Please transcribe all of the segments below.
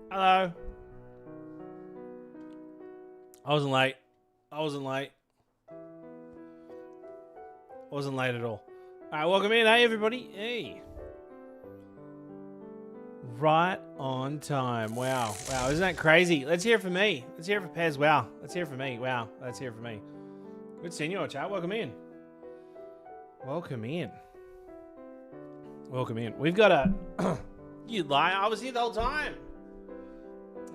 Hello. I wasn't late. I wasn't late. Wasn't late at all. Alright, welcome in. Hey, everybody. Hey. Right on time. Wow. Wow, isn't that crazy? Let's hear it for me. Let's hear it for Pez. Wow. Let's hear it for me. Wow. Let's hear it for me. Good seeing you all, chat. Welcome in. Welcome in. Welcome in. We've got a... You lie. I was here the whole time.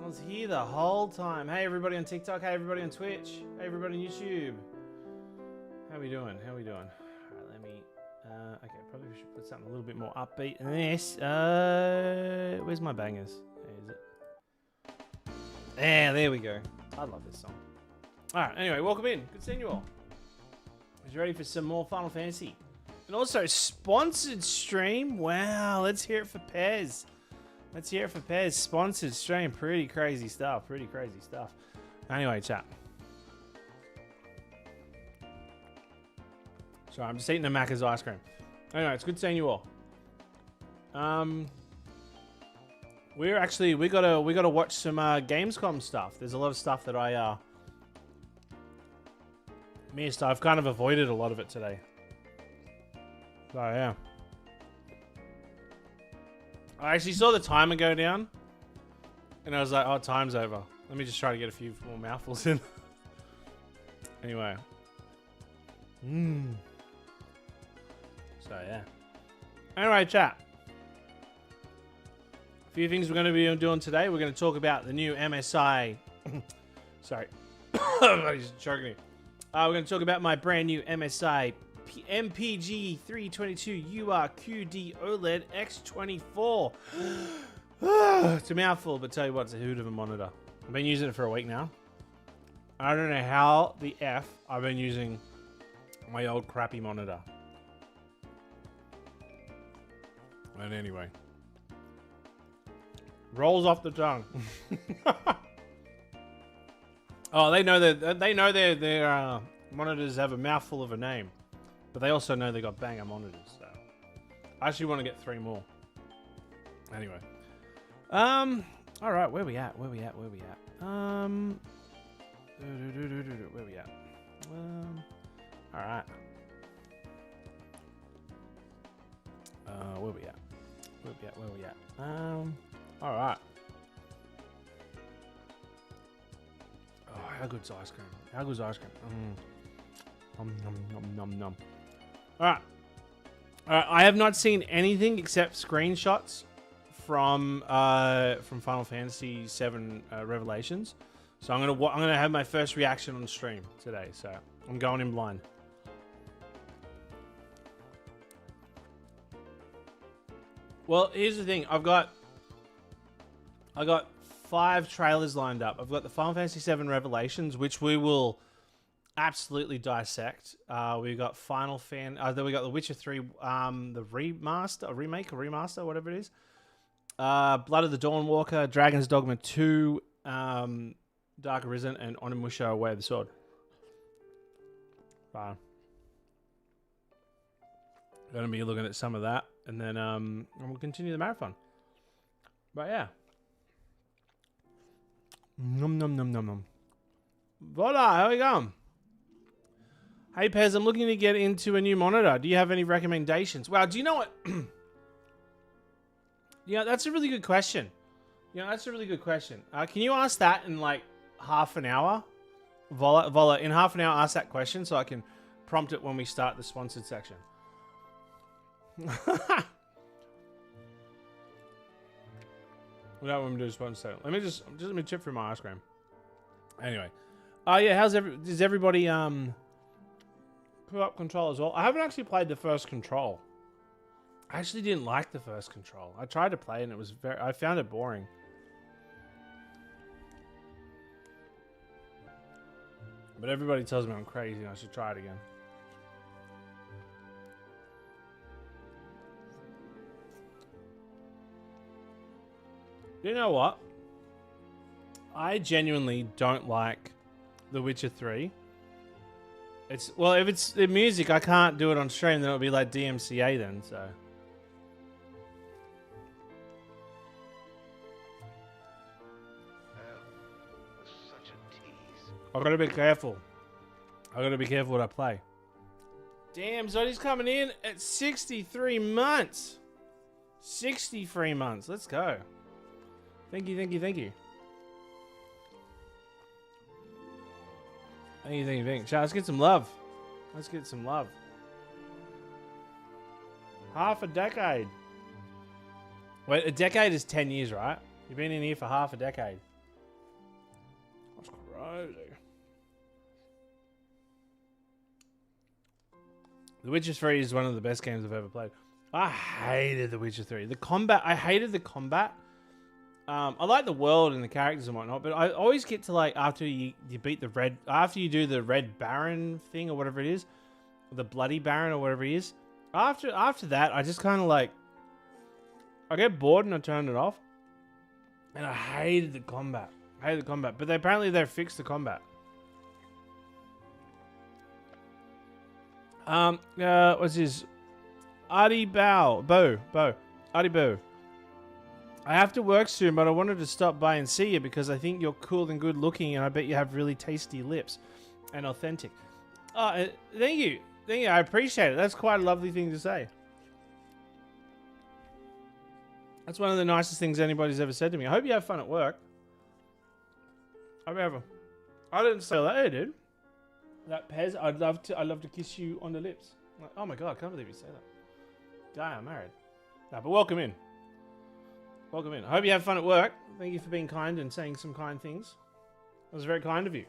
I was here the whole time. Hey, everybody on TikTok. Hey, everybody on Twitch. Hey, everybody on YouTube. How we doing? How we doing? All right, let me... okay, probably we should put something a little bit more upbeat than this. Where's my bangers? Hey, is it? Yeah, there we go. I love this song. All right, anyway, welcome in. Good seeing you all. Is you ready for some more Final Fantasy? And also, sponsored stream. Wow, let's hear it for Pez. Let's hear it for Pez. Sponsored stream. Pretty crazy stuff. Pretty crazy stuff. Anyway, chat. Sorry, I'm just eating a Macca's ice cream. Anyway, it's good seeing you all. We gotta watch some Gamescom stuff. There's a lot of stuff that I missed. I've kind of avoided a lot of it today. So yeah. I actually saw the timer go down, and I was like, "Oh, time's over. Let me just try to get a few more mouthfuls in." Anyway. So yeah. Anyway, chat. A few things we're going to be doing today. We're going to talk about the new MSI. Sorry, I'm just choking me. We're going to talk about my brand new MSI MPG 322 URQD OLED X24. It's a mouthful, but tell you what, it's a hoot of a monitor. I've been using it for a week now. I don't know how the F I've been using my old crappy monitor. And anyway, rolls off the tongue. Oh, they know their monitors have a mouthful of a name. But they also know they got banger monitors, so I actually want to get 3 more. Anyway. Alright, where we at? Where we at? Where we at? Where we at? Alright. Where we at? Where we at? Where we at? Alright. Oh, how good's ice cream? How good's ice cream? Nom nom nom nom nom. Alright. I have not seen anything except screenshots from Final Fantasy VII Revelations. So I'm gonna have my first reaction on stream today. So I'm going in blind. Well, here's the thing. I got 5 trailers lined up. I've got the Final Fantasy VII Revelations, which we will absolutely dissect. We got then we got The Witcher 3, the remaster, or remake, or remaster, whatever it is. Blood of the Dawnwalker, Dragon's Dogma 2, Dark Arisen, and Onimusha: Way of the Sword. Gonna be looking at some of that, and then we'll continue the marathon. But yeah. Nom nom nom nom nom. Voila, how we going? Hey Pez, I'm looking to get into a new monitor. Do you have any recommendations? Wow, do you know what? Yeah, that's a really good question. Yeah, that's a really good question. Can you ask that in like half an hour? Vola, in half an hour, ask that question so I can prompt it when we start the sponsored section. Without when we do a sponsored section. Let me chip through my ice cream. Anyway. Yeah, does everybody put up Control as well? I haven't actually played the first Control. I actually didn't like the first Control. I tried to play it and it was I found it boring. But everybody tells me I'm crazy and I should try it again. You know what? I genuinely don't like The Witcher 3. If it's the music, I can't do it on stream, then it'll be like DMCA then, so. I gotta be careful. I gotta be careful what I play. Damn, Zoddy's coming in at 63 months. 63 months. Let's go. Thank you, thank you, thank you. Thank you, thank you, thank you. Chat, let's get some love. Let's get some love. Half a decade. Wait, a decade is 10 years, right? You've been in here for half a decade. That's crazy. The Witcher 3 is one of the best games I've ever played. I hated The Witcher 3. The combat, I hated the combat. I like the world and the characters and whatnot, but I always get to like after you beat the red, after you do the Red Baron thing or whatever it is, the Bloody Baron or whatever it is. After that, I just kind of like, I get bored and I turn it off. And I hated the combat. I hated the combat, but apparently they fixed the combat. What's his? Artie Bo. Artie Bo. I have to work soon, but I wanted to stop by and see you because I think you're cool and good looking, and I bet you have really tasty lips and authentic. Thank you. Thank you. I appreciate it. That's quite a lovely thing to say. That's one of the nicest things anybody's ever said to me. I hope you have fun at work. I hope you have. I didn't say that, dude. That Pez, I'd love to kiss you on the lips. Like, oh my god, I can't believe you say that. Guy, I'm married. No, but welcome in. Welcome in. I hope you have fun at work. Thank you for being kind and saying some kind things. That was very kind of you.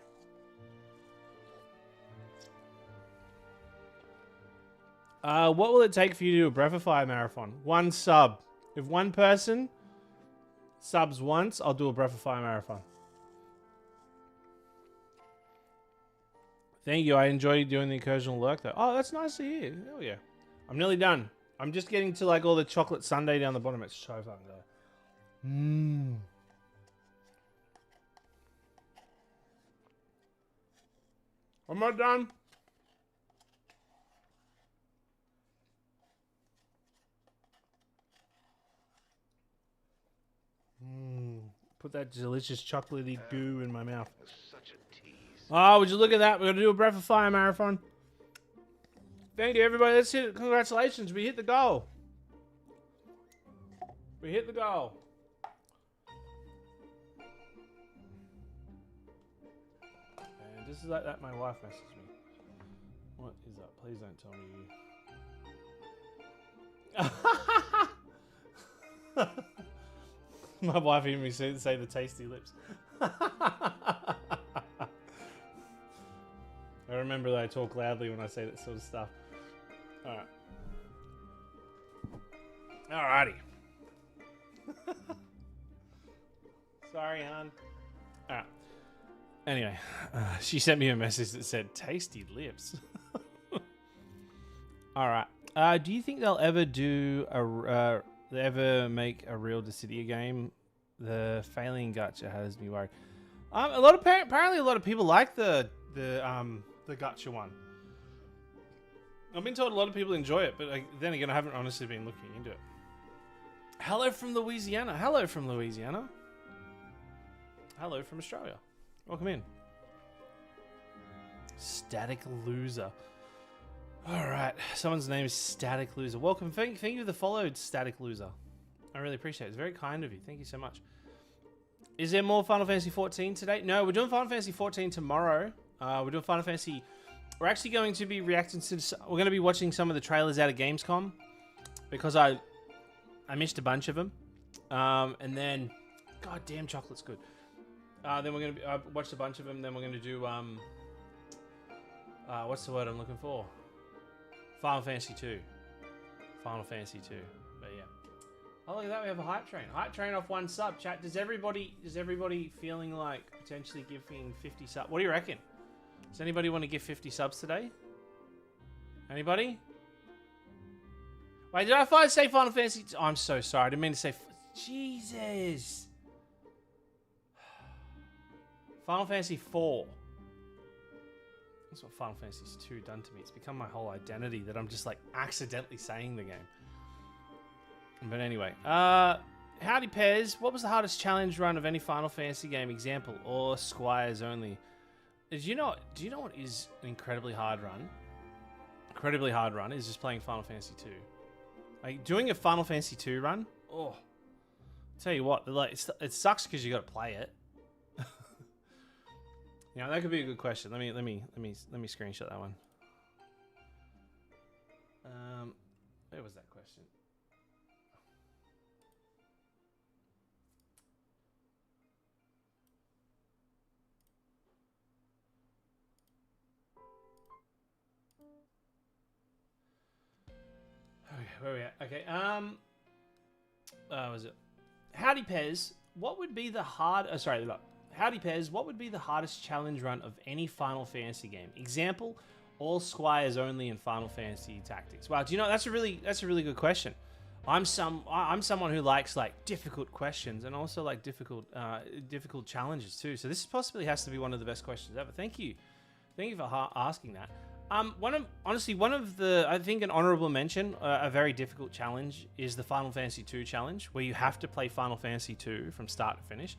What will it take for you to do a Breath of Fire marathon? 1 sub. If one person subs once, I'll do a Breath of Fire marathon. Thank you. I enjoy doing the occasional lurk though. Oh, that's nice to hear. Hell yeah. I'm nearly done. I'm just getting to like all the chocolate sundae down the bottom. It's so fucking good. Mmm. Am I done? Put that delicious chocolatey goo in my mouth. Oh, would you look at that? We're going to do a Breath of Fire marathon. Thank you, everybody. Let's hit it. Congratulations. We hit the goal. We hit the goal. And just like that, my wife messaged me. What is that? Please don't tell me you... My wife even say the tasty lips. I remember that I talk loudly when I say that sort of stuff. Alright. Alrighty. Sorry, hon. Alright. Anyway, she sent me a message that said, tasty lips. Alright. Do you think they'll ever do a... they ever make a real Dissidia game? The failing gacha has me worried. Apparently a lot of people like the gacha one. I've been told a lot of people enjoy it, but then again, I haven't honestly been looking into it. Hello from Louisiana. Hello from Louisiana. Hello from Australia. Welcome in. Static Loser. Alright, someone's name is Static Loser. Welcome, thank you for the followed, Static Loser. I really appreciate it. It's very kind of you. Thank you so much. Is there more Final Fantasy 14 today? No, we're doing Final Fantasy 14 tomorrow. We're doing Final Fantasy... We're actually going to be reacting to... We're going to be watching some of the trailers out of Gamescom. Because I missed a bunch of them. And then... God damn, chocolate's good. Then we're going to... I watched a bunch of them. Then we're going to do... what's the word I'm looking for? Final Fantasy 2. Final Fantasy 2. But yeah. Oh, look at that. We have a hype train. Hype train off 1 sub. Chat, is everybody feeling like potentially giving 50 subs? What do you reckon? Does anybody want to give 50 subs today? Anybody? Wait, did I say Final Fantasy? Oh, I'm so sorry. I didn't mean to say... Jesus. Final Fantasy 4. That's what Final Fantasy 2 done to me. It's become my whole identity that I'm just like accidentally saying the game. But anyway, howdy Pez. What was the hardest challenge run of any Final Fantasy game? Example or Squires only? Do you know what is an incredibly hard run? Incredibly hard run is just playing Final Fantasy 2. Like doing a Final Fantasy 2 run. Oh, tell you what, like it sucks because you got to play it. Yeah, that could be a good question. Let me screenshot that one. Where was that question? Okay, where are we at? Okay, was it? Howdy Pez, what would be the Howdy Pez, what would be the hardest challenge run of any Final Fantasy game? Example, all squires only in Final Fantasy Tactics. Wow, do you know that's a really good question. I'm someone who likes like difficult questions and also like difficult challenges too. So this possibly has to be one of the best questions ever. Thank you for asking that. One of the, I think an honorable mention, a very difficult challenge is the Final Fantasy II challenge, where you have to play Final Fantasy II from start to finish.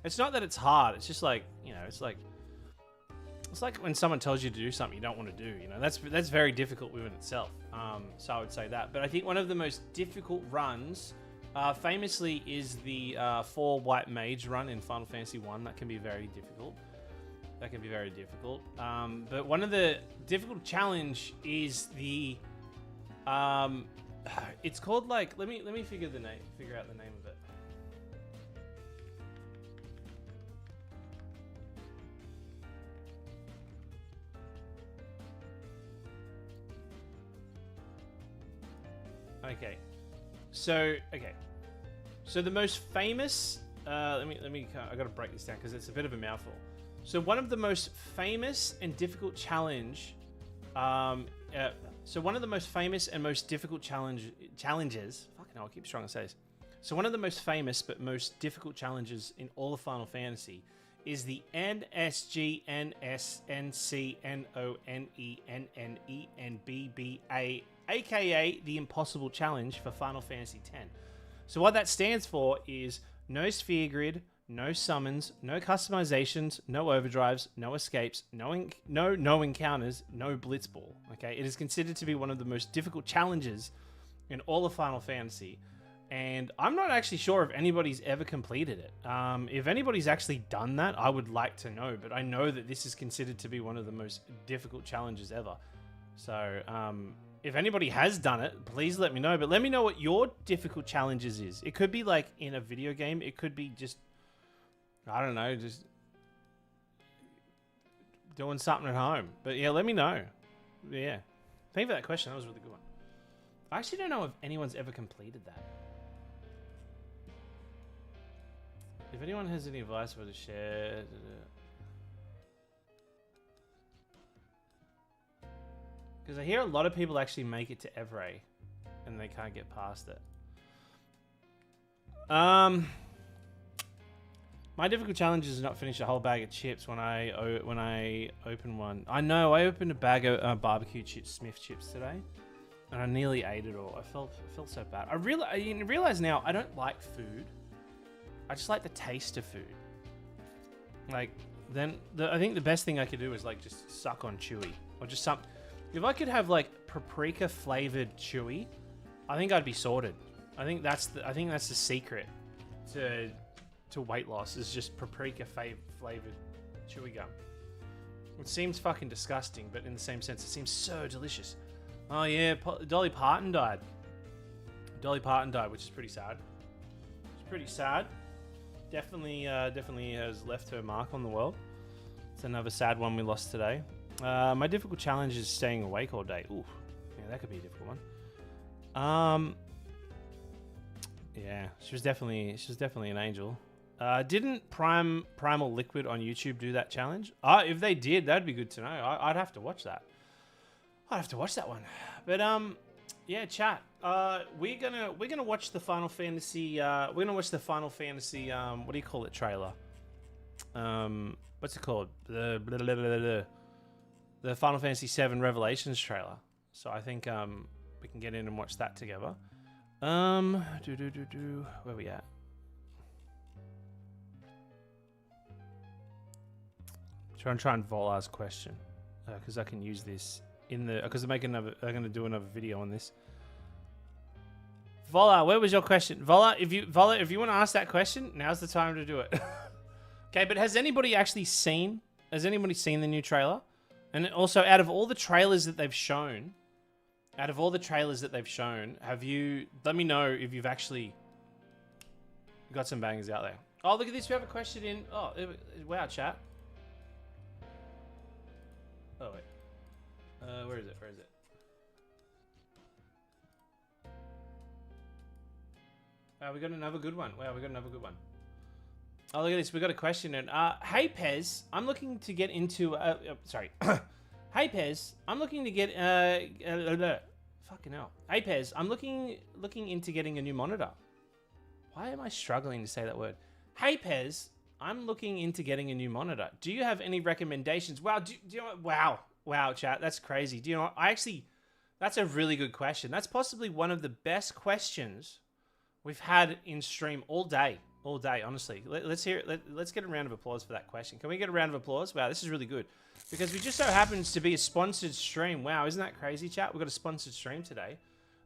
It's not that it's hard. It's just like, you know, it's like when someone tells you to do something you don't want to do. You know, that's very difficult within itself. So I would say that. But I think one of the most difficult runs, famously, is the 4 White Mage run in Final Fantasy I. That can be very difficult. But one of the difficult challenge is the it's called like let me figure out the name of it. Okay. So the most famous let me I got to break this down because it's a bit of a mouthful. So one of the most famous and difficult challenges. So one of the most famous and most difficult challenges. Fucking hell, I keep trying to say this. So one of the most famous but most difficult challenges in all of Final Fantasy is the NSGNSNCNONENNENBBA, aka the Impossible Challenge for Final Fantasy X. So what that stands for is no sphere grid, no summons, no customizations, no overdrives, no escapes, no encounters, no blitzball. Okay, it is considered to be one of the most difficult challenges in all of Final Fantasy, and I'm not actually sure if anybody's ever completed it. If anybody's actually done that, I would like to know, but I know that this is considered to be one of the most difficult challenges ever. So, if anybody has done it, please let me know, but let me know what your difficult challenges is. It could be like in a video game, it could be just, I don't know, just doing something at home. But yeah, let me know. Yeah. Thank you for that question. That was a really good one. I actually don't know if anyone's ever completed that. If anyone has any advice for to share... Because I hear a lot of people actually make it to Evray and they can't get past it. My difficult challenge is to not finish a whole bag of chips when I open one. I know, I opened a bag of barbecue chips, Smith chips today, and I nearly ate it all. I felt so bad. I realize now I don't like food. I just like the taste of food. Like, then I think the best thing I could do is like just suck on Chewy or just some. If I could have like paprika flavored Chewy, I think I'd be sorted. I think that's the secret to weight loss is just paprika flavored Chewy gum. It seems fucking disgusting, but in the same sense, it seems so delicious. Oh yeah, Dolly Parton died. Which is pretty sad. It's pretty sad. Definitely has left her mark on the world. It's another sad one we lost today. My difficult challenge is staying awake all day. Ooh, yeah, that could be a difficult one. Yeah, she was definitely an angel. Didn't Primal Liquid on YouTube do that challenge? If they did, that'd be good to know. I'd have to watch that. I'd have to watch that one. But yeah, chat. We're gonna watch the Final Fantasy. We're gonna watch the Final Fantasy. What do you call it? Trailer. What's it called? The Final Fantasy VII Revelations trailer. So I think we can get in and watch that together. Where we at? Try and Volar's question, because I can use this in the because I'm going to do another video on this. Volar, where was your question? Volar, if you want to ask that question, now's the time to do it. Okay, but has anybody actually seen? Has anybody seen the new trailer? And also, out of all the trailers that they've shown, have you? Let me know if you've actually got some bangers out there. Oh, look at this. We have a question in. Oh, wow, chat. Oh wait. Where is it? We got another good one. Wow, we got another good one. Oh, look at this. We got a question in. Hey Pez, I'm looking to get into. Sorry. Hey Pez, I'm looking to get. Fucking hell. Hey Pez, I'm looking into getting a new monitor. Why am I struggling to say that word? Hey Pez, I'm looking into getting a new monitor. Do you have any recommendations? Wow. Do you know what? Wow, chat. That's crazy. Do you know what? That's a really good question. That's possibly one of the best questions we've had in stream all day, honestly. Let's hear it. Let's get a round of applause for that question. Can we get a round of applause? Wow, this is really good. Because we just so happens to be a sponsored stream. Wow, isn't that crazy, chat? We've got a sponsored stream today.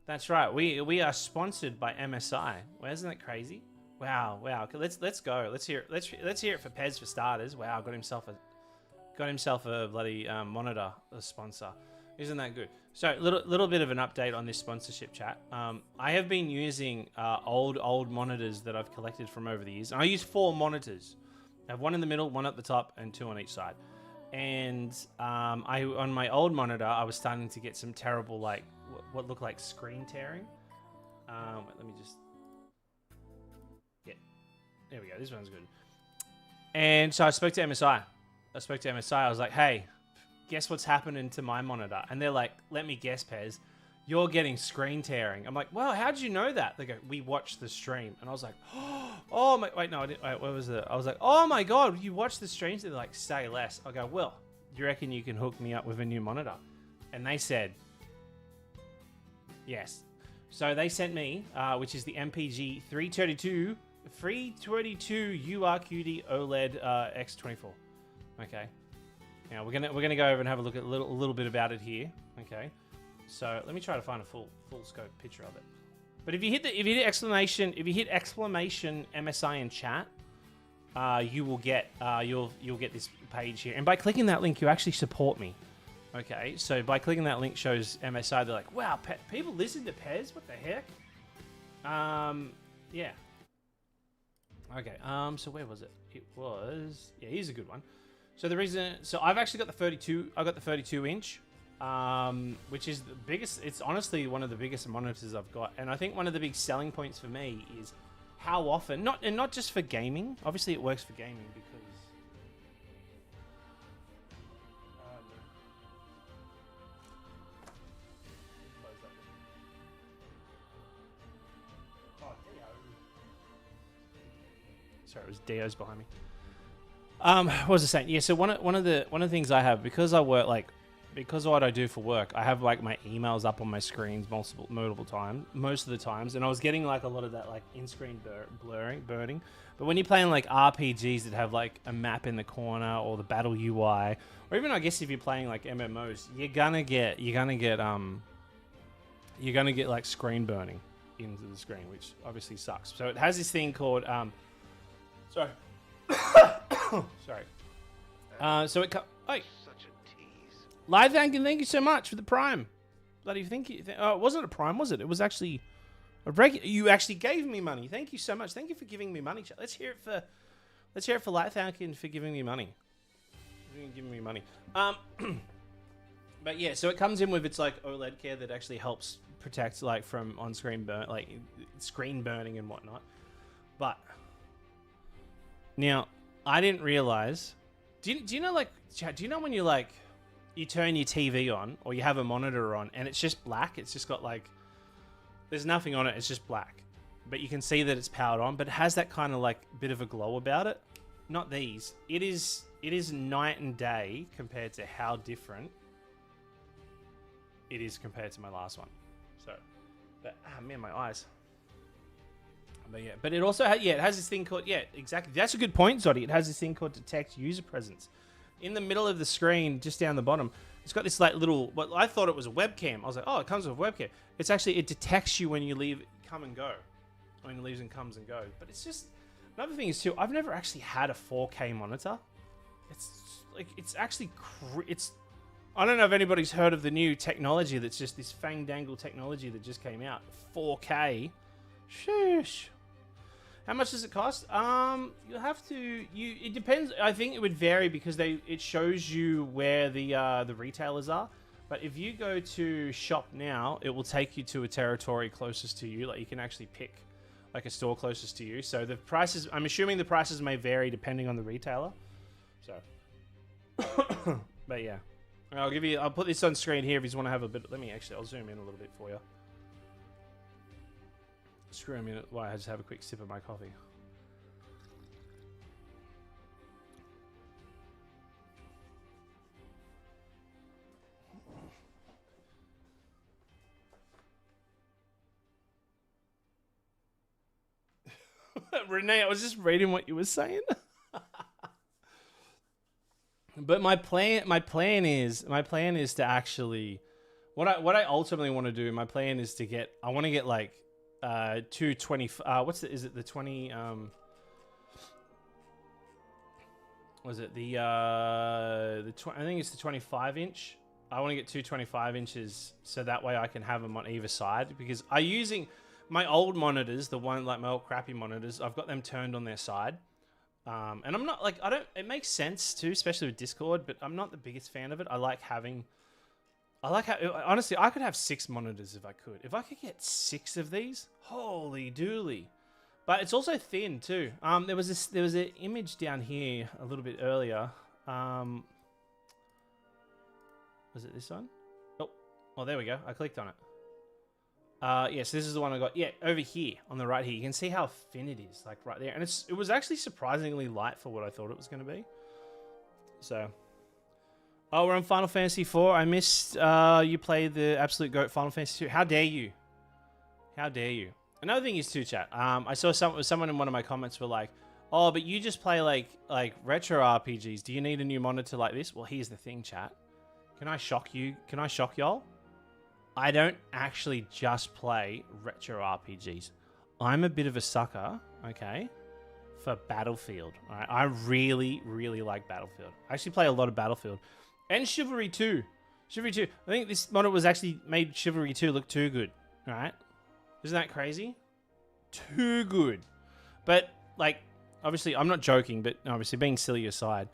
That's right. We are sponsored by MSI. Well, isn't that crazy? Wow. Okay, let's go. Let's hear it. Let's hear it for Pez for starters. Wow, got himself a bloody monitor sponsor. Isn't that good? So, little bit of an update on this sponsorship, chat. I have been using old monitors that I've collected from over the years. And I use 4 monitors. I have one in the middle, one at the top, and 2 on each side. And on my old monitor, I was starting to get some terrible, like, what looked like screen tearing. Let me just... Yeah. There we go. This one's good. And so I spoke to MSI. I was like, hey... guess what's happening to my monitor? And they're like, let me guess, Pez, you're getting screen tearing. I'm like, well, how did you know that? They go, we watched the stream. And I was like, oh my, wait, no, I didn't, wait, what was it? I was like, oh my God, you watched the streams? They're like, say less. I go, well, do you reckon you can hook me up with a new monitor? And they said, yes. So they sent me, which is the MPG 332 URQD OLED X24. Okay. Now we're gonna go over and have a look at a little bit about it here. Okay, so let me try to find a full scope picture of it. But if you hit exclamation MSI in chat, you will get you'll get this page here. And by clicking that link, you actually support me. Okay, so by clicking that link shows MSI. They're like, wow, people listen to Pez. What the heck? Yeah. Okay. So where was it? It was here's a good one. So I've actually got the 32. I got the 32 inch, which is the biggest. It's honestly one of the biggest monitors I've got, and I think one of the big selling points for me is how often. Not just for gaming. Obviously, it works for gaming because. Sorry, it was Dio's behind me. What was I saying? Yeah, so one of the things I have, because I work because of what I do for work, I have like my emails up on my screens multiple times, most of the times, and I was getting like a lot of that like in-screen burning. But when you're playing like RPGs that have like a map in the corner or the battle UI, or even I guess if you're playing like MMOs, you're gonna get like screen burning into the screen, which obviously sucks. So it has this thing called sorry. Sorry. So it Hey. Live thank you so much for the Prime. Bloody thank you. Oh, it wasn't a Prime, was it? It was actually a break. You actually gave me money. Thank you so much. Thank you for giving me money. Let's hear it for Light Falcon for giving me money. Giving me money. But yeah, so it comes in with its like OLED care that actually helps protect like from on-screen screen burning and whatnot. But now I didn't realize. Do you know like? Do you know when you turn your TV on or you have a monitor on and it's just black? It's just got like there's nothing on it. It's just black, but you can see that it's powered on. But it has that kind of like bit of a glow about it. Not these. It is night and day compared to how different it is compared to my last one. So, but man, my eyes. But yeah, but it also it has this thing called exactly. That's a good point, Zoddy. It has this thing called detect user presence. in the middle of the screen, just down the bottom, it's got this like little, what I thought it was a webcam. I was like, oh, it comes with a webcam. It's actually, it detects you when you leave, come and go. When it leaves and comes and go. But it's just, another thing is too, I've never actually had a 4K monitor. It's like, it's actually, I don't know if anybody's heard of the new technology that's just this fang-dangle technology that just came out. 4K. Sheesh. How much does it cost? You'll have to, it depends. I think it would vary because it shows you where the retailers are. But if you go to shop now, it will take you to a territory closest to you. Like you can actually pick like a store closest to you. So the prices, I'm assuming the prices may vary depending on the retailer. So, but yeah. I'll put this on screen here if you want to have a bit. I'll zoom in a little bit for you. Screw a minute while I just have a quick sip of my coffee. Renee, I was just reading what you were saying. But my plan is to actually, what I ultimately want to do. My plan is to get. I want to get like 220. Is it the 20? Was it the I think it's the 25 inch. I want to get 225 inches so that way I can have them on either side because I'm using my old monitors, the one like my old crappy monitors. I've got them turned on their side. And I'm not like, it makes sense too, especially with Discord, but I'm not the biggest fan of it. Honestly, I could have 6 monitors if I could. If I could get 6 of these, holy dooly. But it's also thin too. There was an image down here a little bit earlier. Was it this one? Oh, there we go. I clicked on it. Yes, this is the one I got. Yeah, over here on the right here. You can see how thin it is, like right there. And it was actually surprisingly light for what I thought it was going to be. So, oh, we're on Final Fantasy IV. I missed you play the absolute GOAT Final Fantasy II. How dare you? How dare you? Another thing is too, chat. I saw someone in one of my comments were like, "Oh, but you just play like retro RPGs. Do you need a new monitor like this?" Well, here's the thing, chat. Can I shock you? Can I shock y'all? I don't actually just play retro RPGs. I'm a bit of a sucker, okay, for Battlefield. All right? I really, really like Battlefield. I actually play a lot of Battlefield. And Chivalry 2. Chivalry 2. I think this monitor was actually made Chivalry 2 look too good. All right? Isn't that crazy? Too good. But, like, obviously, I'm not joking, but obviously, being silly aside,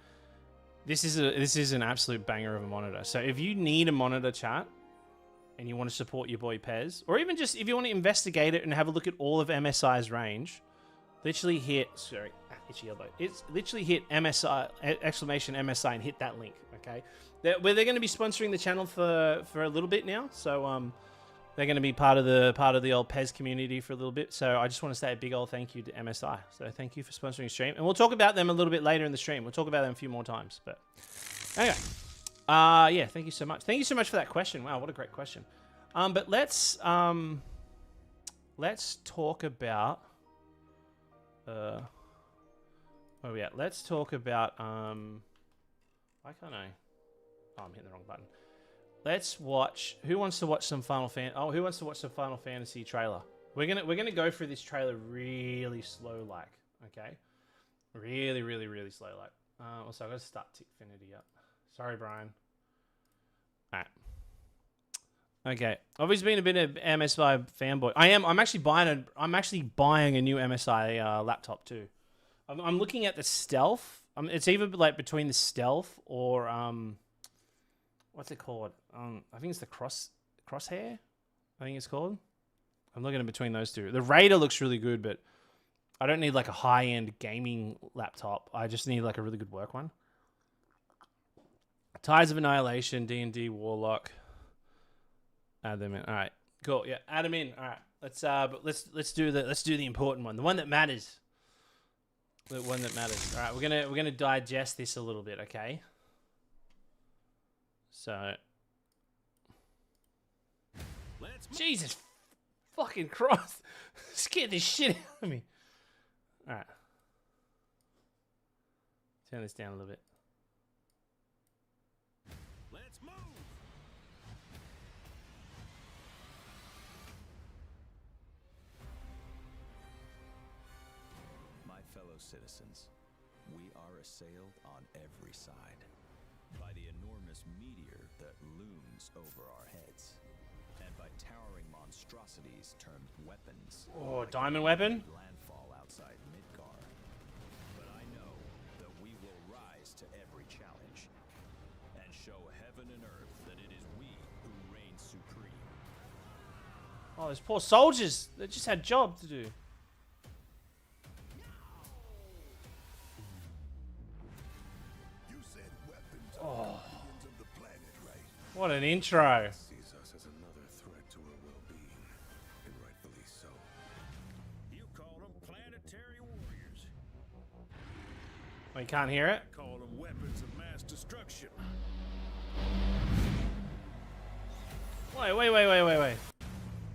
this is an absolute banger of a monitor. So if you need a monitor, chat, and you want to support your boy Pez, or even just if you want to investigate it and have a look at all of MSI's range, literally hit, sorry, itchy elbow. It's literally hit MSI, exclamation MSI, and hit that link, okay? They're going to be sponsoring the channel for a little bit now, so they're going to be part of the old Pez community for a little bit. So I just want to say a big old thank you to MSI. So thank you for sponsoring the stream, and we'll talk about them a little bit later in the stream. We'll talk about them a few more times, but anyway. Yeah, thank you so much. Thank you so much for that question. Wow, what a great question. But let's talk about where are we at? Let's talk about why can't I? Oh, I'm hitting the wrong button. Let's watch. Who wants to watch some Final Fantasy trailer? We're gonna go through this trailer really slow, like, okay, really, really, really slow, like. Also, I gotta start Tickfinity up. Sorry, Brian. All right. Okay. I've always been a bit of MSI fanboy. I'm actually buying a new MSI laptop too. I'm looking at the Stealth. It's either like between the Stealth or what's it called? I think it's the Crosshair. I think it's called. I'm looking in between those two. The Raider looks really good, but I don't need like a high-end gaming laptop. I just need like a really good work one. Tides of Annihilation, D&D Warlock. Add them in. All right, cool. Yeah, add them in. All right, let's do the important one, the one that matters. The one that matters. All right, we're gonna digest this a little bit, okay? So, Jesus, fucking Christ, scared the shit out of me. All right, turn this down a little bit. fellow citizens, we are assailed on every side by the enormous meteor that looms over our heads, and by towering monstrosities termed weapons. Oh, diamond weapon? Landfall outside Midgar. But I know that we will rise to every challenge and show heaven and earth that it is we who reign supreme. Oh, those poor soldiers. They just had job to do. Oh. What an intro. Sees us as another threat to her well-being, and rightfully so. You call them planetary warriors. Oh, you can't hear it? I call them weapons of mass destruction. Wait.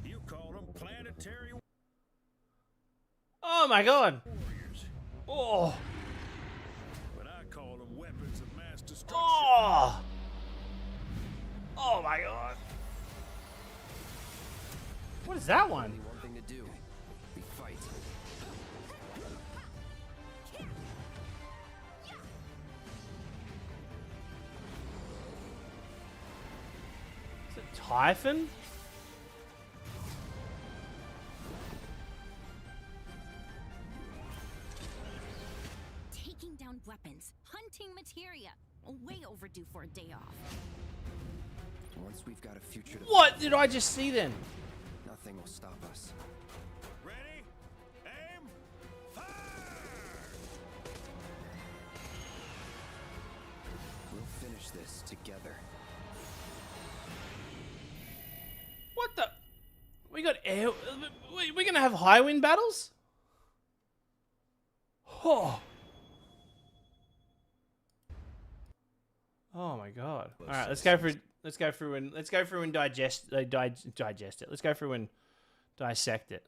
You call them planetary Oh my god. warriors. Oh. But I call them weapons of mass destruction. Oh. Oh my god. What is that one? Only one thing to do. We fight. Is it Typhon? Taking down weapons, hunting materia. Way overdue for a day off. Once we've got a future to What did I just see then? nothing will stop us. Ready? Aim! Fire! We'll finish this together. What the? We got air. We're gonna have high wind battles? Oh. Oh my god! All right, let's go through and digest it. Let's go through and dissect it.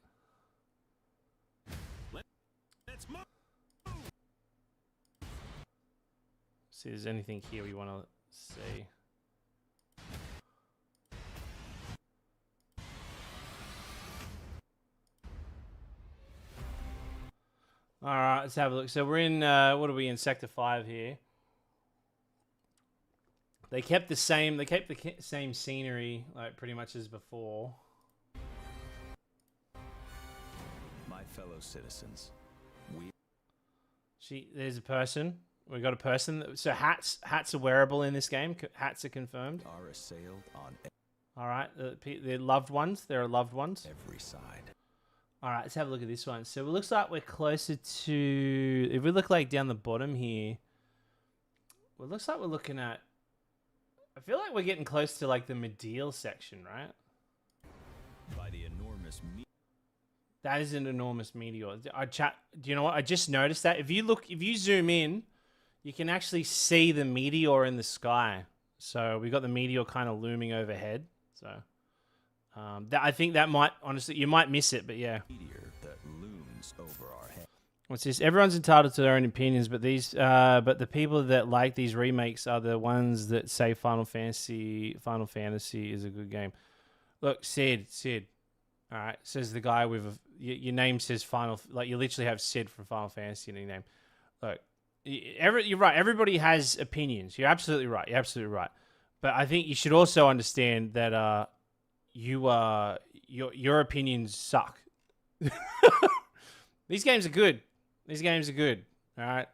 Let's move! See if there's anything here we want to see. All right, let's have a look. So we're in what are we in Sector 5 here? They kept the same. They kept the same scenery, like pretty much as before. My fellow citizens, we There's a person. We got a person. So hats are wearable in this game. Hats are confirmed. are assailed on All right, they're loved ones. There are loved ones. every side. All right, let's have a look at this one. So it looks like we're closer to. If we look like down the bottom here, well, it looks like we're looking at. I feel like we're getting close to like the medial section, right? By the enormous That is an enormous meteor. Do you know what? I just noticed that. If you zoom in, you can actually see the meteor in the sky. So we got the meteor kind of looming overhead. So I think that might, honestly, you might miss it, but yeah. meteor that looms over our head. What's this? Everyone's entitled to their own opinions, but but the people that like these remakes are the ones that say Final Fantasy is a good game. Look, Sid. All right, says the guy with your name says Final, like you literally have Sid from Final Fantasy in your name. Look, you're right. Everybody has opinions. You're absolutely right. But I think you should also understand that your opinions suck. These games are good. All right.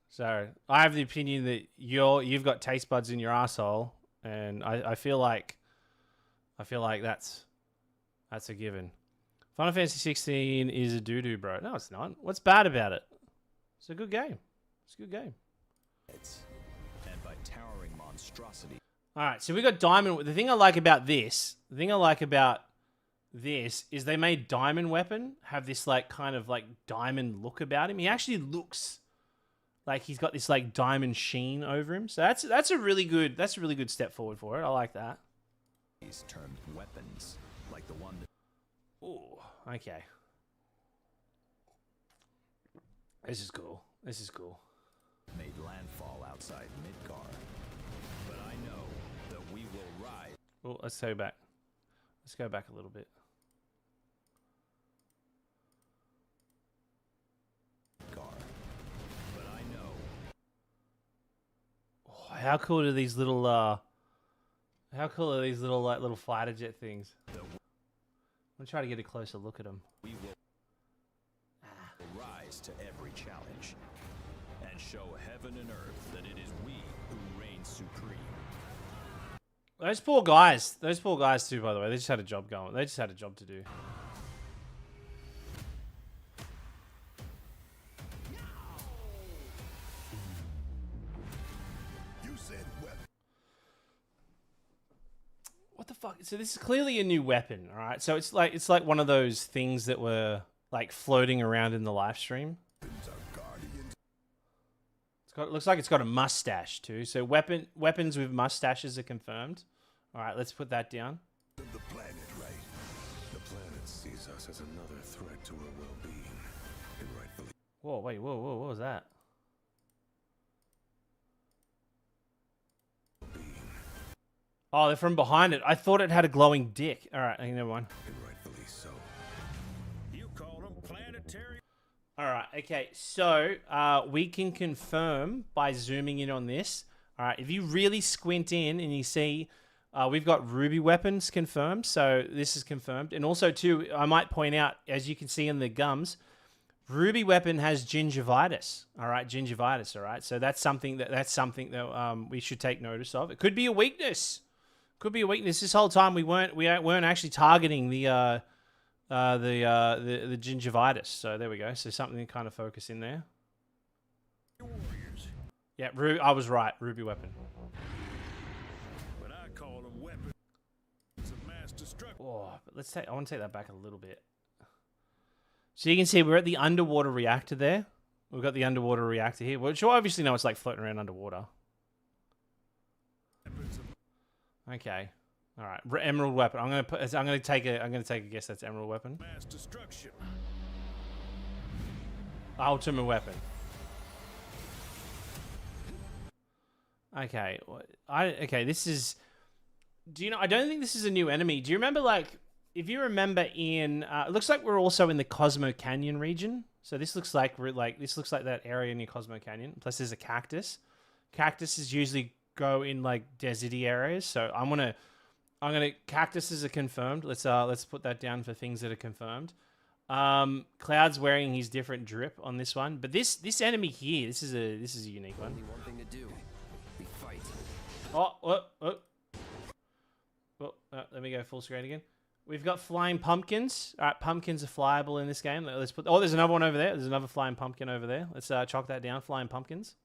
So I have the opinion that you've got taste buds in your asshole, and I feel like that's a given. Final Fantasy 16 is a doo-doo, bro. No, it's not. What's bad about it? It's a good game. And by towering monstrosity. All right, so we got Diamond. The thing I like about this is they made Diamond Weapon have this like kind of like diamond look about him. He actually looks like he's got this like diamond sheen over him. So that's a really good step forward for it. I like that. These termed weapons, like the one. Oh, okay. This is cool. Made landfall outside Midgar. But I know that we will rise. Oh, let's go back. Let's go back a little bit. how cool are these little how cool are these little like little fighter jet things? I'm gonna try to get a closer look at them. We will rise to every challenge and show heaven and earth that it is we who reign supreme. Those poor guys too, by the way, they just had a job going. They just had a job to do. What the fuck? So this is clearly a new weapon, all right? So it's like one of those things that were like floating around in the live stream. It looks like it's got a mustache too. So weapons with mustaches are confirmed. All right, let's put that down. The planet, right? The planet sees us as another threat to her well-being, and rightfully. Whoa, wait, whoa, what was that? Oh, they're from behind it. I thought it had a glowing dick. All right, never mind. And rightfully so. You call them planetary? All right, okay. So we can confirm by zooming in on this. All right, if you really squint in and you see we've got ruby weapons confirmed. So this is confirmed. And also, too, I might point out, as you can see in the gums, ruby weapon has gingivitis. All right, gingivitis. All right, so that's something that we should take notice of. It could be a weakness. Could be a weakness. This whole time we weren't actually targeting the gingivitis. So there we go. So something to kind of focus in there. Warriors. Yeah, I was right. Ruby weapon. But I call them weapons of mass destruction. Oh, but I want to take that back a little bit. So you can see we're at the underwater reactor there. We've got the underwater reactor here, which you obviously know it's like floating around underwater. Okay. All right. Emerald weapon. I'm gonna take a guess that's emerald weapon. Mass destruction. Ultimate weapon. Okay. This is. Do you know? I don't think this is a new enemy. Do you remember, like, if you remember in? It looks like we're also in the Cosmo Canyon region. So this looks like that area near Cosmo Canyon. Plus, there's a cactus. Cactuses usually go in like deserty areas. So I'm gonna cactuses are confirmed. Let's put that down for things that are confirmed. Cloud's wearing his different drip on this one, but this enemy here, this is a unique one. Only one thing to do. We fight. Let me go full screen again. We've got flying pumpkins. All right, pumpkins are flyable in this game. Let's put. Oh, there's another one over there. There's another flying pumpkin over there. Let's chalk that down. Flying pumpkins.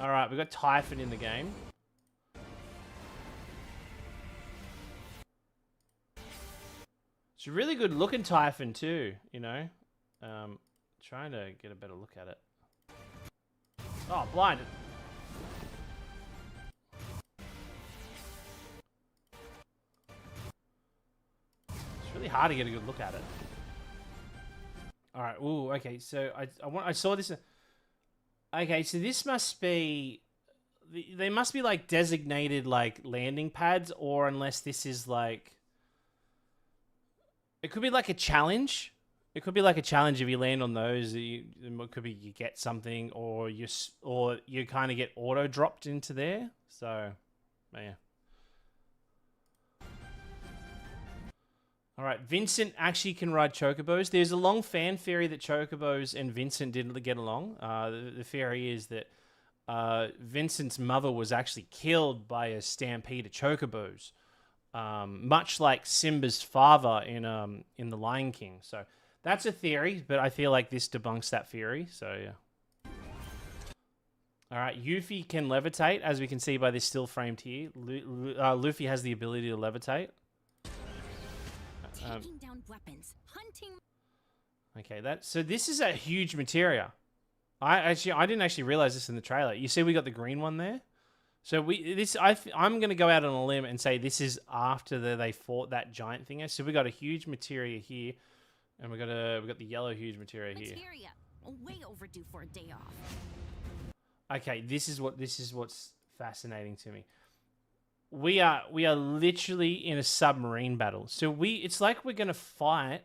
All right, we've got Typhon in the game. It's a really good looking Typhon too, you know. Trying to get a better look at it. Oh, blinded. It's really hard to get a good look at it. All right. Ooh. Okay. So I saw this. Okay. So this must be. They must be like designated like landing pads, or unless this is like. It could be like a challenge. It could be like a challenge if you land on those. It could be you get something, or you kind of get auto dropped into there. So, yeah. All right, Vincent actually can ride chocobos. There's a long fan theory that chocobos and Vincent didn't get along. The theory is that Vincent's mother was actually killed by a stampede of chocobos, much like Simba's father in The Lion King. So that's a theory, but I feel like this debunks that theory. So yeah. All right, Yuffie can levitate, as we can see by this still framed here. Luffy has the ability to levitate. Taking down weapons, hunting. Okay, so this is a huge materia. I didn't actually realize this in the trailer. You see, we got the green one there. So I'm gonna go out on a limb and say this is after they fought that giant thing. So we got a huge materia here, and we got the yellow huge materia here. Way overdue for a day off. Okay, this is what's fascinating to me. We are literally in a submarine battle. So it's like we're gonna fight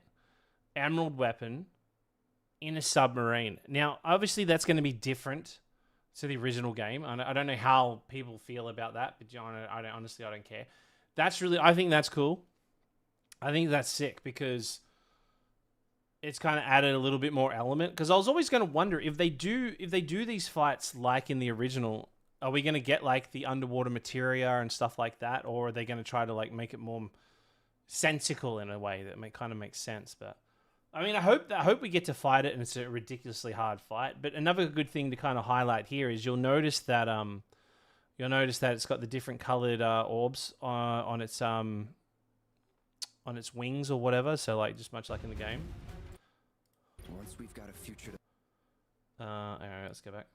Emerald Weapon in a submarine. Now, obviously, that's going to be different to the original game. I don't know how people feel about that, but honestly, I don't care. I think that's cool. I think that's sick because it's kind of added a little bit more element. Because I was always going to wonder if they do these fights like in the original, are we going to get like the underwater materia and stuff like that, or are they going to try to like make it more sensical in a way that kind of makes sense? But I mean, I hope we get to fight it and it's a ridiculously hard fight. But another good thing to kind of highlight here is you'll notice that it's got the different colored orbs on its wings or whatever. So like just much like in the game. Once we've got a future to... Alright, let's go back.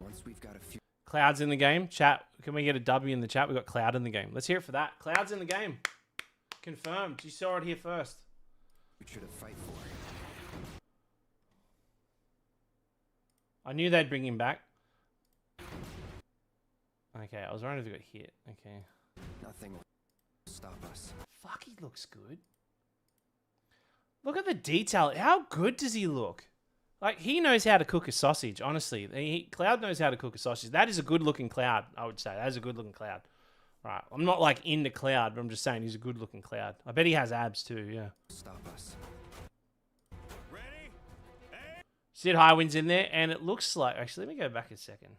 Once we've got a future... Cloud's in the game. Chat, can we get a W in the chat? We got Cloud in the game. Let's hear it for that. Cloud's in the game. Confirmed. You saw it here first. Future to fight for. I knew they'd bring him back. Okay, I was wondering if he got hit. Okay. Nothing will stop us. Fuck, he looks good. Look at the detail. How good does he look? Like, he knows how to cook a sausage, honestly. Cloud knows how to cook a sausage. That is a good-looking Cloud, I would say. That is a good-looking Cloud. Right, I'm not, like, into Cloud, but I'm just saying he's a good-looking Cloud. I bet he has abs, too, yeah. Stop us. Ready? Sid Highwind's in there, and it looks like... Actually, let me go back a second.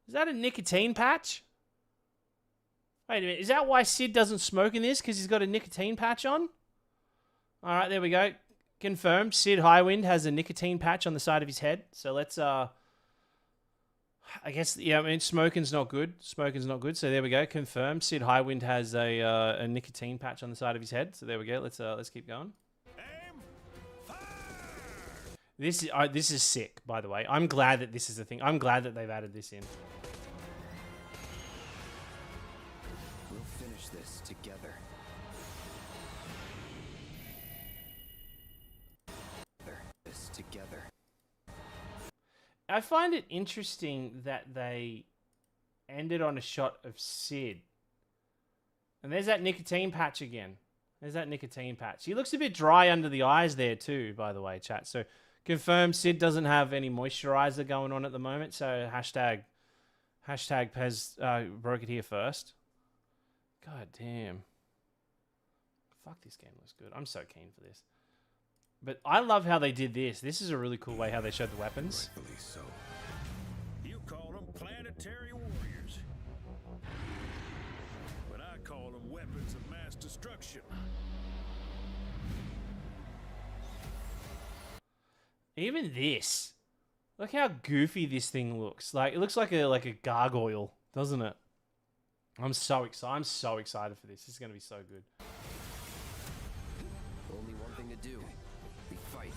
Is that a nicotine patch? Wait a minute, is that why Sid doesn't smoke in this? Because he's got a nicotine patch on? Alright, there we go. Confirmed. Sid Highwind has a nicotine patch on the side of his head. So let's, I guess, yeah, I mean, smoking's not good. Smoking's not good. So there we go. Confirmed. Sid Highwind has a nicotine patch on the side of his head. So there we go. Let's keep going. Aim! Fire! This is sick, by the way. I'm glad that this is a thing. I'm glad that they've added this in. We'll finish this together. This together. I find it interesting that they ended on a shot of Sid. And there's that nicotine patch again. There's that nicotine patch. He looks a bit dry under the eyes there too, by the way, chat. So confirm Sid doesn't have any moisturizer going on at the moment. So hashtag Pez broke it here first. God damn. Fuck, this game looks good. I'm so keen for this. But I love how they did this. This is a really cool way how they showed the weapons. Rightfully so. You call them planetary warriors. But I call them weapons of mass destruction. Even this. Look how goofy this thing looks. Like, it looks like a gargoyle, doesn't it? I'm so excited. I'm so excited for this. This is going to be so good. Only one thing to do. We fight.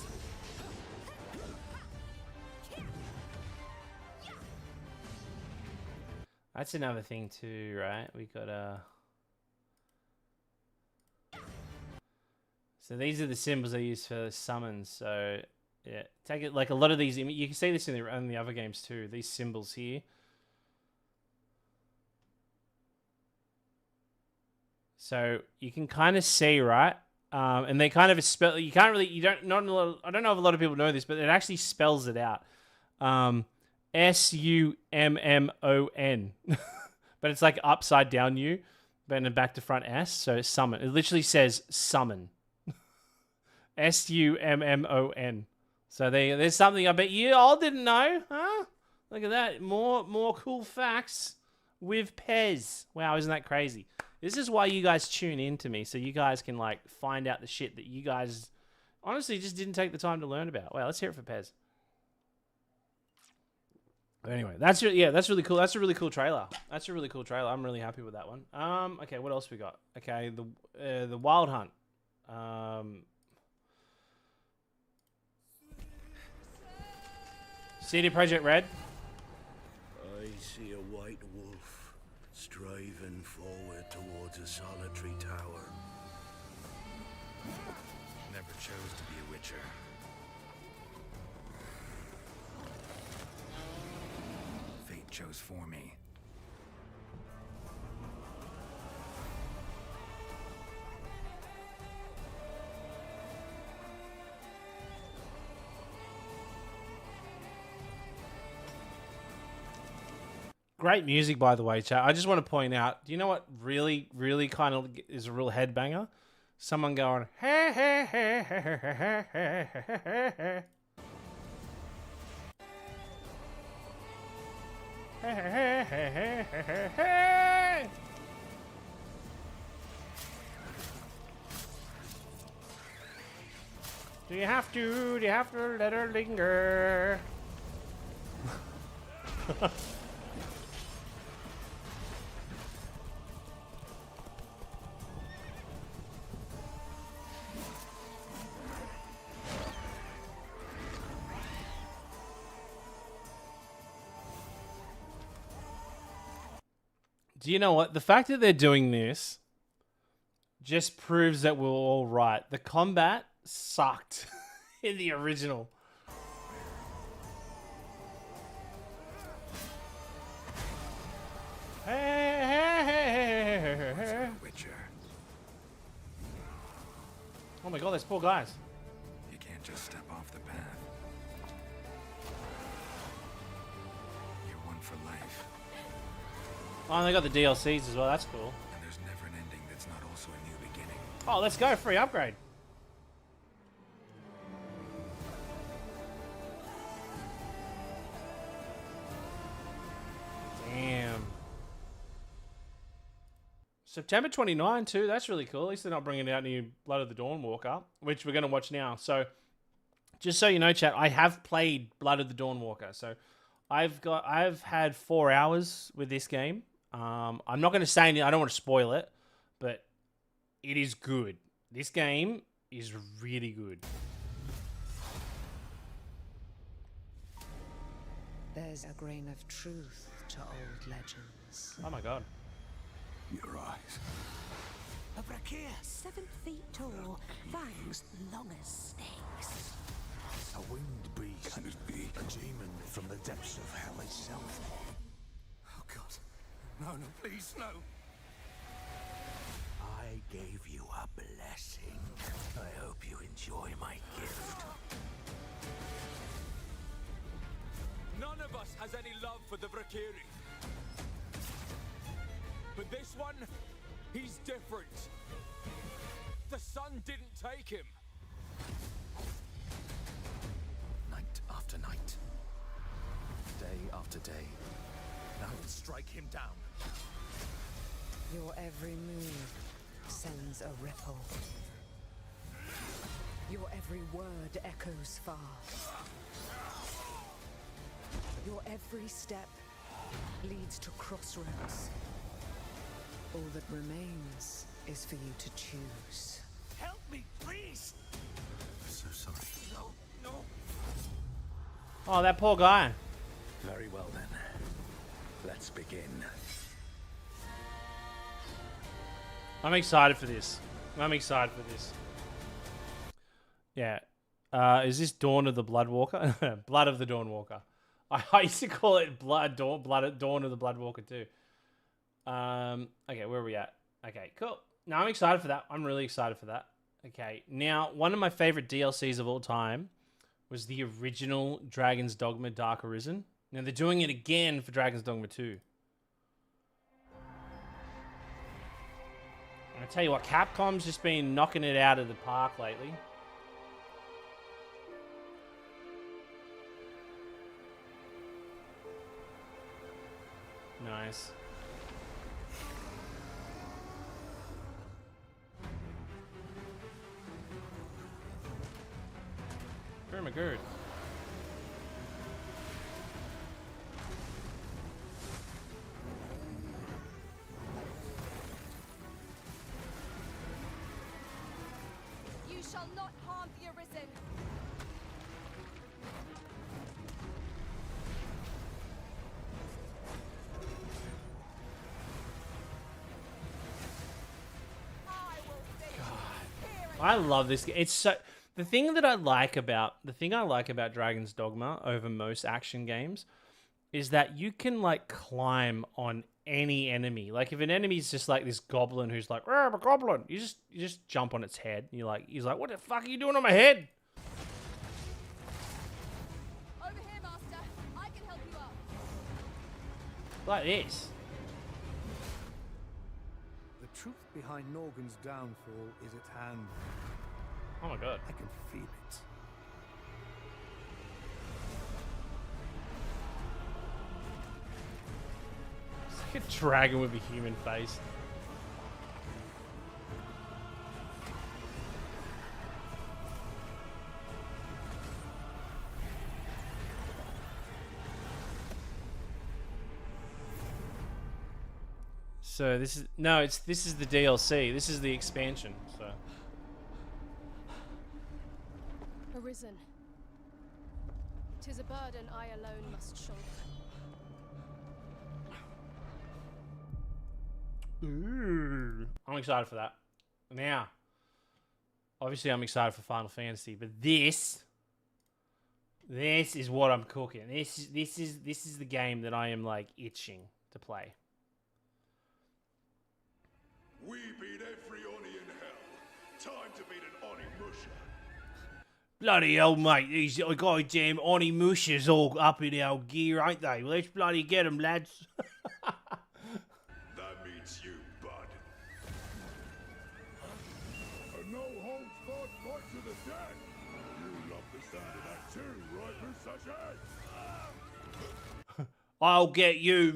That's another thing too, right? We got So these are the symbols they use for summons. So yeah, take it like a lot of these. You can see this in the other games too. These symbols here. So you can kind of see, right? And they kind of spell. You can't really. You don't. Not a lot. I don't know if a lot of people know this, but it actually spells it out. SUMMON, but it's like upside down U, but then back to front S. So it's summon. It literally says summon. SUMMON. So there's something I bet you all didn't know, huh? Look at that. More cool facts with Pez. Wow, isn't that crazy? This is why you guys tune in to me, so you guys can like find out the shit that you guys honestly just didn't take the time to learn about. Wow, let's hear it for Pez. But anyway, that's really cool. That's a really cool trailer. That's a really cool trailer. I'm really happy with that one. Okay, what else we got? Okay, the Wild Hunt. CD Projekt Red. I see a white wolf striving forward towards a solitary tower. Never chose to be a witcher. Fate chose for me. Great music, by the way, chat. I just want to point out, do you know what really, really kind of is a real headbanger? Someone going, hey, hey, hey, hey, hey, hey, hey, hey, hey, hey. Hey, hey, hey, hey, hey, hey, hey. Do you have to let her linger? Do you know what? The fact that they're doing this just proves that we're all right. The combat sucked in the original. Oh my god, there's poor guys. You can't just step off the path. You're one for life. Oh, and they got the DLCs as well. That's cool. And there's never an ending that's not also a new beginning. Oh, let's go. Free upgrade. Damn. September 29 too. That's really cool. At least they're not bringing out new Blood of the Dawn Walker, which we're going to watch now. So, just so you know, chat, I have played Blood of the Dawn Walker. So, I've had 4 hours with this game. I'm not going to say anything. I don't want to spoil it, but it is good. This game is really good. There's a grain of truth to old legends. Oh my god. Your eyes. A brachia, 7 feet tall, fangs long as snakes. A winged beast. Can it be? A demon from the depths of hell itself. Oh God. No, no, please, no. I gave you a blessing. I hope you enjoy my gift. None of us has any love for the Valkyrie. But this one, he's different. The sun didn't take him. Night after night. Day after day. I will strike him down. Your every move sends a ripple. Your every word echoes far. Your every step leads to crossroads. All that remains is for you to choose. Help me, please! I'm so sorry. No, no. Oh, that poor guy. Very well then. Let's begin. I'm excited for this. I'm excited for this. Yeah. Is this Dawn of the Bloodwalker? Blood of the Dawnwalker. I used to call it Dawn of the Bloodwalker too. Okay, where are we at? Okay, cool. Now I'm excited for that. I'm really excited for that. Okay, now one of my favorite DLCs of all time was the original Dragon's Dogma Dark Arisen. Now they're doing it again for Dragon's Dogma 2. I tell you what, Capcom's just been knocking it out of the park lately. Nice. Very good. You shall not harm the Arisen. I love this game. It's so the thing I like about Dragon's Dogma over most action games is that you can like climb on any enemy. Like if an enemy's just like this goblin who's like, "Oh, I'm a goblin," you just jump on its head. And he's like, "What the fuck are you doing on my head?" Over here, Master. I can help you out. Like this. The truth behind Norgan's downfall is at hand. Oh my god. I can feel it. It's like a dragon with a human face. So this is this is the DLC. This is the expansion. So Arisen. 'Tis a burden I alone must shoulder. ooh, I'm excited for that. Now, obviously, I'm excited for Final Fantasy, but this is what I'm cooking. This is the game that I am like itching to play. We beat every Oni in hell. Time to beat an Oni musher. Bloody hell, mate. These goddamn Oni mushers all up in our gear, ain't they? Well, let's bloody get them, lads. That means you, bud. A no-holds-barred fight to the death. You love the sound of that too, right, Musashi? I'll get you,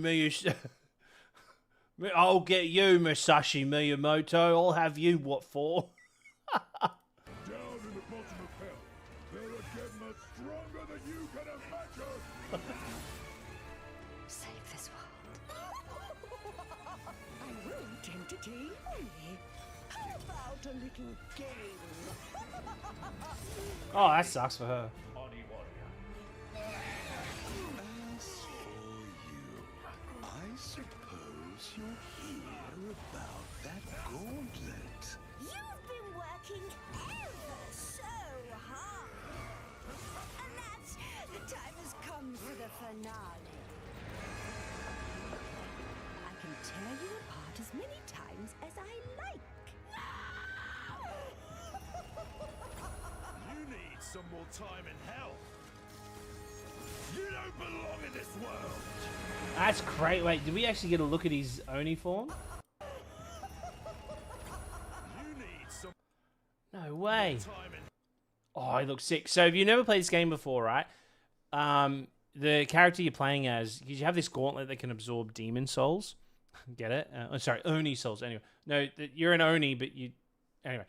I'll get you, Musashi Miyamoto. I'll have you what for? Down in the bottom of hell, there are Gemma stronger than you can imagine. Save this world. I won't entertain me. How about a little game? Oh, that sucks for her. As for you, I suppose you'll hear about that gauntlet. You've been working ever so hard. And that's the time has come for the finale. I can tear you apart as many times as I like. You need some more time in hell. You don't belong in this world. That's great. Wait, did we actually get a look at his Oni form? You need some No way. time in Oh, he looks sick. So if you've never played this game before, right? The character you're playing as, you have this gauntlet that can absorb demon souls. Get it? Sorry, Oni souls. Anyway, no, you're an Oni, but anyway,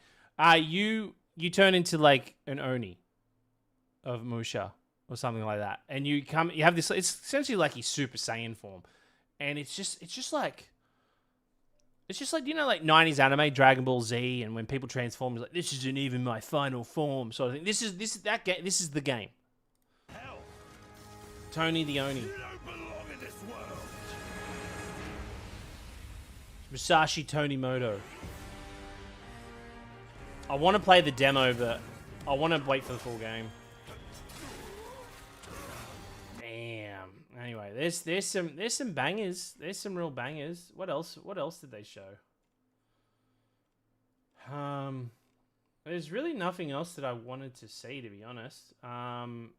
you turn into like an Oni of Musha or something like that, and you have this. It's essentially like his Super Saiyan form, and it's just like you know, like 90s anime Dragon Ball Z, and when people transform, it's like, this isn't even my final form sort of thing. This is the game. hell. Tony the Oni. You don't belong in this world. Musashi Tonimoto. I want to play the demo, but I want to wait for the full game. Damn. Anyway, there's some bangers. There's some real bangers. What else did they show? There's really nothing else that I wanted to see, to be honest. But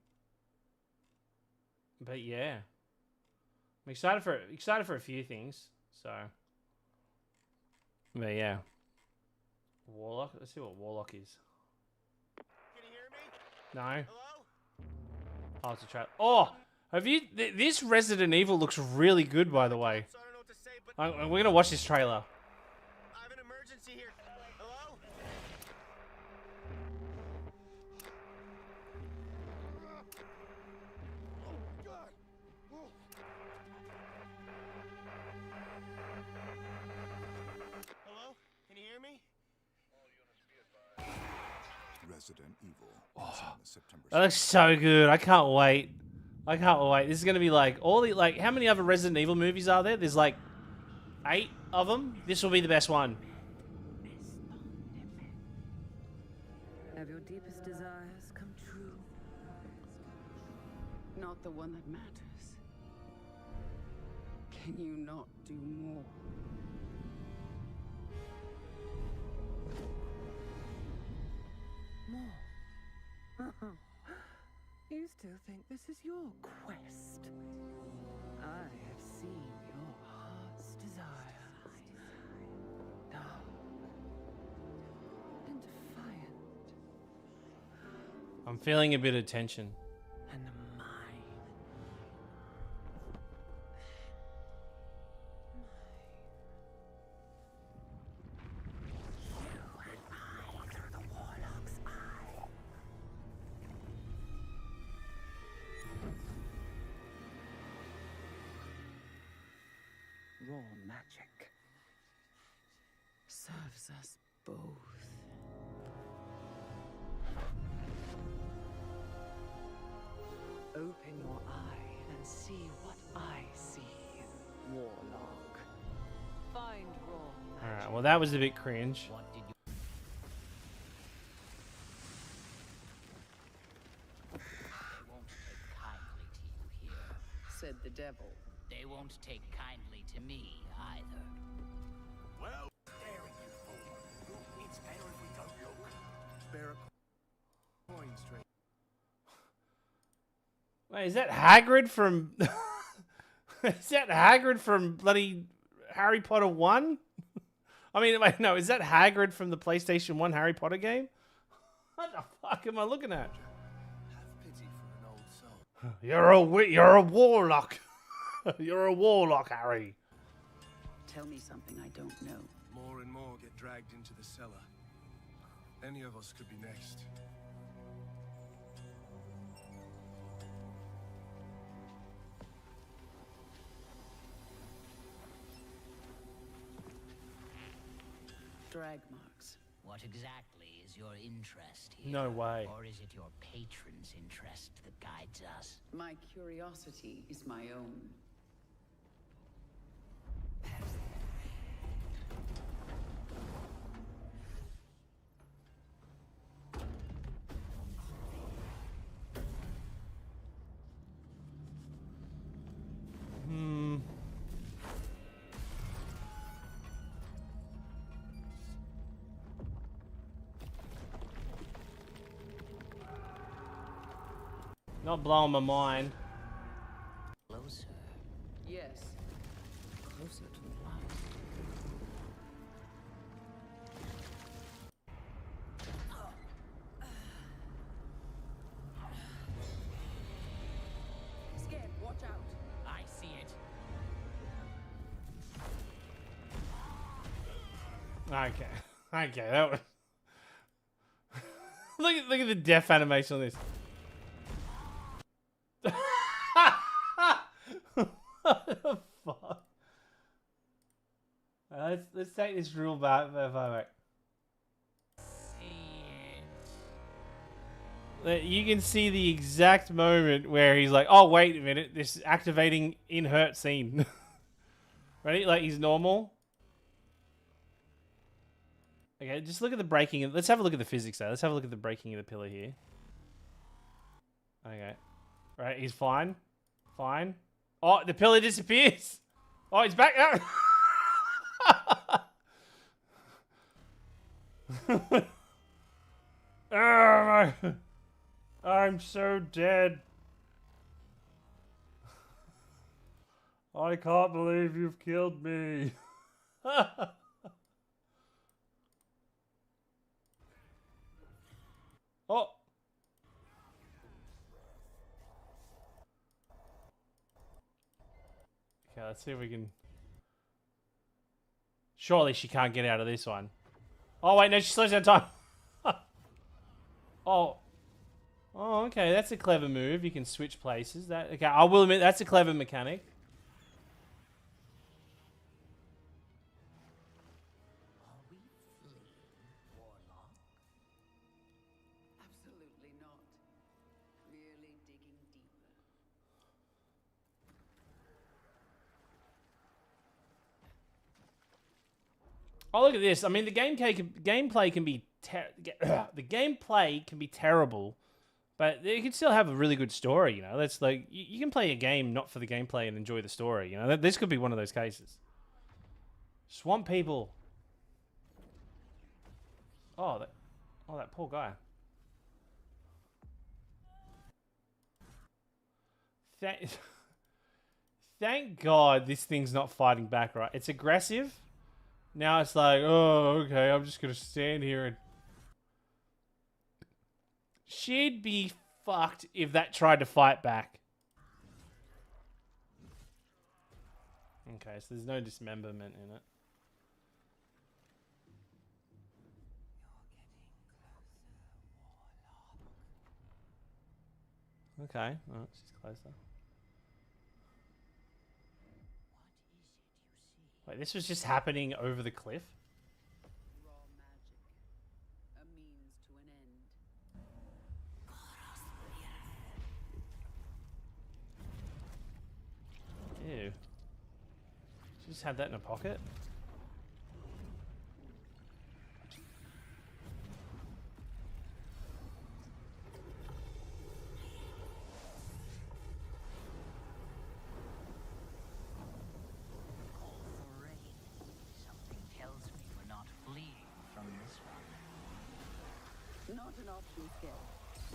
yeah, I'm excited for a few things. So, but yeah, Warlock. Let's see what Warlock is. Can you hear me? No. Hello? Oh, it's a trap. Oh, have you? This Resident Evil looks really good, by the way. So I don't know what to say, but We're gonna watch this trailer. I have an emergency here. Hello? Oh, God. Oh. Hello? Can you hear me? Resident Evil. On September That looks so good. I can't wait. This is gonna be like how many other Resident Evil movies are there? There's like 8 of them. This will be the best one. Have your deepest desires come true? Not the one that matters. Can you not do more? More? You still think this is your quest? I have seen your I'm feeling a bit of tension. And mine. Raw magic serves us both. Open your eye and see what I see, Warlock. Find raw magic. Alright, well that was a bit cringe. What did you... They won't take kindly to you here. Said the devil. They won't take kindly to me either. Well, staring you fool. It's better if we don't look. Spare a coin straight. Wait, is that Hagrid from... is that Hagrid from bloody Harry Potter 1? I mean, wait, no, is that Hagrid from the PlayStation 1 Harry Potter game? What the fuck am I looking at? Have pity for an old soul. You're a warlock. You're a warlock, Harry. Tell me something I don't know. More and more get dragged into the cellar. Any of us could be next. Drag marks. What exactly is your interest here? No way. Or is it your patron's interest that guides us? My curiosity is my own. Not blowing my mind. Closer. Yes. Closer to the light. Scared, watch out. I see it. Okay. Okay, that was... look at the death animation on this. What the fuck? Let's take this rule back. You can see the exact moment where he's like, "Oh wait a minute, this is activating in hurt scene." Ready? Like he's normal. Okay, just look at the breaking. Let's have a look at the physics there. Let's have a look at the breaking of the pillar here. Okay. Right, he's fine. Fine. Oh, the pillar disappears. Oh, he's back now. Oh, I'm so dead. I can't believe you've killed me. Oh. Okay, let's see if we can... Surely she can't get out of this one. Oh, wait, no, she slows down time. Oh. Oh, okay, that's a clever move. You can switch places. Okay, I will admit, that's a clever mechanic. Are we fleeing, Warlock? Absolutely not. Merely digging deeper. Oh, look at this. I mean, the gameplay can be the gameplay can be terrible, but you can still have a really good story. You know, that's like you can play a game not for the gameplay and enjoy the story. You know, this could be one of those cases. Swamp people. Oh, that poor guy. Thank God this thing's not fighting back, right? It's aggressive. Now it's like, oh, okay, I'm just going to stand here and... She'd be fucked if that tried to fight back. Okay, so there's no dismemberment in it. Okay, oh, she's closer. Wait, this was just happening over the cliff? Raw magic. A means to an end. Ew. She just had that in her pocket? Something tells me we're not fleeing from this one. Not an option skill.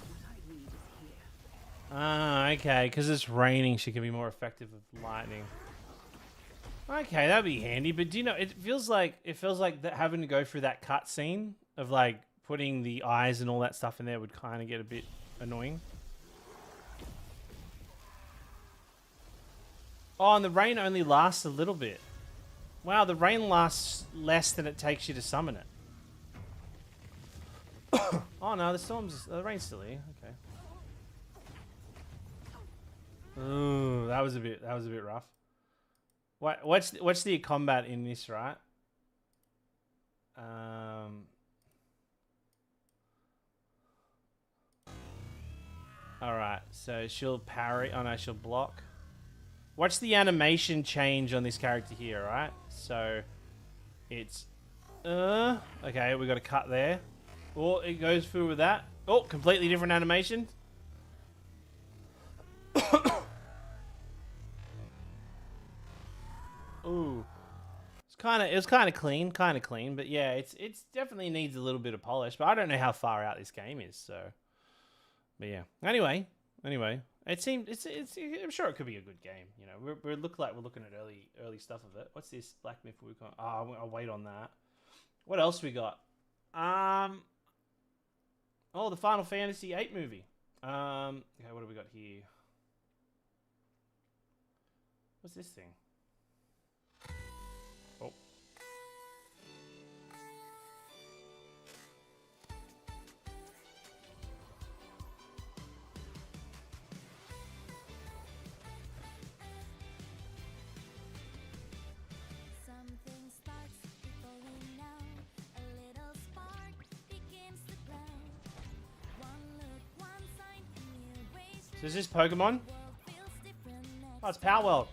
What I need is here. Ah, okay, because it's raining, she can be more effective with lightning. Okay, that'd be handy, but do you know, it feels like that having to go through that cutscene of like putting the eyes and all that stuff in there would kind of get a bit annoying. Oh, and the rain only lasts a little bit. Wow, the rain lasts less than it takes you to summon it. Oh no, the rain's still here. Okay. Ooh, that was a bit rough. What's the combat in this, right? Alright, so she'll parry. Oh no, she'll block. Watch the animation change on this character here, right? So it's okay, we got a cut there. Oh, it goes through with that. Oh, completely different animation. Ooh. It was kind of clean, but yeah, it's definitely needs a little bit of polish, but I don't know how far out this game is, so but yeah. Anyway, it seemed I'm sure it could be a good game, you know. We're looking at early stuff of it. What's this Black Myth Wukong? Oh, I'll wait on that. What else we got? Oh, the Final Fantasy VIII movie. Okay, what do we got here? What's this thing? Oh. Something starts before we know. A little spark begins to glow. One look, one sign, new ways. So is this Pokemon? Oh, it's Power World.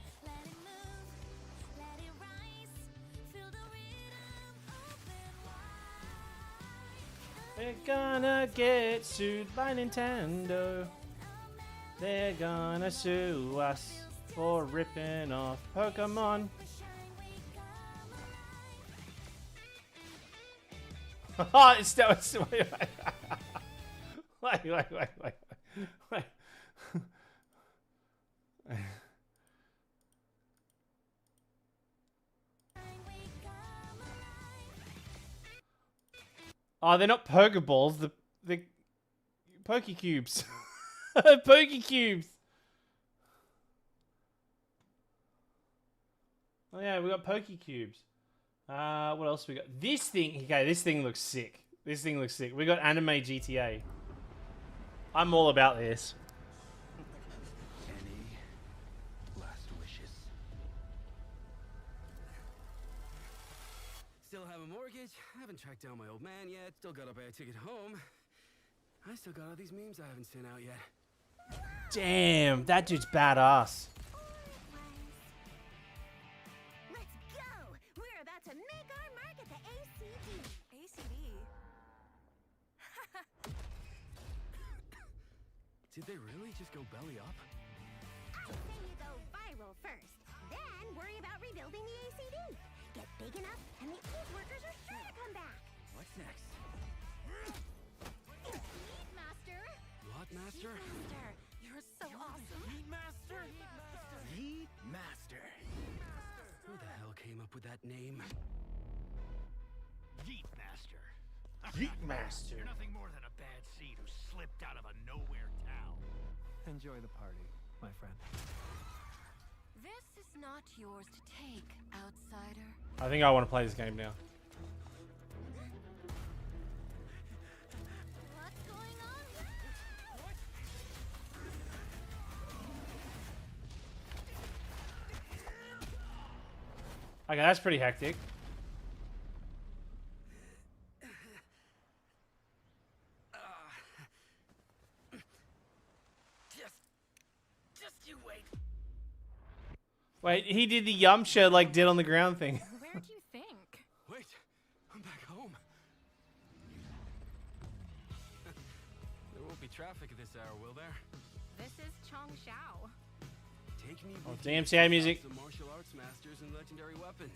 They're gonna get sued by Nintendo. They're gonna sue us for ripping off Pokemon. Oh, it's wait. Oh, they're not Pokeballs. The Pokecubes. Pokecubes. Oh yeah, we got Pokecubes. What else we got? This thing. Okay, this thing looks sick. We got Anime GTA. I'm all about this. Any last wishes? Still have a mortgage. Haven't tracked down my old man yet. Still gotta buy a ticket home. I still got all these memes I haven't sent out yet. Damn, that dude's badass. Let's go! We're about to make our mark at the ACD. ACD? Did they really just go belly up? I say you go viral first, then worry about rebuilding the ACD. Get big enough, and the old workers are sure to come back. What's next? Heat Master! What, Master? Master, you're so awesome. Heat Master? Yeet Master. Who the hell came up with that name? Yeet Master. Yeet Master. You're nothing more than a bad seed who slipped out of a nowhere town. Enjoy the party, my friend. This is not yours to take, outsider. I think I want to play this game now. What's going on? Okay, that's pretty hectic. Just you wait. Wait, he did the Yumsha like dead on the ground thing. Where do you think? Wait, I'm back home. There won't be traffic at this hour, will there? This is Chong Shao. Take me Oh, with DMCA you to music. the martial arts masters and legendary weapons.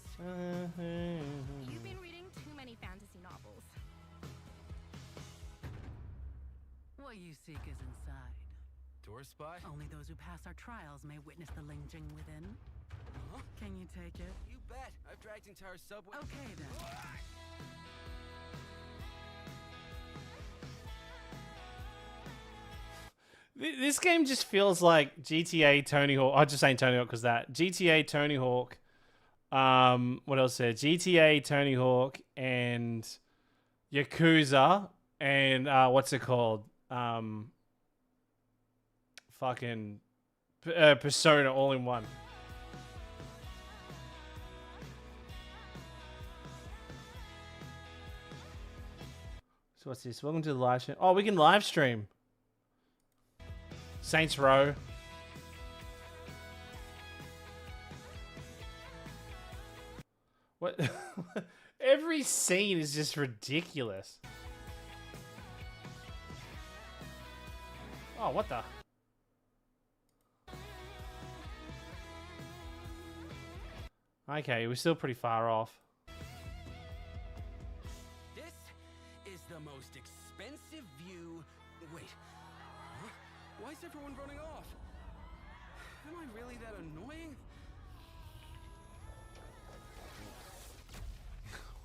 You've been reading too many fantasy novels. What you seek is inside. Door spy? Only those who pass our trials may witness the lingering within. Huh? Can you take it? You bet. I've dragged entire subway. Okay then. This game just feels like GTA Tony Hawk. I'm just saying Tony Hawk because that GTA Tony Hawk. What else there? GTA Tony Hawk and Yakuza and what's it called? Fucking Persona all in one. So what's this? Welcome to the live stream. Oh, we can live stream. Saints Row. What? Every scene is just ridiculous. Oh, what the? Okay, we're still pretty far off. This is the most expensive view. Wait. Huh? Why is everyone running off? Am I really that annoying?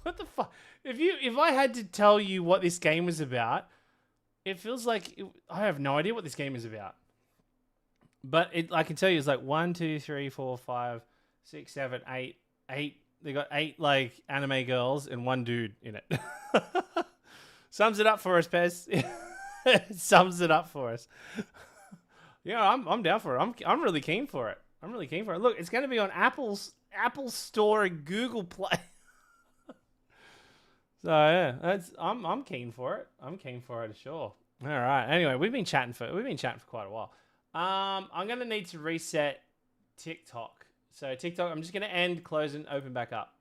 What the fuck? If I had to tell you what this game was about, it feels like I have no idea what this game is about. But I can tell you, it's like 1, 2, 3, 4, 5, 6, 7, 8. They got 8 like anime girls and 1 dude in it. Sums it up for us, Pez. Sums it up for us. Yeah, I'm down for it. I'm really keen for it. I'm really keen for it. Look, it's going to be on Apple Store and Google Play. So yeah, I'm keen for it. I'm keen for it, sure. All right. Anyway, we've been chatting for quite a while. I'm gonna need to reset TikTok. So TikTok, I'm just gonna end, close, and open back up.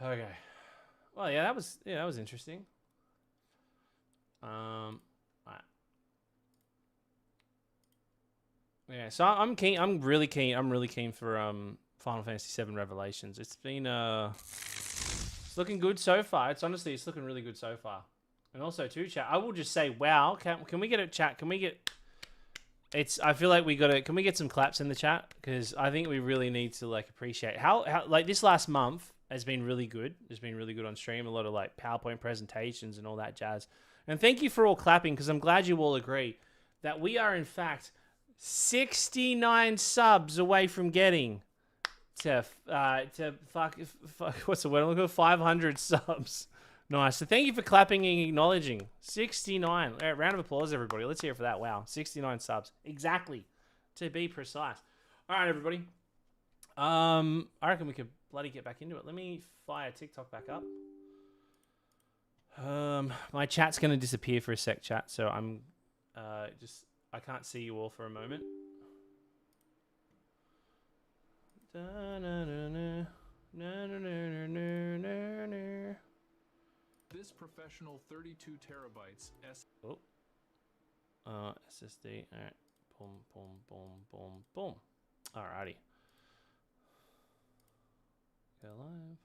Okay. Well, yeah, that was interesting. Right. Yeah. So I'm keen. I'm really keen for Final Fantasy VII Revelations. It's been it's looking good so far. It's looking really good so far. And also too, chat, I will just say, wow, can we get a chat? Can we get I feel like can we get some claps in the chat? Because I think we really need to like appreciate how like this last month has been really good. It's been really good on stream. A lot of like PowerPoint presentations and all that jazz. And thank you for all clapping, because I'm glad you all agree that we are in fact 69 subs away from getting to fuck what's the word I'm looking for? 500 subs. Nice. So thank you for clapping and acknowledging. 69. Round of applause, everybody. Let's hear it for that. Wow. 69 subs. Exactly. To be precise. All right, everybody. I reckon we could bloody get back into it. Let me fire TikTok back up. My chat's going to disappear for a sec, chat. So I'm I can't see you all for a moment. This professional 32 terabytes SSD. All right. Boom, boom, boom, boom, boom. Alrighty. Go live.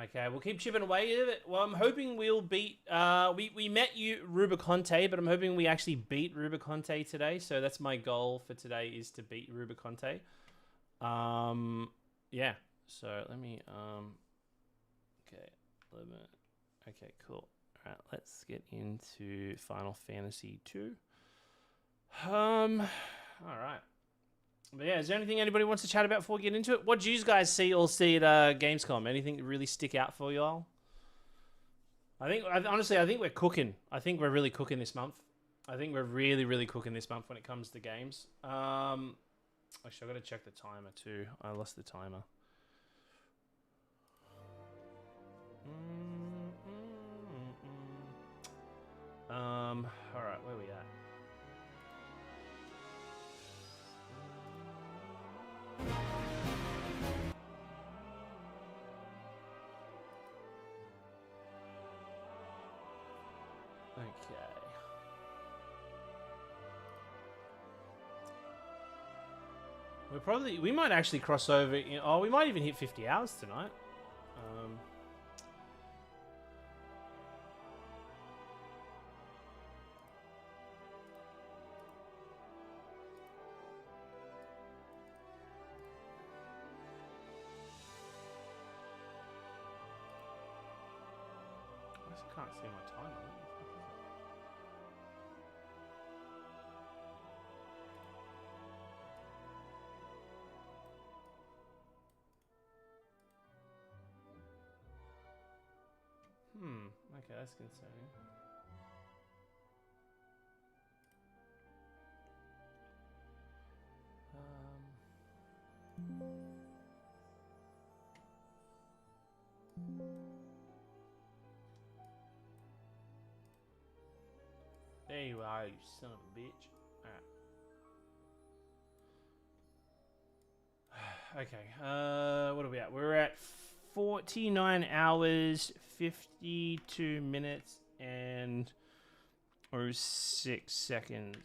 Okay, we'll keep chipping away at it. Well, I'm hoping we'll beat. We met you Rubicante, but I'm hoping we actually beat Rubicante today. So that's my goal for today, is to beat Rubicante. Yeah. So let me. Okay. 11. Okay, cool. All right, let's get into Final Fantasy 2. All right. But yeah, is there anything anybody wants to chat about before we get into it? What did you guys see at Gamescom? Anything really stick out for y'all? Honestly, I think we're cooking. I think we're really cooking this month. I think we're really, really cooking this month when it comes to games. Actually, I've got to check the timer too. I lost the timer. All right, where we at? Okay. We might actually cross over. We might even hit 50 hours tonight. I can't see my timer. What the fuck is it? Okay, that's concerning. There you are, you son of a bitch. Alright. Okay, what are we at? We're at 49 hours, 52 minutes, and 06 seconds.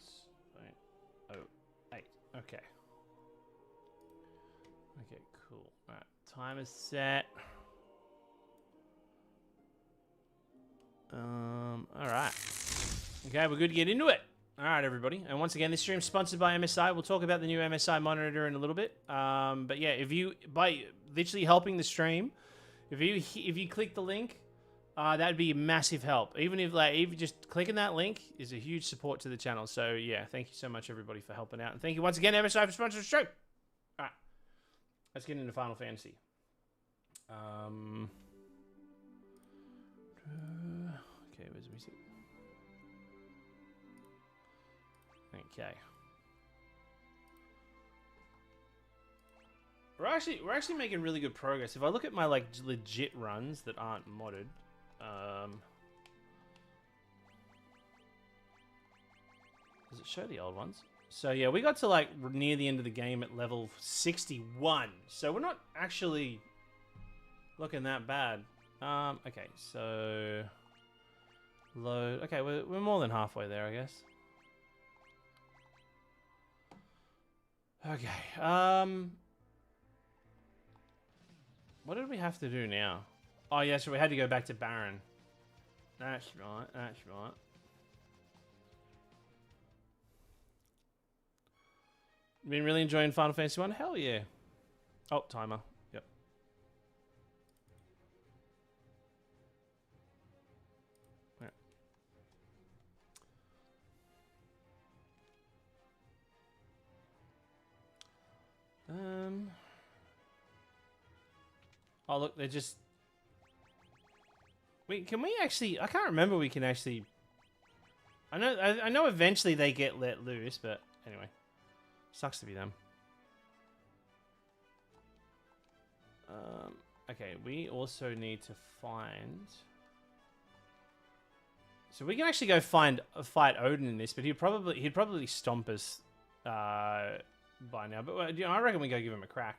08. Okay. Okay, cool. Alright, time is set. Alright. Okay, we're good to get into it. Alright, everybody. And once again, this stream's sponsored by MSI. We'll talk about the new MSI monitor in a little bit. But yeah, by literally helping the stream, if you click the link, that'd be a massive help. Even if just clicking that link is a huge support to the channel. So yeah, thank you so much, everybody, for helping out. And thank you once again, MSI, for sponsoring the stream. Alright. Let's get into Final Fantasy. Okay, where's the music? Okay. We're actually making really good progress. If I look at my legit runs that aren't modded, does it show the old ones? So yeah, we got to near the end of the game at level 61. So we're not actually looking that bad. Okay, so load. Okay, we're more than halfway there, I guess. Okay, what did we have to do now? Oh, yeah, so we had to go back to Baron. That's right, that's right. Been really enjoying Final Fantasy 1? Hell yeah. Oh, timer. Yep. Oh look, they're just. Wait, can we actually? I can't remember. We can actually. I know. Eventually they get let loose, but anyway, sucks to be them. Okay, we also need to find. So we can actually go fight Odin in this, but he'd probably stomp us by now. But I reckon we go give him a crack.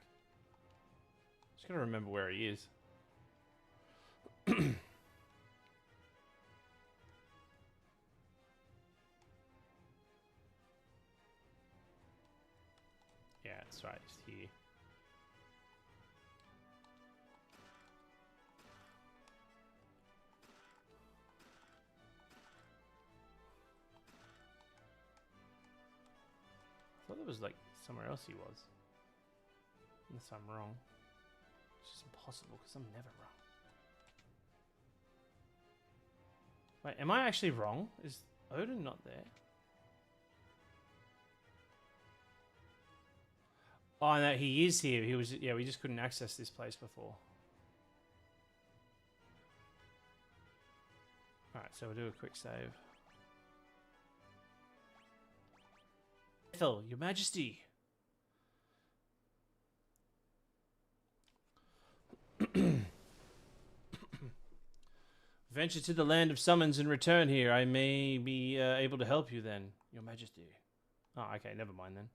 Just gotta remember where he is. Yeah, that's right, just here. I thought there was somewhere else he was. Unless I'm wrong. It's just impossible because I'm never wrong. Wait, am I actually wrong? Is Odin not there? Oh, no, he is here. He was, yeah, we just couldn't access this place before. Alright, so we'll do a quick save. Ethel, your majesty. Venture to the land of summons and return here. I may be able to help you then, your majesty. Oh, okay, never mind then.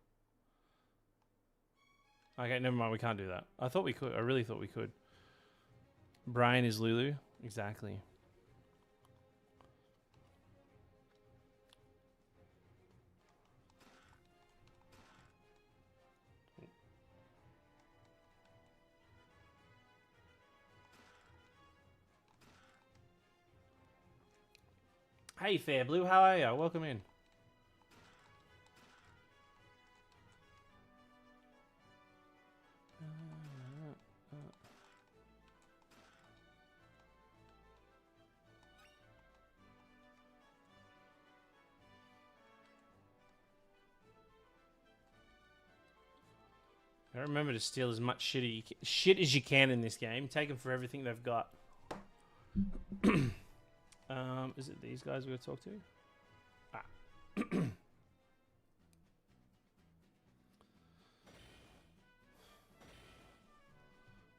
Okay, never mind, we can't do that. I thought we could. I really thought we could. Brian is Lulu. Exactly. Hey, Fair Blue, how are you? Welcome in. I remember to steal as much shit as you can in this game. Take them for everything they've got. Is it these guys we're going to talk to? Ah.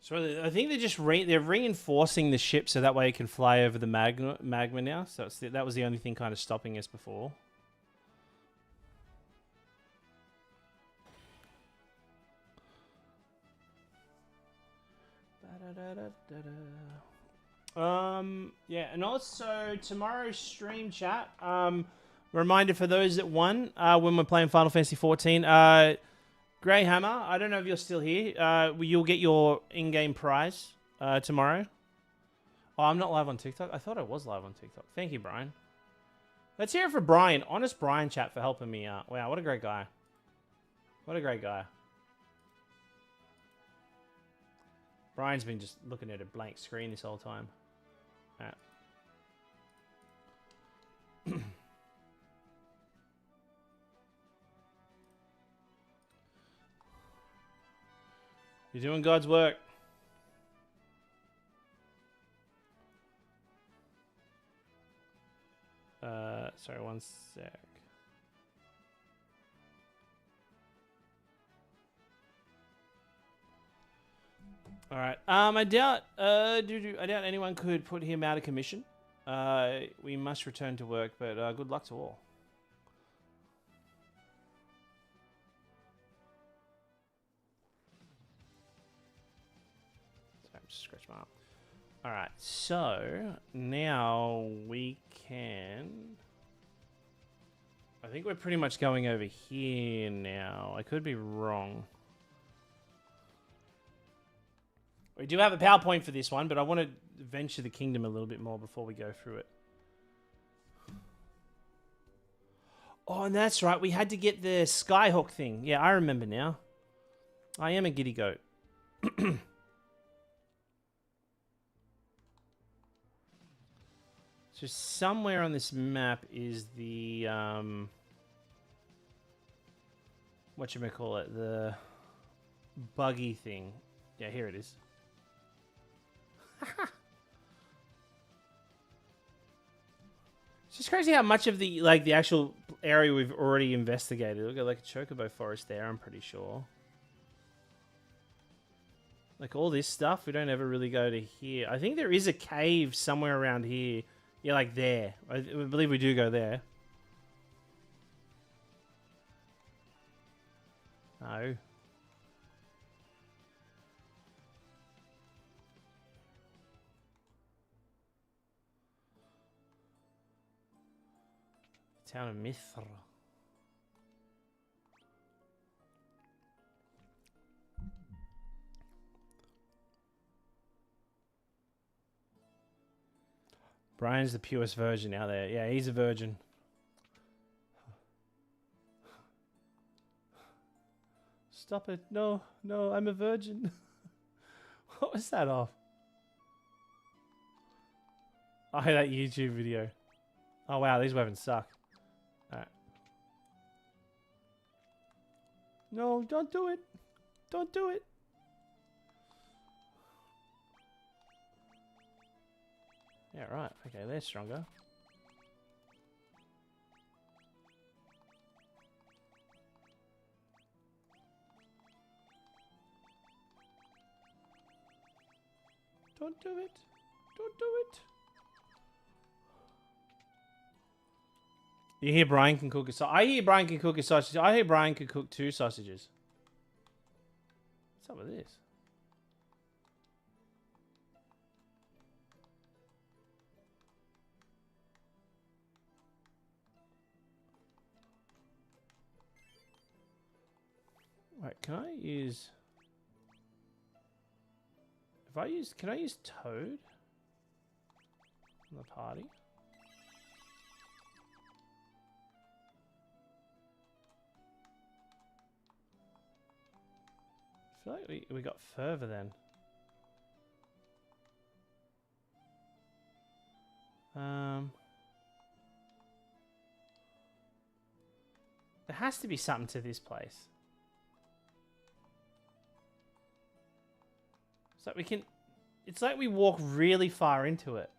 So I think they're just they're reinforcing the ship so that way it can fly over the magma now. So that was the only thing kind of stopping us before. Yeah, and also tomorrow's stream chat. Reminder for those that won when we're playing Final Fantasy XIV. Grey Hammer, I don't know if you're still here. You'll get your in-game prize tomorrow. Oh, I'm not live on TikTok. I thought I was live on TikTok. Thank you, Brian. Let's hear it for Brian. Honest Brian chat for helping me out. Wow, what a great guy. What a great guy. Brian's been just looking at a blank screen this whole time. Right. You're doing God's work. Sorry, one sec. All right. I doubt. I doubt anyone could put him out of commission. We must return to work, but good luck to all. Sorry, just scratch my arm. All right. So now we can. I think we're pretty much going over here now. I could be wrong. We do have a PowerPoint for this one, but I want to venture the kingdom a little bit more before we go through it. Oh, and that's right. We had to get the Skyhook thing. Yeah, I remember now. I am a giddy goat. So somewhere on this map is the... whatchamacallit? The buggy thing. Yeah, here it is. It's just crazy how much of the the actual area we've already investigated. We've got like a chocobo forest there, I'm pretty sure. Like all this stuff, we don't ever really go to here. I think there is a cave somewhere around here. Yeah, like there. I believe we do go there. No. Town of Mithra. Brian's the purest virgin out there. Yeah, he's a virgin. Stop it. No, no, I'm a virgin. What was that off? Oh, that YouTube video. Oh wow, these weapons suck. Alright. No, don't do it. Don't do it. Yeah, right. Okay, they're stronger. Don't do it. Don't do it. You hear Brian can cook a sausage. I hear Brian can cook a sausage. I hear Brian can cook 2 sausages. What's up with this? Wait, can I use... Can I use Toad? In the party? I feel like we got further then. There has to be something to this place. So we can... It's like we walk really far into it.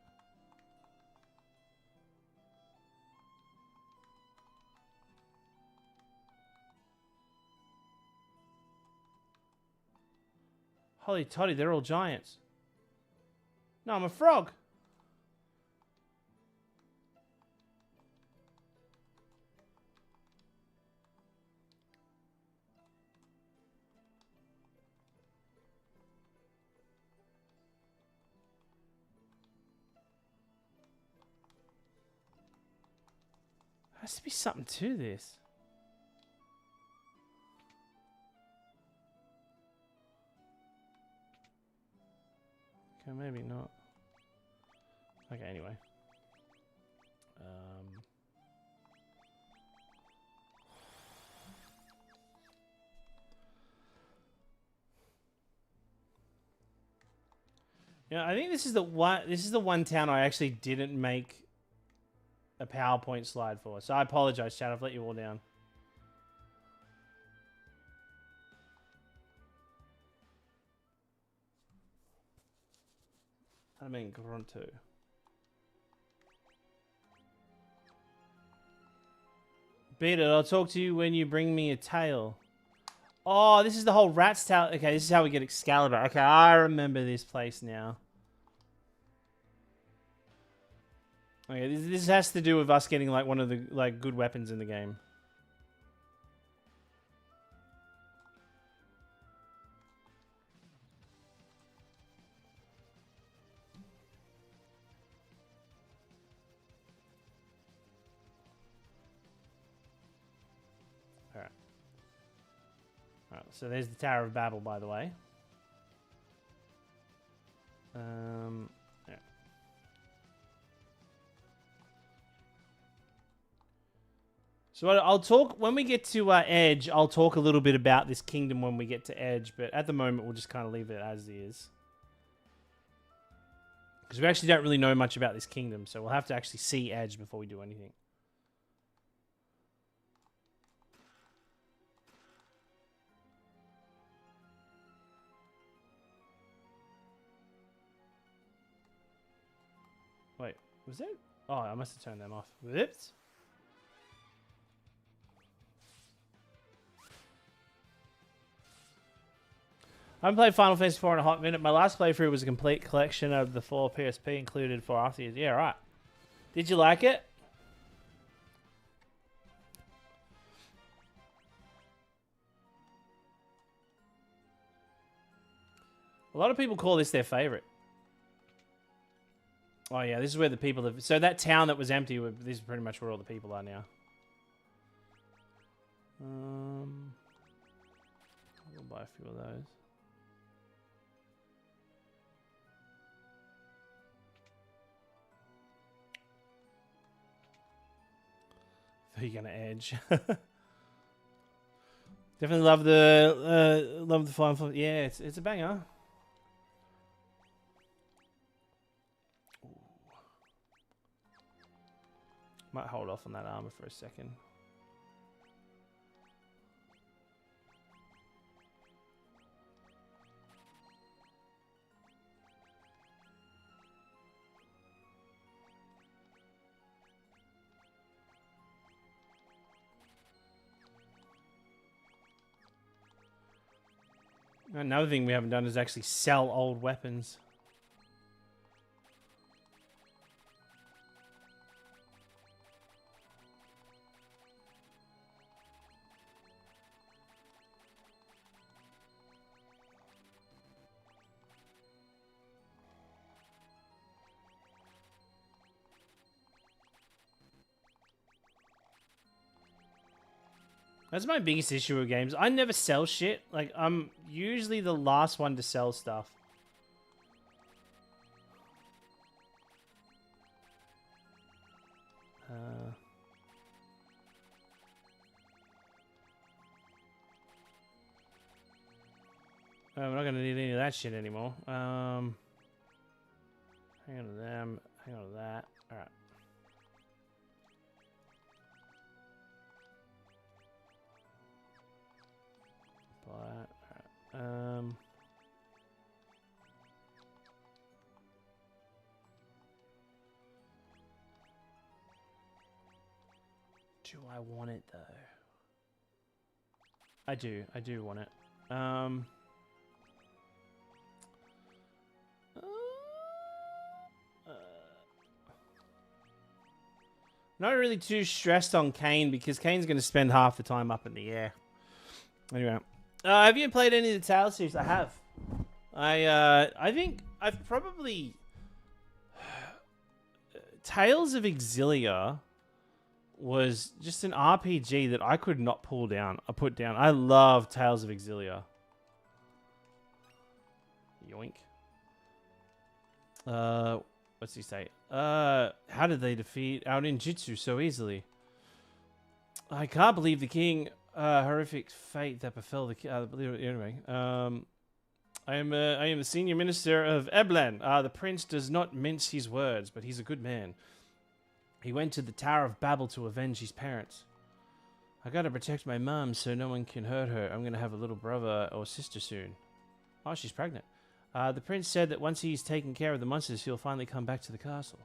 Holy toddy, they're all giants. No, I'm a frog. There has to be something to this. Okay, maybe not. Okay, anyway. Yeah, I think this is the one town I actually didn't make a PowerPoint slide for. So I apologize, chat. I've let you all down. I mean, Grunto. Beat it. I'll talk to you when you bring me a tail. Oh, this is the whole rat's tail. Okay, this is how we get Excalibur. Okay, I remember this place now. Okay, this has to do with us getting like one of the good weapons in the game. Alright. Alright, so there's the Tower of Babel, by the way. Yeah. So I'll talk when we get to Edge. I'll talk a little bit about this kingdom when we get to Edge, but at the moment we'll just kind of leave it as is, because we actually don't really know much about this kingdom, so we'll have to actually see Edge before we do anything. Wait, was that? Oh, I must have turned them off. Whoops. I haven't played Final Fantasy IV in a hot minute. My last playthrough was a complete collection of the 4 PSP included for after years. Yeah, right. Did you like it? A lot of people call this their favorite. Oh yeah, this is where the people live. So that town that was empty, this is pretty much where all the people are now. I'll buy a few of those. Are you gonna Edge? Definitely love the flying. Yeah, it's a banger. Might hold off on that armor for a second. Another thing we haven't done is actually sell old weapons. That's my biggest issue with games. I never sell shit. Like, I'm usually the last one to sell stuff. I'm not going to need any of that shit anymore. Hang on to them. Hang on to that. Alright. Do I want it though? I do want it. Not really too stressed on Kane because Kane's going to spend half the time up in the air. Anyway. Have you played any of the Tales series? I have. I think I've probably... Tales of Eeeew was just an RPG that I could not put down. I love Tales of Eeeew. Yoink. What's he say? How did they defeat our ninjutsu so easily? I can't believe the king... horrific fate that befell the anyway. I am the senior minister of Eblan. The prince does not mince his words, but he's a good man. He went to the Tower of Babel to avenge his parents. I gotta protect my mom so no one can hurt her. I'm gonna have a little brother or sister soon. Oh, she's pregnant. The prince said that once he's taken care of the monsters, he'll finally come back to the castle.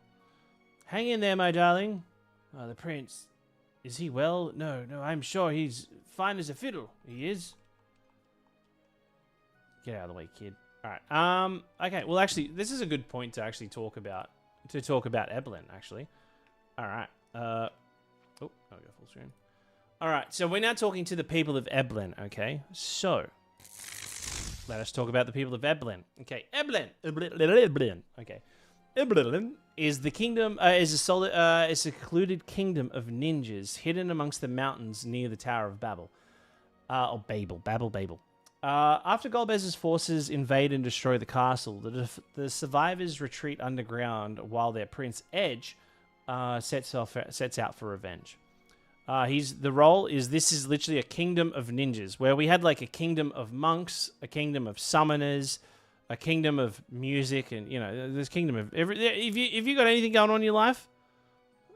Hang in there, my darling. The prince... Is he well? No, I'm sure he's fine as a fiddle. He is. Get out of the way, kid. Alright, okay, well actually, this is a good point to actually talk about. Eblan, actually. Alright, oh, I'll go full screen. Alright, so we're now talking to the people of Eblan, okay? So, let us talk about the people of Eblan. Okay, Eblan. Okay. Eblan is the kingdom, is a secluded kingdom of ninjas hidden amongst the mountains near the Tower of Babel. Or Babel. After Golbez's forces invade and destroy the castle, the survivors retreat underground while their prince Edge sets out for revenge. This is literally a kingdom of ninjas, where we had like a kingdom of monks, a kingdom of summoners, a kingdom of music, and there's kingdom of if you got anything going on in your life,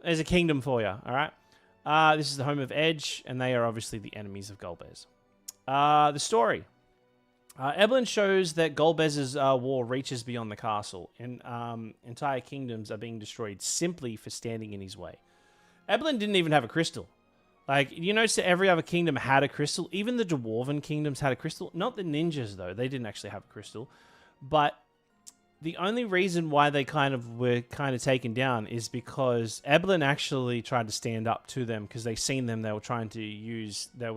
there's a kingdom for you. All right. This is the home of Edge, and they are obviously the enemies of Golbez. The story. Eblan shows that Golbez's war reaches beyond the castle, and entire kingdoms are being destroyed simply for standing in his way. Eblan didn't even have a crystal. Like, you notice that every other kingdom had a crystal. Even the Dwarven kingdoms had a crystal. Not the ninjas, though. They didn't actually have a crystal. But the only reason why they were taken down is because Eblan actually tried to stand up to them because they seen them. They were trying to use the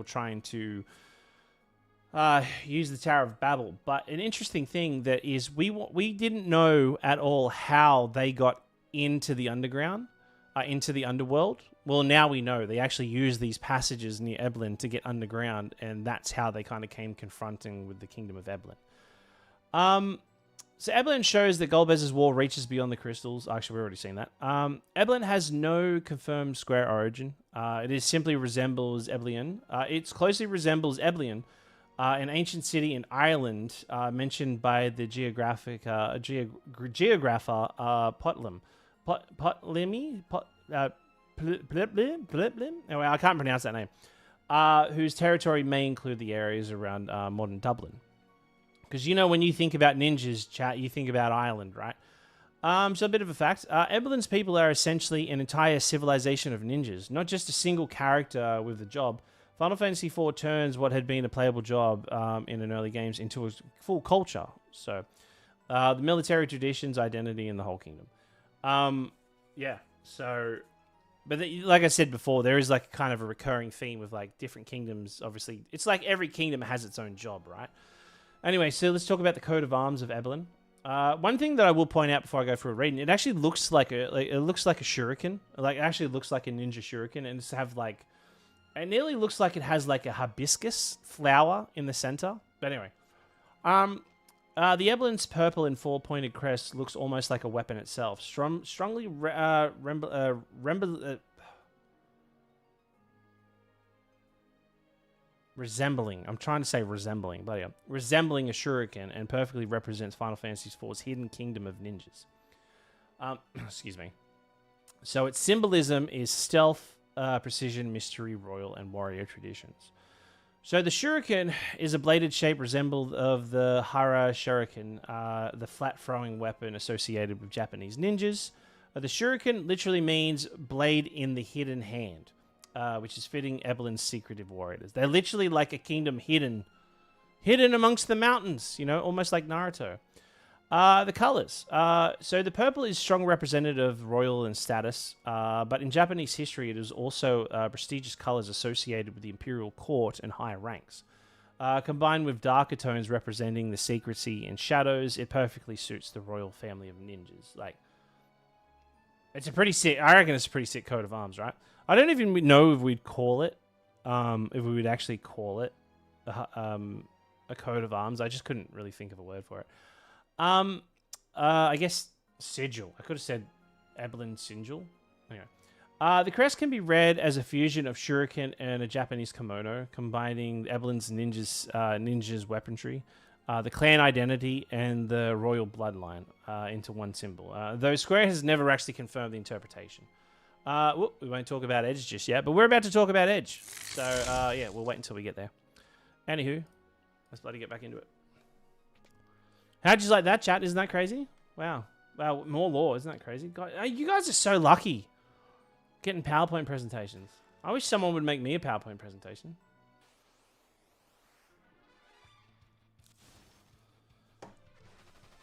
Tower of Babel. But an interesting thing that is we didn't know at all how they got into the underground, into the underworld. Well, now we know. They actually used these passages near Eblan to get underground, and that's how they kind of came confronting with the kingdom of Eblan. So Eblan shows that Golbez's war reaches beyond the crystals. Actually, we've already seen that. Eblan has no confirmed square origin. It simply resembles Eblan. It closely resembles Eblan, an ancient city in Ireland mentioned by the geographer Potlim. Anyway, I can't pronounce that name. Whose territory may include the areas around modern Dublin. Because, you know, when you think about ninjas, chat, you think about Ireland, right? So a bit of a fact. Eberlin's people are essentially an entire civilization of ninjas, not just a single character with a job. Final Fantasy IV turns what had been a playable job in an early games into a full culture. So, the military traditions, identity, and the whole kingdom. Yeah, so... But like I said before, there is like kind of a recurring theme with like different kingdoms. Obviously, it's like every kingdom has its own job, right? Anyway, so let's talk about the coat of arms of Eberlin. One thing that I will point out before I go through a reading, it actually looks like a shuriken. Like, it actually looks like a ninja shuriken, and it's have like, it nearly looks like it has like a hibiscus flower in the center. But anyway, the Eberlin's purple and four-pointed crest looks almost like a weapon itself. Strongly resembling. I'm trying to say resembling, but yeah, resembling a shuriken, and perfectly represents Final Fantasy IV's hidden kingdom of ninjas. Excuse me. So its symbolism is stealth, precision, mystery, royal, and warrior traditions. So the shuriken is a bladed shape resembled of the hara shuriken, the flat-throwing weapon associated with Japanese ninjas. The shuriken literally means blade in the hidden hand, which is fitting Eberlin's secretive warriors. They're literally like a kingdom hidden amongst the mountains, you know, almost like Naruto. The colors. So the purple is strong representative of royal and status, but in Japanese history it is also prestigious colors associated with the imperial court and higher ranks. Combined with darker tones representing the secrecy and shadows, it perfectly suits the royal family of ninjas. Like, it's a pretty sick, I reckon it's a pretty sick coat of arms, right? I don't even know if we'd call it, if we would actually call it a coat of arms. I just couldn't really think of a word for it. I guess sigil. I could have said Eberlin sigil. Anyway. The crest can be read as a fusion of shuriken and a Japanese kimono, combining Eberlin's ninjas weaponry, the clan identity, and the royal bloodline into one symbol. Though Square has never actually confirmed the interpretation. We won't talk about Edge just yet, but we're about to talk about Edge. So, yeah, we'll wait until we get there. Anywho, let's bloody get back into it. How'd you like that, chat? Isn't that crazy? Wow. Wow, more lore. Isn't that crazy? God, you guys are so lucky getting PowerPoint presentations. I wish someone would make me a PowerPoint presentation.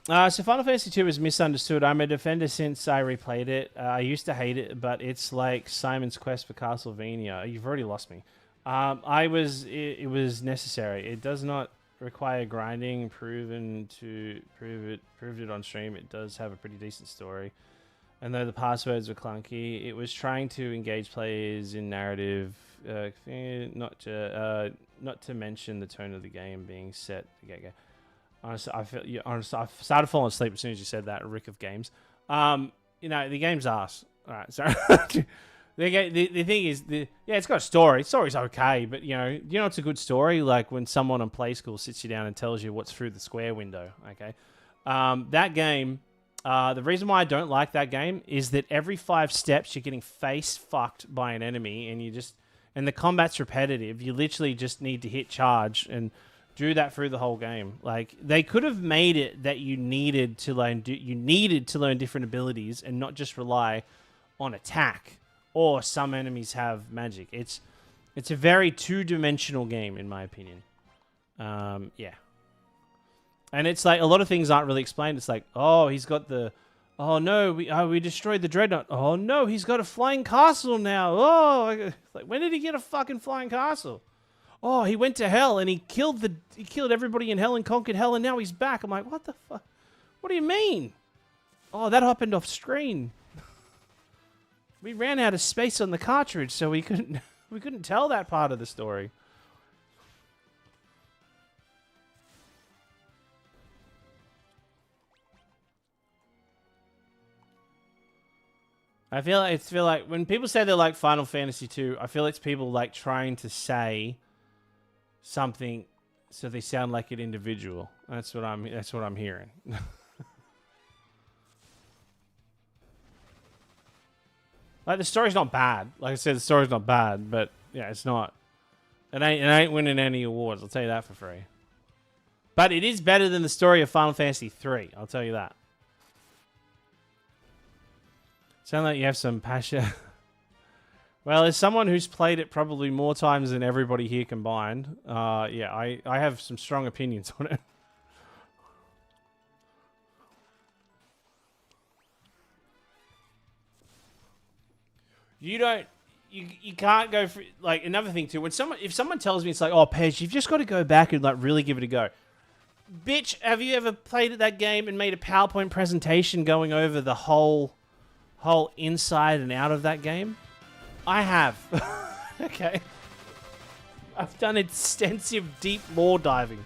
So Final Fantasy II is misunderstood. I'm a defender since I replayed it. I used to hate it, but it's like Simon's Quest for Castlevania. You've already lost me. It was necessary. It does not require grinding. Proved it on stream. It does have a pretty decent story, and though the passwords were clunky, it was trying to engage players in narrative. Not to mention the tone of the game being set to get. Honestly, I started falling asleep as soon as you said that. Rick of games. You know, the game's ass. All right, sorry. The thing is, it's got a story. Story's okay, but you know it's a good story. Like when someone on Play School sits you down and tells you what's through the square window. Okay, that game. The reason why I don't like that game is that every 5 steps you're getting face fucked by an enemy, and the combat's repetitive. You literally just need to hit charge and do that through the whole game. Like, they could have made it that you needed to learn different abilities and not just rely on attack, or some enemies have magic. It's a very two-dimensional game, in my opinion. Yeah. And it's like, a lot of things aren't really explained. It's like, oh, he's got the... Oh, no, we destroyed the Dreadnought. Oh, no, he's got a flying castle now. Oh, like, when did he get a fucking flying castle? Oh, he went to hell and he killed everybody in hell and conquered hell, and now he's back. I'm like, what the fuck? What do you mean? Oh, that happened off screen. We ran out of space on the cartridge, so we couldn't tell that part of the story. I feel like when people say they like Final Fantasy II, I feel it's people like trying to say something so they sound like an individual. That's what I'm hearing. Like, the story's not bad. Like I said, the story's not bad, but yeah, it's not. It ain't winning any awards. I'll tell you that for free. But it is better than the story of Final Fantasy III. I'll tell you that. Sound like you have some passion. Well, as someone who's played it probably more times than everybody here combined, yeah, I have some strong opinions on it. You can't go for, like, another thing too, if someone tells me it's like, oh, Pej, you've just got to go back and like really give it a go. Bitch, have you ever played that game and made a PowerPoint presentation going over the whole inside and out of that game? I have. Okay. I've done extensive deep lore diving.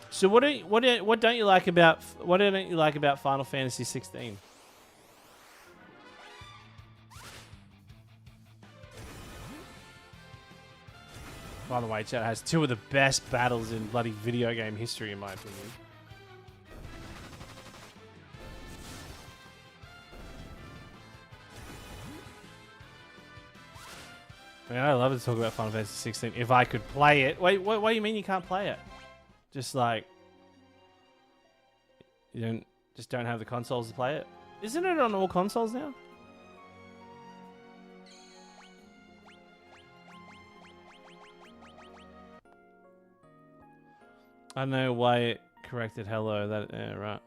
So what don't you like about Final Fantasy 16? By the way, chat has two of the best battles in bloody video game history, in my opinion. I mean, I love to talk about Final Fantasy 16 if I could play it. Wait, what do you mean you can't play it? Just like you don't have the consoles to play it? Isn't it on all consoles now? I don't know why it corrected hello. Yeah, right.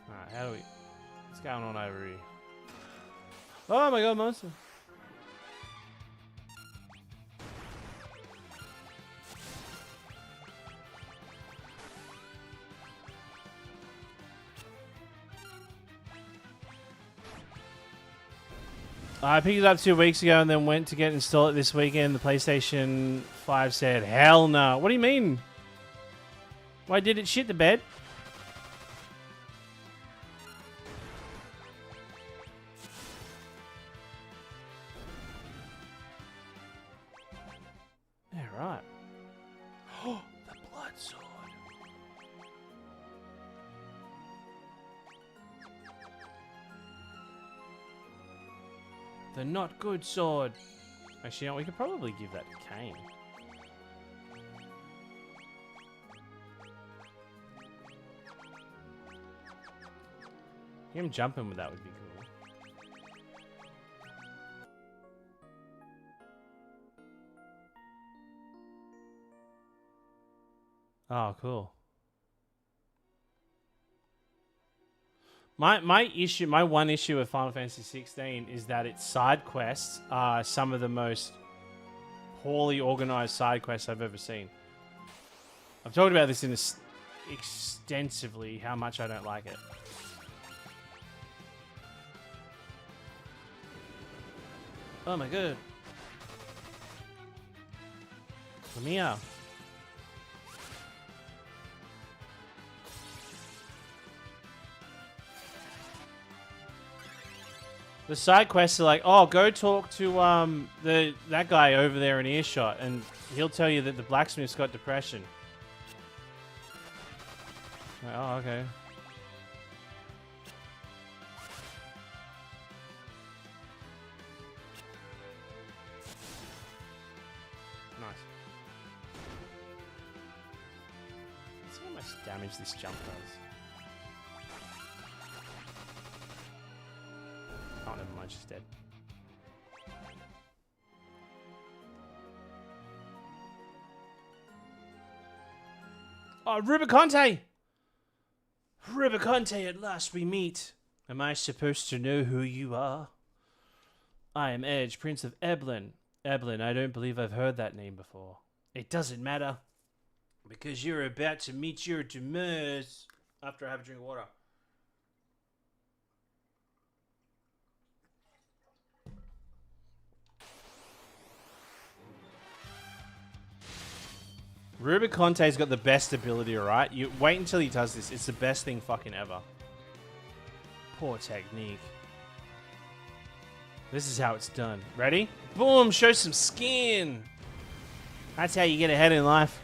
Alright, how do we... What's going on over here? Oh my god, monster. I picked it up 2 weeks ago and then went to get installed it this weekend. The PlayStation 5 said, hell no. What do you mean? Why did it shit the bed? Yeah, right. Oh, the blood sword. The not good sword. Actually, you know, we could probably give that to Kane. Him jumping with that would be cool. Oh, cool. My one issue with Final Fantasy 16 is that its side quests are some of the most poorly organized side quests I've ever seen. I've talked about this in extensively, how much I don't like it. Oh my god. Come here. The side quests are like, oh, go talk to that guy over there in earshot, and he'll tell you that the blacksmith's got depression. Like, oh, okay. Nice. Let's see how much damage this jump does. Oh, never mind, she's dead. Oh, Rubicante! Rubicante, at last we meet. Am I supposed to know who you are? I am Edge, Prince of Eblin. Eblin, I don't believe I've heard that name before. It doesn't matter. Because you're about to meet your demise. After I have a drink of water. Rubiconte's got the best ability, alright? You wait until he does this. It's the best thing fucking ever. Poor technique. This is how it's done. Ready? Boom! Show some skin! That's how you get ahead in life.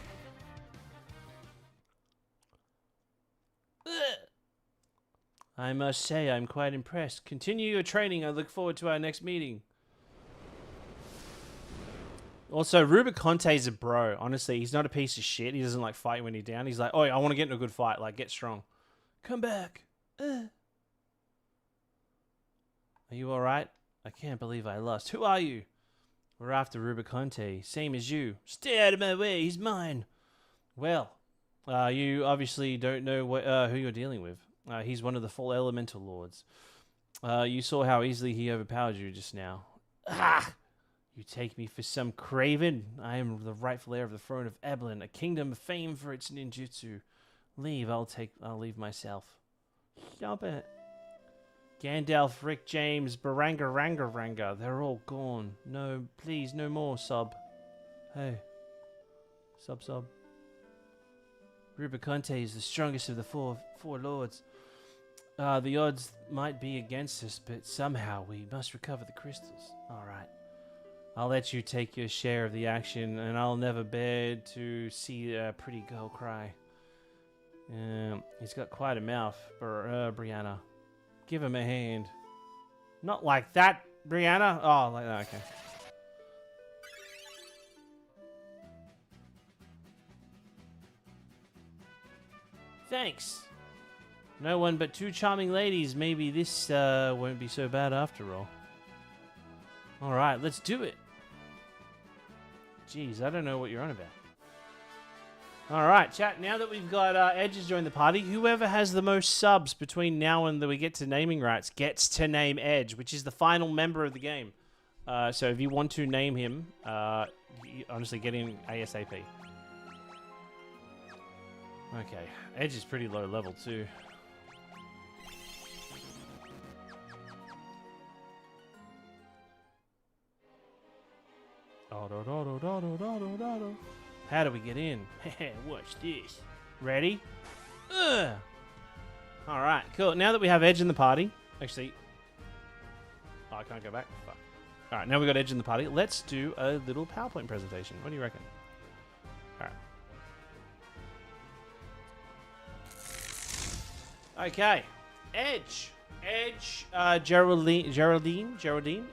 I must say, I'm quite impressed. Continue your training. I look forward to our next meeting. Also, Rubicante is a bro. Honestly, he's not a piece of shit. He doesn't like fight you when you're down. He's like, oh, I want to get in a good fight. Like, get strong. Come back. Are you alright? I can't believe I lost. Who are you? We're after Rubicante. Same as you. Stay out of my way. He's mine. Well, you obviously don't know who you're dealing with. He's one of the full elemental lords. You saw how easily he overpowered you just now. Ah! You take me for some craven? I am the rightful heir of the throne of Eblin, a kingdom famed for its ninjutsu. Leave, I'll leave myself. Stop it. Gandalf, Rick James, Baranga Ranga Ranga, they're all gone. No, please, no more, sub. Hey. Sub. Rubicante is the strongest of the four lords. The odds might be against us, but somehow we must recover the crystals. Alright. I'll let you take your share of the action, and I'll never bear to see a pretty girl cry. He's got quite a mouth, Brianna. Give him a hand. Not like that, Brianna. Oh, like that, okay. Thanks. No one but two charming ladies. Maybe this won't be so bad after all. Alright, let's do it. Jeez, I don't know what you're on about. Alright, chat. Now that we've got Edge has joined the party, whoever has the most subs between now and we get to naming rights gets to name Edge, which is the final member of the game. So if you want to name him, honestly, get in ASAP. Okay, Edge is pretty low level too. How do we get in? Watch this. Ready? Alright, cool. Now that we have Edge in the party... Actually... Oh, I can't go back. Fuck. Alright, now we've got Edge in the party. Let's do a little PowerPoint presentation. What do you reckon? Alright. Okay. Edge. Geraldine. Edge Geraldine.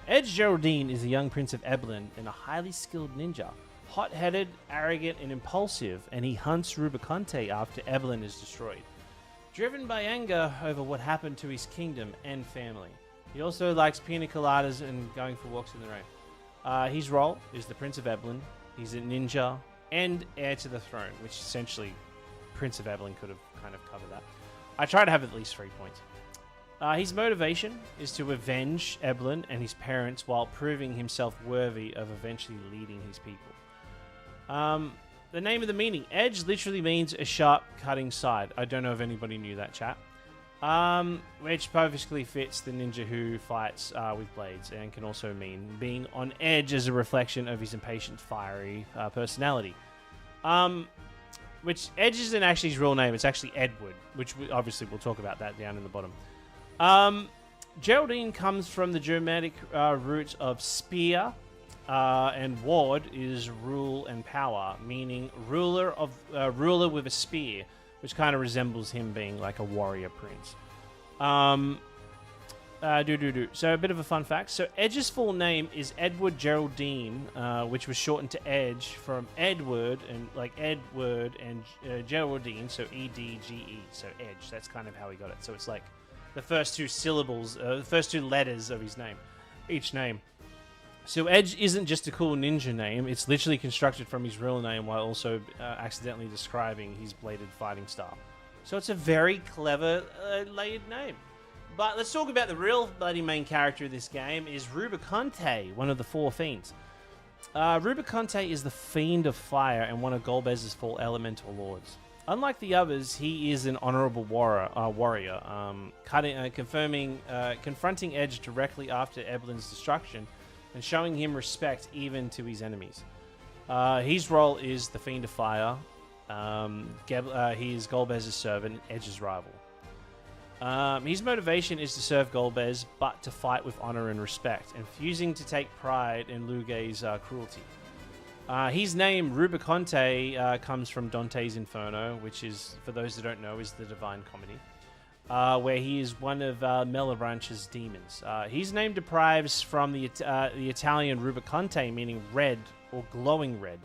Edge Geraldine is a young prince of Eblin and a highly skilled ninja. Hot-headed, arrogant, and impulsive, and he hunts Rubicante after Eblin is destroyed. Driven by anger over what happened to his kingdom and family. He also likes pina coladas and going for walks in the rain. His role is the Prince of Eblin. He's a ninja and heir to the throne, which essentially Prince of Eblin could have kind of covered that. I try to have at least 3 points. His motivation is to avenge Eblin and his parents while proving himself worthy of eventually leading his people. The name of the meaning. Edge literally means a sharp cutting side. I don't know if anybody knew that, chat. Which perfectly fits the ninja who fights with blades and can also mean being on edge as a reflection of his impatient, fiery personality. Which Edge isn't actually his real name. It's actually Edward, which obviously we'll talk about that down in the bottom. Geraldine comes from the Germanic root of spear, and ward is rule and power, meaning ruler with a spear, which kind of resembles him being like a warrior prince. So a bit of a fun fact. So Edge's full name is Edward Geraldine, which was shortened to Edge from Edward and Geraldine, so E-D-G-E, so Edge. That's kind of how he got it. So it's like the first two syllables, the first two letters of his name, each name. So Edge isn't just a cool ninja name. It's literally constructed from his real name while also accidentally describing his bladed fighting style. So it's a very clever layered name. But let's talk about the real bloody main character of this game is Rubicante, one of the four fiends. Rubicante is the fiend of fire and one of Golbez's four elemental lords. Unlike the others, he is an honorable warrior, confronting Edge directly after Eblin's destruction and showing him respect even to his enemies. His role is the fiend of fire. He is Golbez's servant, Edge's rival. His motivation is to serve Golbez, but to fight with honor and respect, and refusing to take pride in Luge's cruelty. His name, Rubiconte, comes from Dante's Inferno, which is, for those that don't know, is the Divine Comedy, where he is one of Malebranche's demons. His name derives from the Italian Rubiconte, meaning red or glowing red,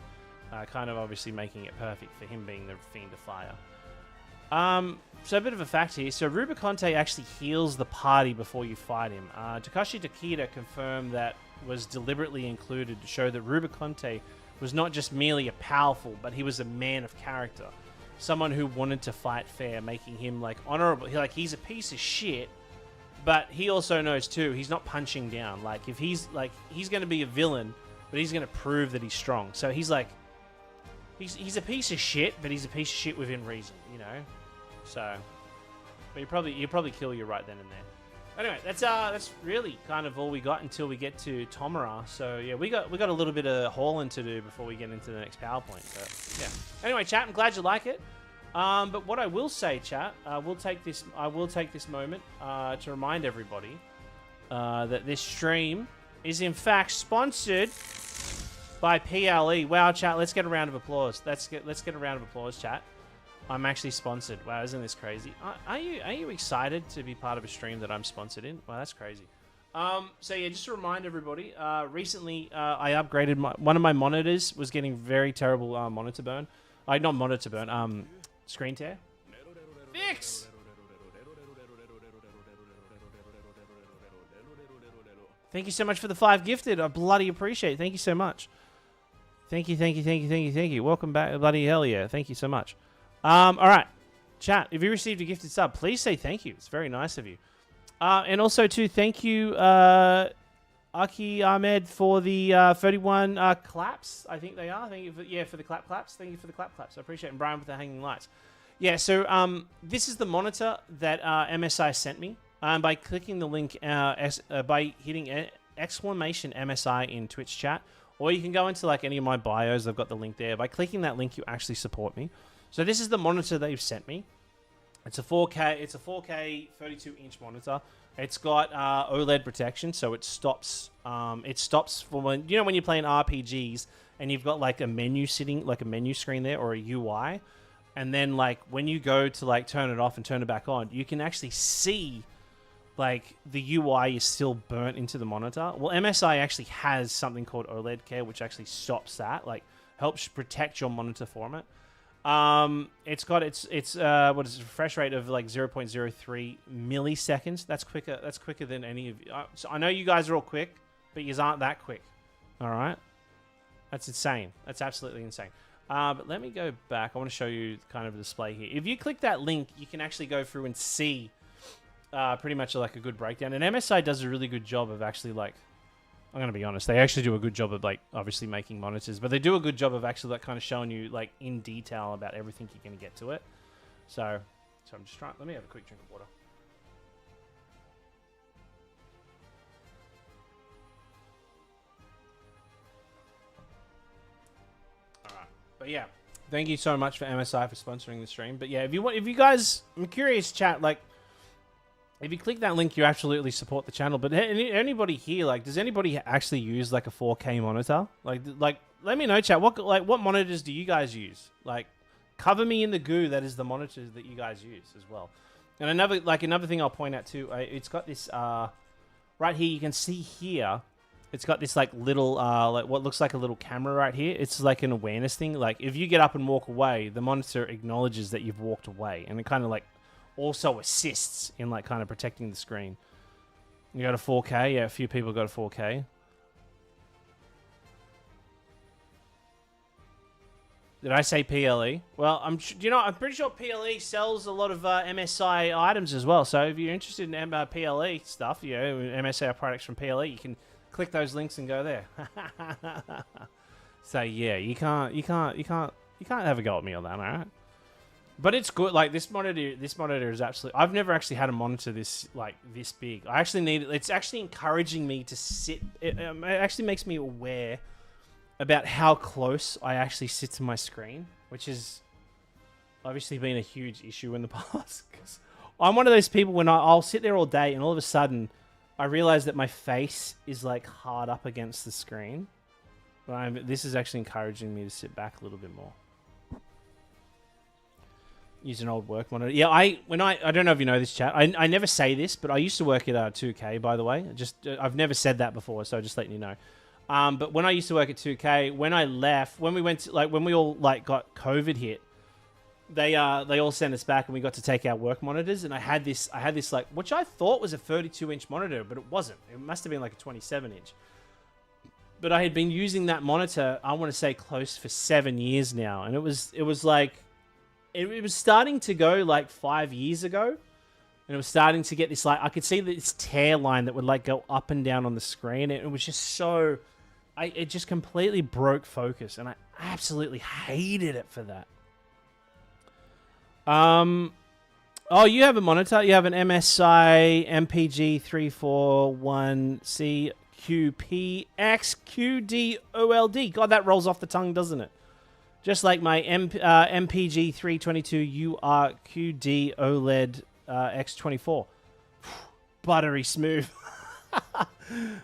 kind of obviously making it perfect for him being the Fiend of Fire. So a bit of a fact here. So Rubiconte actually heals the party before you fight him. Takashi Takeda confirmed that was deliberately included to show that Rubiconte was not just merely a powerful, but he was a man of character. Someone who wanted to fight fair, making him like honorable. He's a piece of shit, but he also knows too, he's not punching down. Like if he's going to be a villain, but he's going to prove that he's strong. So he's like, he's a piece of shit, but he's a piece of shit within reason, you know? So, but you probably kill you right then and there. Anyway, that's really kind of all we got until we get to Tomura. So yeah, we got a little bit of hauling to do before we get into the next PowerPoint. But yeah. Anyway, chat, I'm glad you like it. But what I will say, chat, I will take this moment to remind everybody that this stream is in fact sponsored by PLE. Wow, chat, let's get a round of applause. Let's get a round of applause, chat. I'm actually sponsored. Wow, isn't this crazy? Are you excited to be part of a stream that I'm sponsored in? Wow, that's crazy. So yeah, just to remind everybody, recently I upgraded one of my monitors was getting very terrible monitor burn. Not monitor burn, screen tear. Fix! Thank you so much for the 5 gifted. I bloody appreciate it. Thank you so much. Thank you. Welcome back. Bloody hell yeah. Thank you so much. All right, chat. If you received a gifted sub, please say thank you. It's very nice of you. And also too, thank you, Aki Ahmed, for the 31 claps. I think they are. Thank you for the claps. Thank you for the claps. I appreciate it. And Brian with the hanging lights. Yeah. So this is the monitor that MSI sent me. By clicking the link, by hitting exclamation MSI in Twitch chat, or you can go into like any of my bios. I've got the link there. By clicking that link, you actually support me. So this is the monitor they've sent me. It's a 4K 32-inch monitor. It's got OLED protection, so it stops for when when you're playing RPGs and you've got like a menu screen there or a UI, and then like when you go to like turn it off and turn it back on, you can actually see like the UI is still burnt into the monitor. Well, MSI actually has something called OLED Care, which actually stops that, like helps protect your monitor from it. It's got its what is it, refresh rate of like 0.03 milliseconds. That's quicker than any of you. So I know you guys are all quick, but you aren't that quick. All right, that's insane. That's absolutely insane. But let me go back. I want to show you kind of the display here. If you click that link, you can actually go through and see pretty much like a good breakdown. And MSI does a really good job of actually like, I'm going to be honest, they actually do a good job of like obviously making monitors, but they do a good job of actually like kind of showing you like in detail about everything you're going to get to it. So I'm just trying, let me have a quick drink of water. All right. But yeah, thank you so much for MSI for sponsoring the stream. But yeah, if you guys, I'm curious, chat, like, if you click that link, you absolutely support the channel. But anybody here, like, does anybody actually use like a 4K monitor? Like, let me know, chat. What monitors do you guys use? Like, cover me in the goo. That is the monitors that you guys use as well. And another thing I'll point out too. It's got this right here. You can see here. It's got this like little like what looks like a little camera right here. It's like an awareness thing. Like if you get up and walk away, the monitor acknowledges that you've walked away, and it kind of like also assists in like kind of protecting the screen. You got a 4K? Yeah, a few people got a 4K. Did I say PLE? Well, I'm pretty sure PLE sells a lot of MSI items as well. So if you're interested in PLE stuff, MSI products from PLE, you can click those links and go there. So yeah, you can't have a go at me on that, all right? But it's good. Like this monitor is absolutely. I've never actually had a monitor this big. I actually need it. It's actually encouraging me to sit. It actually makes me aware about how close I actually sit to my screen, which has obviously been a huge issue in the past. Because I'm one of those people when I'll sit there all day and all of a sudden I realize that my face is like hard up against the screen. But this is actually encouraging me to sit back a little bit more. Use an old work monitor. Yeah, I don't know if you know this, chat. I never say this, but I used to work at 2K, by the way. I've never said that before, so just letting you know. But when I used to work at 2K, when I left, when we went to, when we all got COVID hit, they all sent us back and we got to take our work monitors, and I had this like, which I thought was a 32-inch monitor, but it wasn't. It must have been like a 27-inch. But I had been using that monitor, I want to say close for 7 years now, and it was like, it was starting to go like 5 years ago, and it was starting to get this like, I could see this tear line that would like go up and down on the screen. It was just so, it just completely broke focus, and I absolutely hated it for that. Oh, you have a monitor. You have an MSI MPG 341C QPXQDOLD. God, that rolls off the tongue, doesn't it? Just like my MPG 322 URQD OLED X24. Buttery smooth.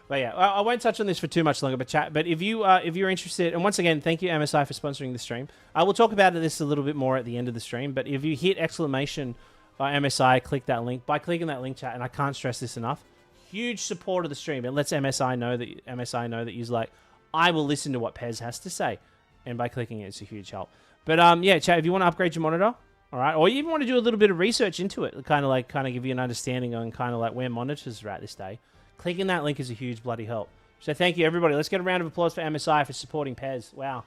But yeah, I won't touch on this for too much longer. But if you're interested, and once again, thank you MSI for sponsoring the stream. I will talk about this a little bit more at the end of the stream. But if you hit exclamation MSI, click that link. By clicking that link, chat, and I can't stress this enough, huge support of the stream. It lets MSI know that you're like, I will listen to what Pez has to say, and by clicking it, it's a huge help. But yeah, chat, if you want to upgrade your monitor, all right, or you even want to do a little bit of research into it, kind of give you an understanding on kind of like where monitors are at this day, clicking that link is a huge bloody help. So thank you, everybody. Let's get a round of applause for MSI for supporting Pez. Wow,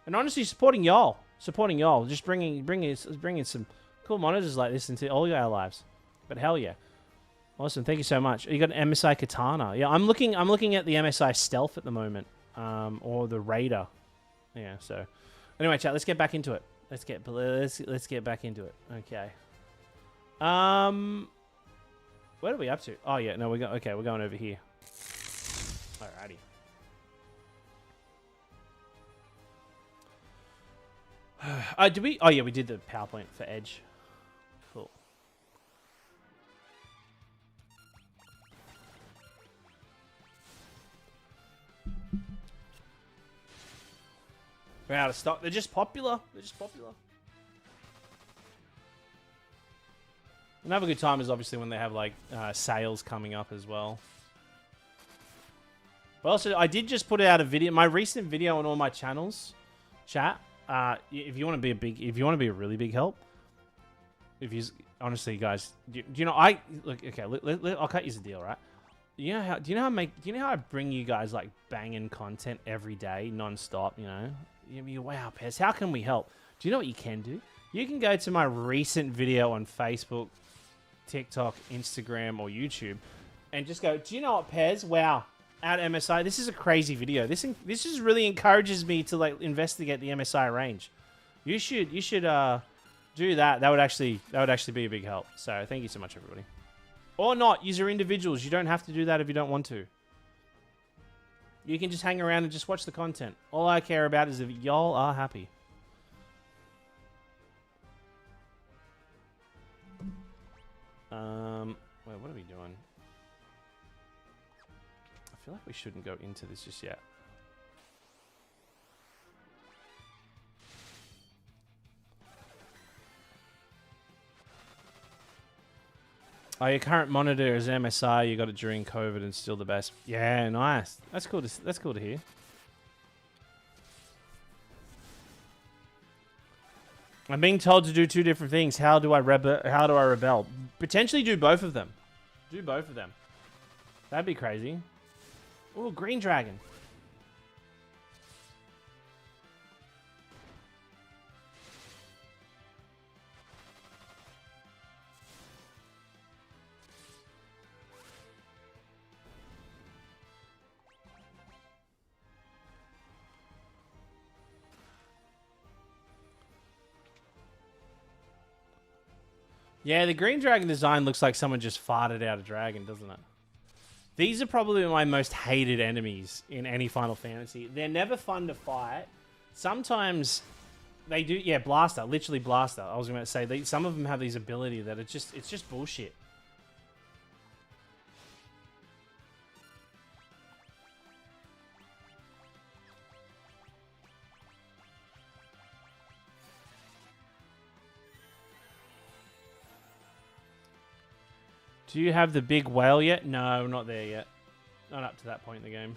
and honestly, supporting y'all, just bringing some cool monitors like this into all our lives. But hell yeah. Awesome, thank you so much. You got an MSI Katana. Yeah, I'm looking at the MSI Stealth at the moment, or the Raider. Yeah. So, anyway, chat. Let's get back into it. Let's get back into it. Okay. What are we up to? Oh yeah, no, we're going over here. Alrighty. Did we? Oh yeah, we did the PowerPoint for Edge. Cool. We're out of stock. They're just popular. Another good time is obviously when they have like sales coming up as well. But also, I did just put out a video, my recent video on all my channels. Chat, if you want to be a really big help, honestly, guys, do you know I'll cut you the deal, right? Do you know how I bring you guys like banging content every day, non-stop, you know? Wow, Pez, how can we help? Do you know what you can do? You can go to my recent video on Facebook, TikTok, Instagram, or YouTube, and just go, do you know what, Pez? Wow, at MSI, this is a crazy video. This just really encourages me to like investigate the MSI range. You should do that. That would actually be a big help. So thank you so much, everybody. Or not, user individuals. You don't have to do that if you don't want to. You can just hang around and just watch the content. All I care about is if y'all are happy. Wait, what are we doing? I feel like we shouldn't go into this just yet. Oh, your current monitor is MSI. You got it during COVID and still the best. Yeah, nice. That's cool to hear. I'm being told to do two different things. How do I rebel? Potentially do both of them. Do both of them. That'd be crazy. Oh, green dragon. Yeah, the green dragon design looks like someone just farted out a dragon, doesn't it? These are probably my most hated enemies in any Final Fantasy. They're never fun to fight. Sometimes They do, yeah, Blaster, literally Blaster. I was going to say, some of them have these ability that it's just bullshit. Do you have the big whale yet? No, not there yet. Not up to that point in the game.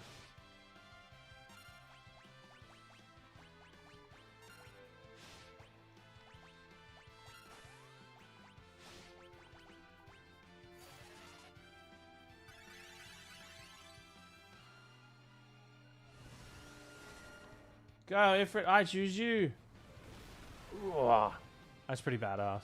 Go, Ifrit, I choose you. Ooh, that's pretty badass.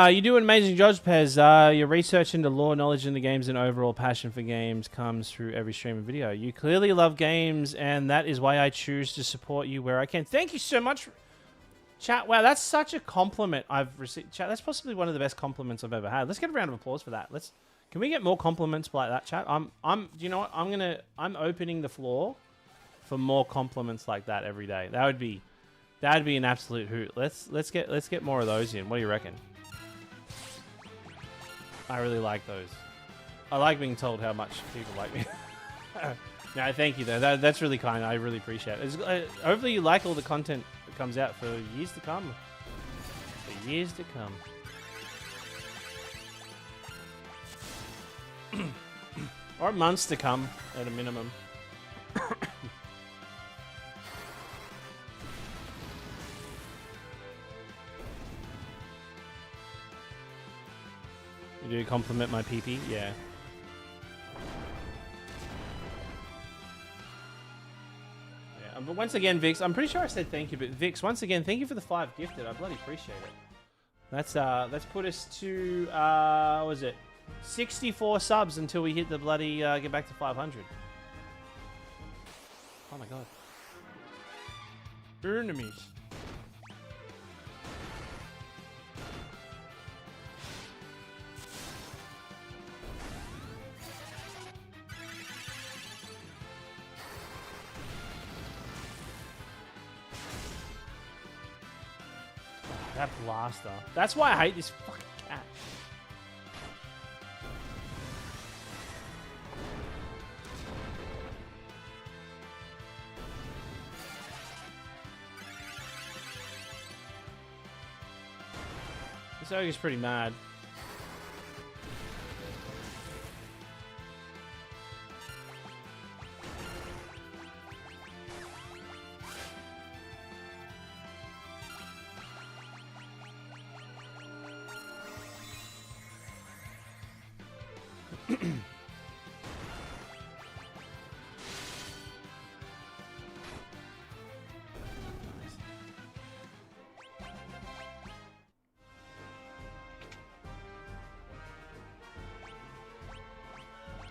You do an amazing job, Pez. Your research into lore, knowledge in the games, and overall passion for games comes through every stream and video. You clearly love games, and that is why I choose to support you where I can. Thank you so much, chat. Wow, that's such a compliment I've received. Chat, that's possibly one of the best compliments I've ever had. Let's get a round of applause for that. Can we get more compliments like that, chat? Do you know what? I'm opening the floor for more compliments like that every day. That'd be an absolute hoot. Let's get more of those in. What do you reckon? I really like those. I like being told how much people like me. No, thank you, though. That's really kind. I really appreciate it. Hopefully you like all the content that comes out for years to come. For years to come. Or months to come, at a minimum. You do compliment my PP? Yeah. Yeah. But once again, Vix, I'm pretty sure I said thank you, but Vix, once again, thank you for the 5 gifted. I bloody appreciate it. Let's put us to what was it? 64 subs until we hit the bloody get back to 500. Oh my god. Enemies. That blaster. That's why I hate this fucking cat. This ogre's pretty mad.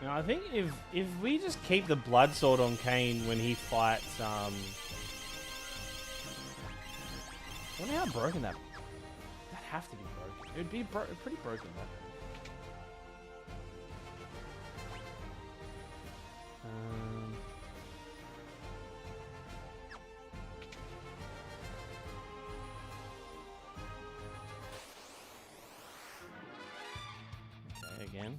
I think if we just keep the blood sword on Kane when he fights, I wonder how broken that'd have to be broken. It'd be pretty broken, though. Okay, again.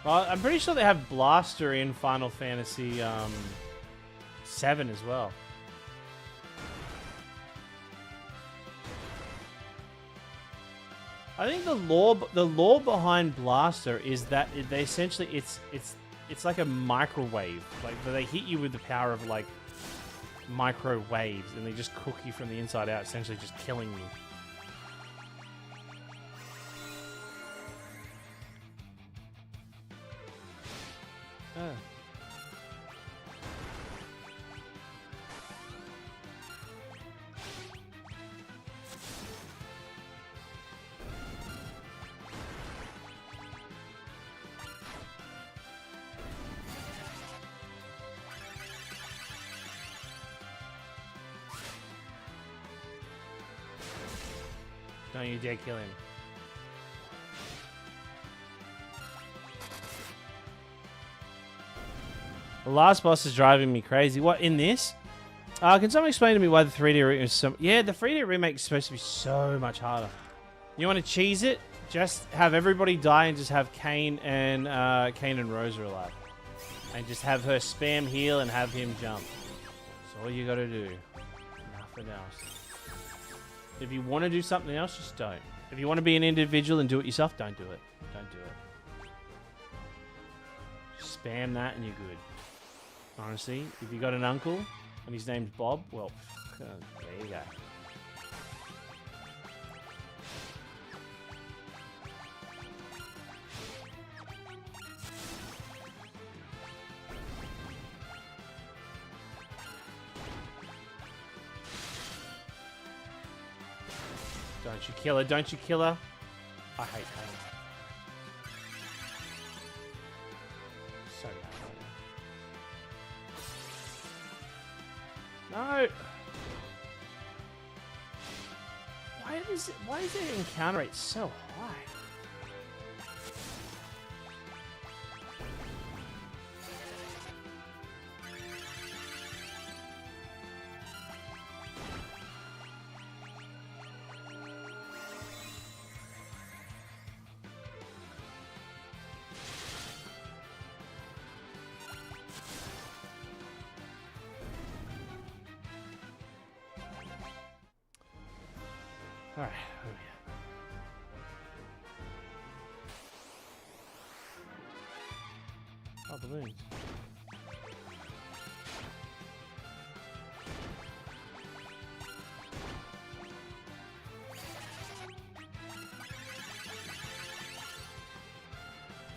Well, I'm pretty sure they have Blaster in Final Fantasy VII as well. I think the lore behind Blaster is that they essentially it's like a microwave. Like they hit you with the power of like microwaves, and they just cook you from the inside out, essentially just killing you. Don't you dare kill him. The last boss is driving me crazy. What, in this? Can someone explain to me why the 3D remake is so... Yeah, the 3D remake is supposed to be so much harder. You want to cheese it? Just have everybody die and just have Kane and Rosa alive. And just have her spam heal and have him jump. That's all you gotta do. Nothing else. If you want to do something else, just don't. If you want to be an individual and do it yourself, don't do it. Don't do it. Just spam that and you're good. Honestly, if you got an uncle and his name's Bob, well, there you go. Don't you kill her, don't you kill her. I hate Kane. So mad right now. No! Why is their encounter rate so high? Alright, where are we at? Oh, balloons.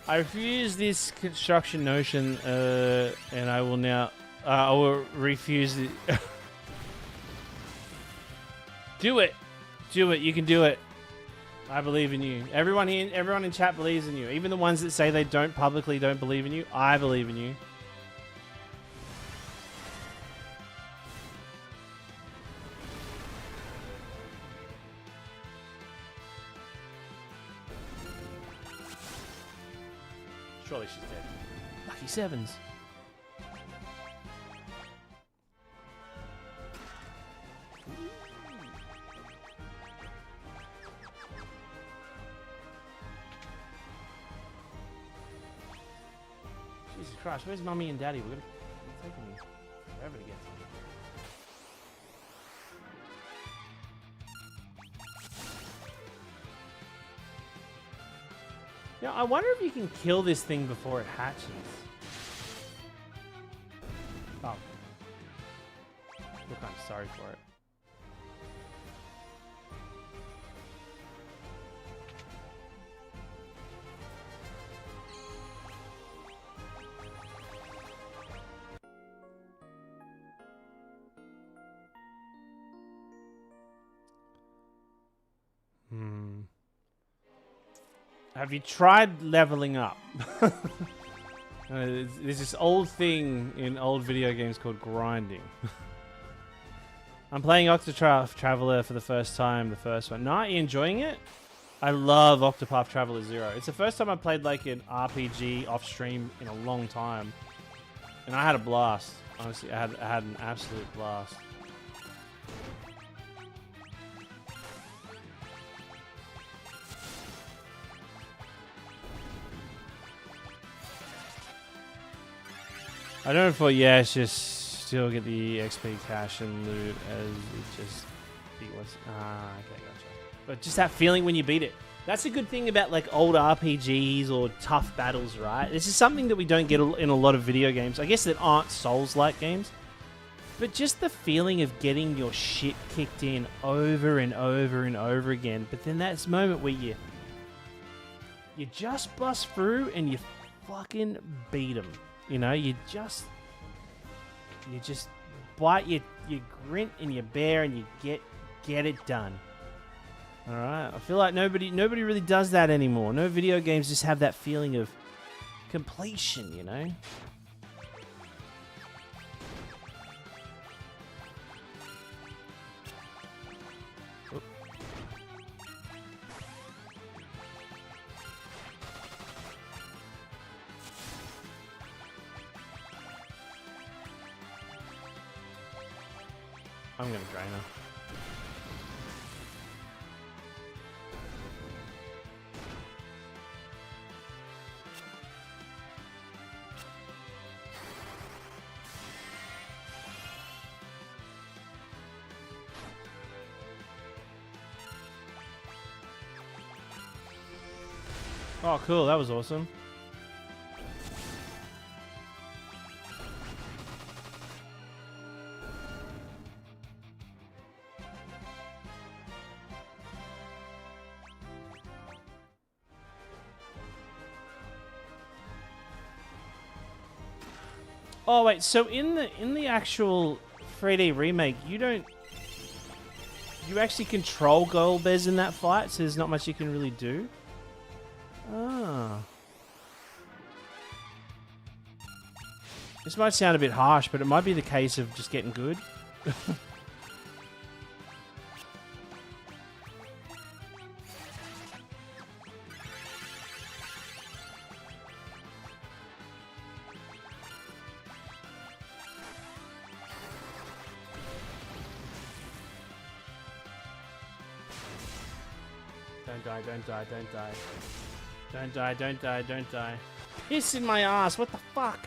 I refuse this construction notion, and I will now... I will refuse it. Do it! Do it, you can do it. I believe in you. Everyone here, everyone in chat believes in you. Even the ones that say they don't publicly don't believe in you, I believe in you. Surely she's dead. Lucky sevens. Jesus Christ, where's Mummy and Daddy? We're gonna take them forever to get to them. Yeah, I wonder if you can kill this thing before it hatches. Oh. I feel kind of sorry for it. Have you tried leveling up? There's this old thing in old video games called grinding. I'm playing Octopath Traveler for the first time, the first one. Nah, you enjoying it? I love Octopath Traveler 0. It's the first time I played like an RPG off stream in a long time. And I had a blast. Honestly, I had an absolute blast. I don't know if it's just still get the XP cash and loot as it just beat what's okay, gotcha. But just that feeling when you beat it. That's a good thing about like old RPGs or tough battles, right? This is something that we don't get in a lot of video games. I guess that aren't Souls-like games. But just the feeling of getting your shit kicked in over and over and over again. But then that's the moment where you just bust through and you fucking beat them. You know, you just bite your grit and you bear and you get it done. All right, I feel like nobody really does that anymore. No video games just have that feeling of completion, you know. I'm gonna drain her. Oh, cool. That was awesome. Oh wait, so in the actual 3D remake, you actually control Golbez in that fight, so there's not much you can really do. Ah. This might sound a bit harsh, but it might be the case of just getting good. Don't die, don't die, don't die. Don't die, don't die, don't die. Piss in my ass, what the fuck?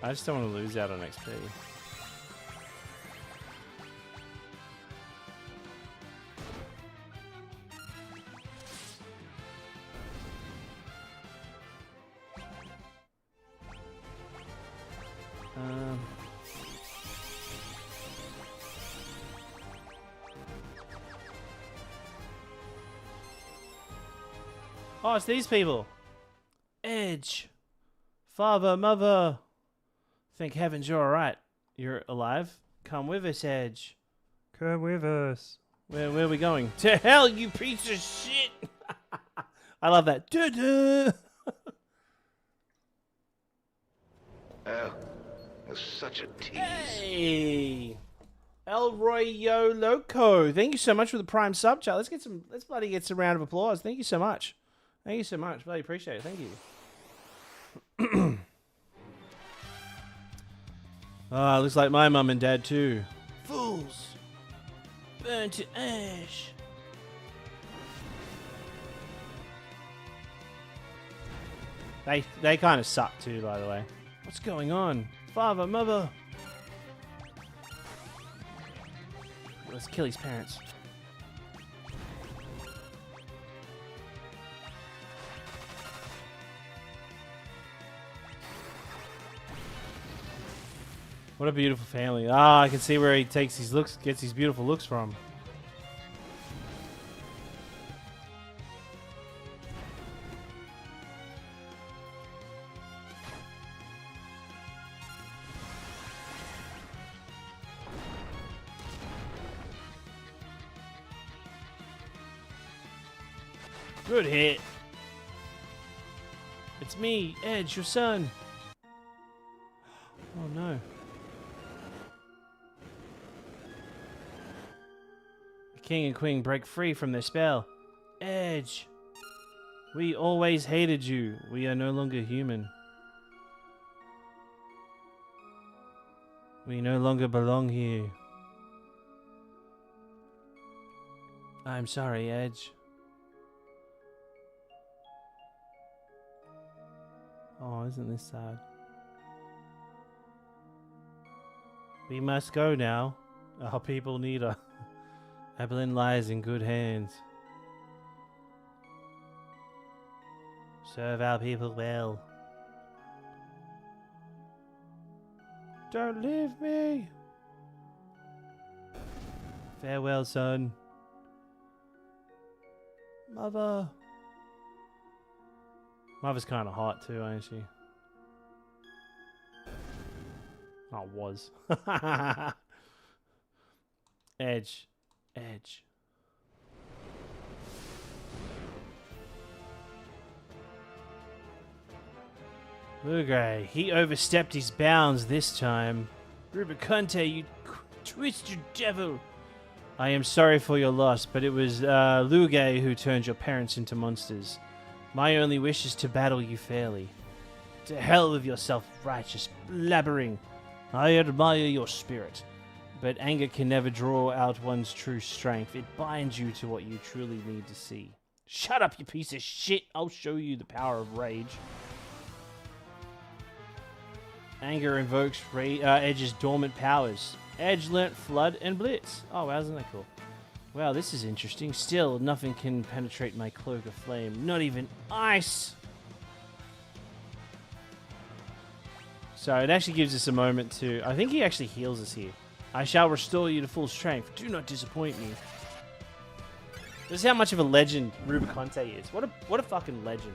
I just don't want to lose out on XP. Oh, it's these people. Edge. Father, mother. Thank heavens you're alright. You're alive? Come with us, Edge. Come with us. Where are we going? To hell, you piece of shit! I love that. Duh-duh. Oh, that's such a tease. Hey! Elroy Yo Loco. Thank you so much for the Prime sub chat. Let's bloody get some round of applause. Thank you so much. Thank you so much. Bloody appreciate it. Thank you. Looks like my mum and dad too. Fools! Burn to ash! They kind of suck too, by the way. What's going on? Father, mother! Let's kill his parents. What a beautiful family. Ah, I can see where he takes his looks, gets his beautiful looks from. Good hit. It's me, Edge, your son. Oh no. King and Queen break free from their spell. Edge! We always hated you. We are no longer human. We no longer belong here. I'm sorry, Edge. Oh, isn't this sad? We must go now. Our people need us. Evelyn lies in good hands. Serve our people well. Don't leave me. Farewell, son. Mother. Mother's kind of hot too, ain't she? Oh, was. Edge. Edge. Lugray, he overstepped his bounds this time. Rubicante, you twisted devil. I am sorry for your loss, but it was Lugray who turned your parents into monsters. My only wish is to battle you fairly. To hell with your self-righteous blabbering. I admire your spirit, but anger can never draw out one's true strength. It binds you to what you truly need to see. Shut up, you piece of shit! I'll show you the power of rage. Anger invokes Edge's dormant powers. Edge learnt Flood and Blitz. Oh, wow, isn't that cool? Wow, this is interesting. Still, nothing can penetrate my cloak of flame. Not even ice! So it actually gives us a moment to... I think he actually heals us here. I shall restore you to full strength. Do not disappoint me. This is how much of a legend Rubicante is. What a fucking legend.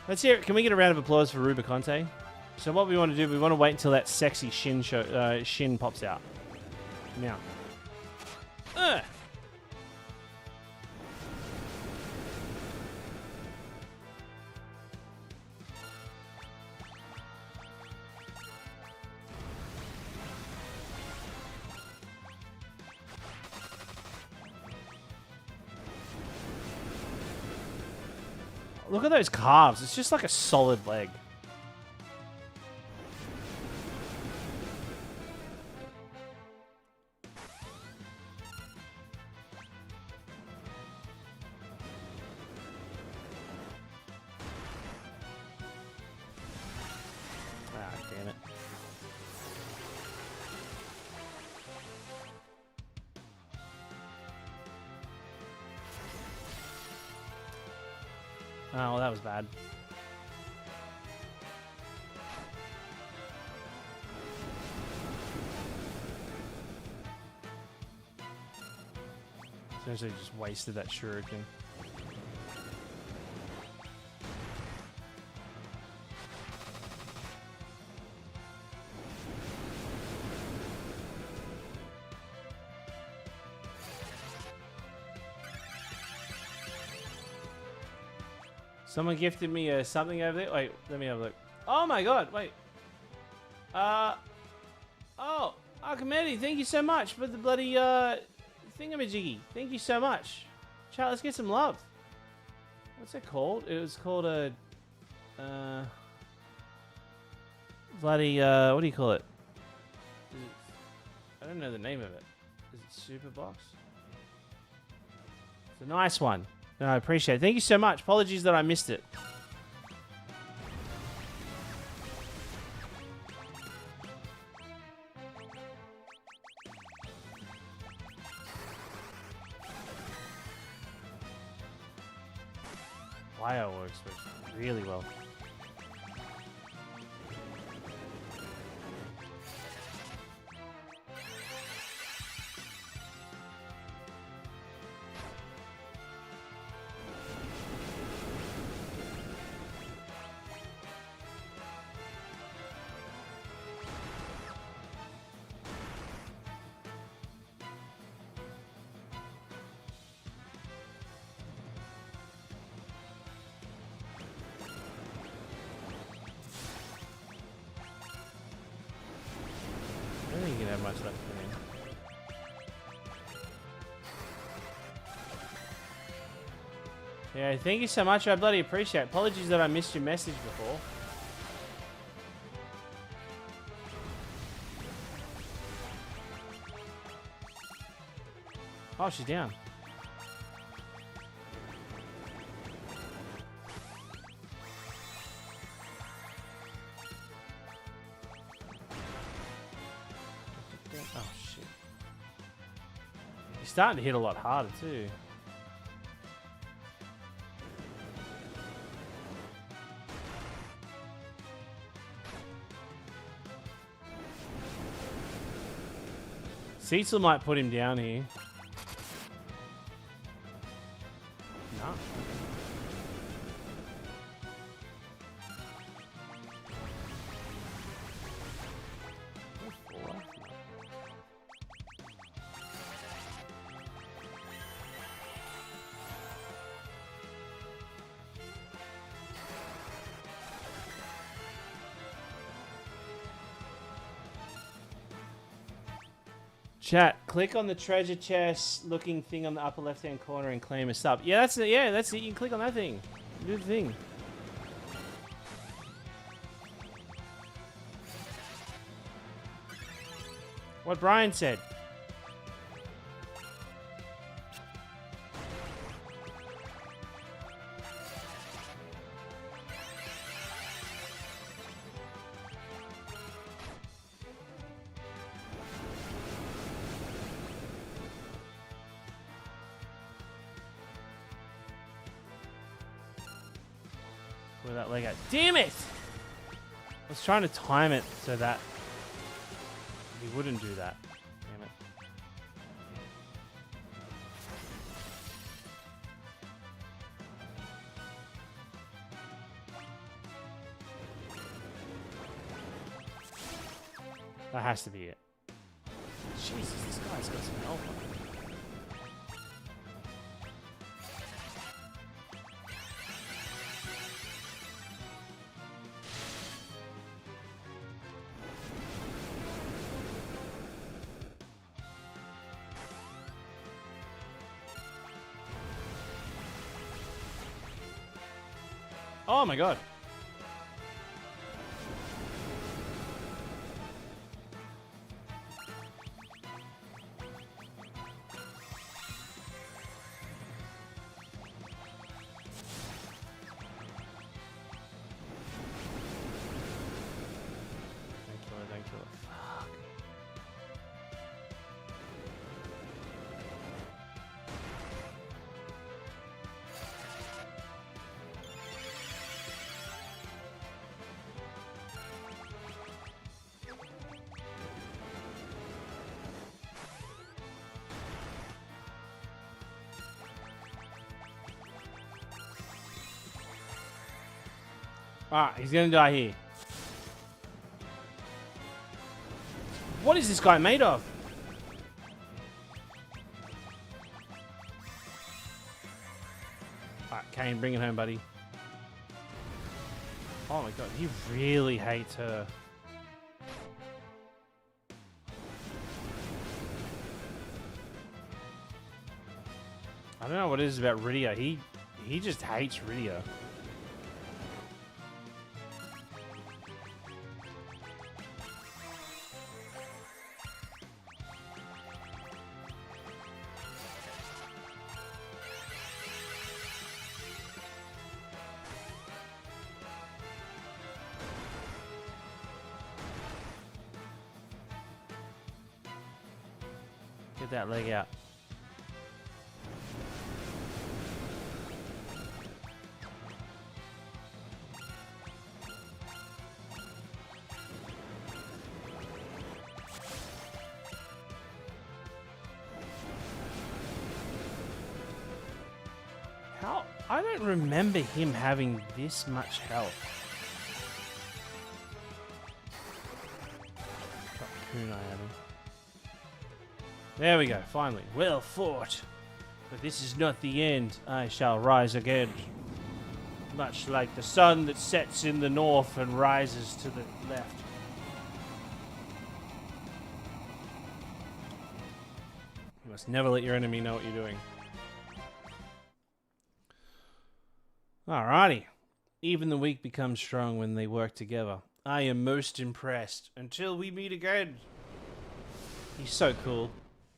Let's hear it. Can we get a round of applause for Rubicante? So what we want to do, we want to wait until that sexy Shin pops out. Now. Look at those calves. It's just like a solid leg. Ah, damn it. Oh, well, that was bad. Essentially just wasted that shuriken. Someone gifted me something over there. Wait, let me have a look. Oh my god, wait. Oh, Archimedes, thank you so much for the bloody thingamajiggy. Thank you so much. Chat, let's get some love. What's it called? It was called a bloody what do you call it? I don't know the name of it. Is it Super Box? It's a nice one. No, I appreciate it. Thank you so much. Apologies that I missed it. Fireworks works really well. I don't think you can have much left for me. Yeah, thank you so much. I bloody appreciate it. Apologies that I missed your message before. Oh, she's down. Oh, shit. He's starting to hit a lot harder, too. Cecil might put him down here. No. Chat, click on the treasure chest looking thing on the upper left hand corner and claim a sub. Yeah, that's it. Yeah, that's it. You can click on that thing. Do the thing. What Brian said. Where that leg at? Damn it! I was trying to time it so that he wouldn't do that. Damn it. That has to be it. Jesus, this guy's got some health on him. Oh my god. Thank you. Fuck. Ah, he's gonna die here. What is this guy made of? Alright, Kane, bring it home, buddy. Oh my god, he really hates her. I don't know what it is about Rydia. He just hates Rydia. Get that leg out. How? I don't remember him having this much health. Got kunai at him. There we go, finally. Well fought. But this is not the end. I shall rise again. Much like the sun that sets in the north and rises to the left. You must never let your enemy know what you're doing. Alrighty. Even the weak become strong when they work together. I am most impressed. Until we meet again. He's so cool.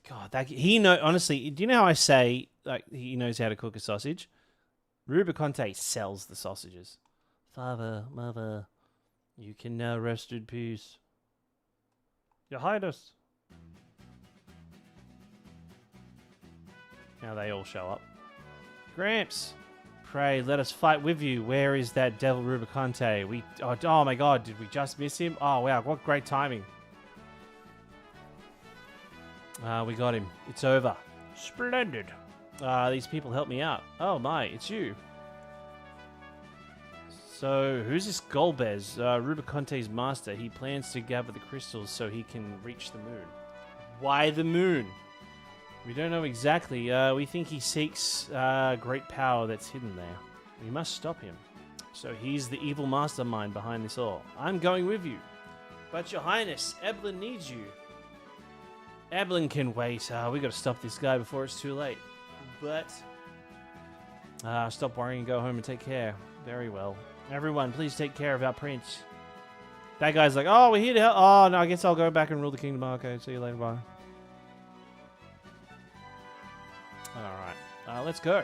God, that he know. Honestly, do you know how I say like he knows how to cook a sausage? Rubiconte sells the sausages. Father, mother, you can now rest in peace. Your Highness. Now they all show up. Gramps, pray let us fight with you. Where is that devil Rubiconte? Oh my God, did we just miss him? Oh wow, what great timing. We got him. It's over. Splendid. These people help me out. Oh my, it's you. So, who's this Golbez? Rubiconte's master. He plans to gather the crystals so he can reach the moon. Why the moon? We don't know exactly. We think he seeks great power that's hidden there. We must stop him. So he's the evil mastermind behind this all. I'm going with you. But your highness, Eblin needs you. Eblin can wait. We got to stop this guy before it's too late. But stop worrying and go home and take care. Very well. Everyone, please take care of our prince. That guy's like, oh, we're here to help. Oh, no, I guess I'll go back and rule the kingdom. Okay, see you later. Bye. Alright. Let's go.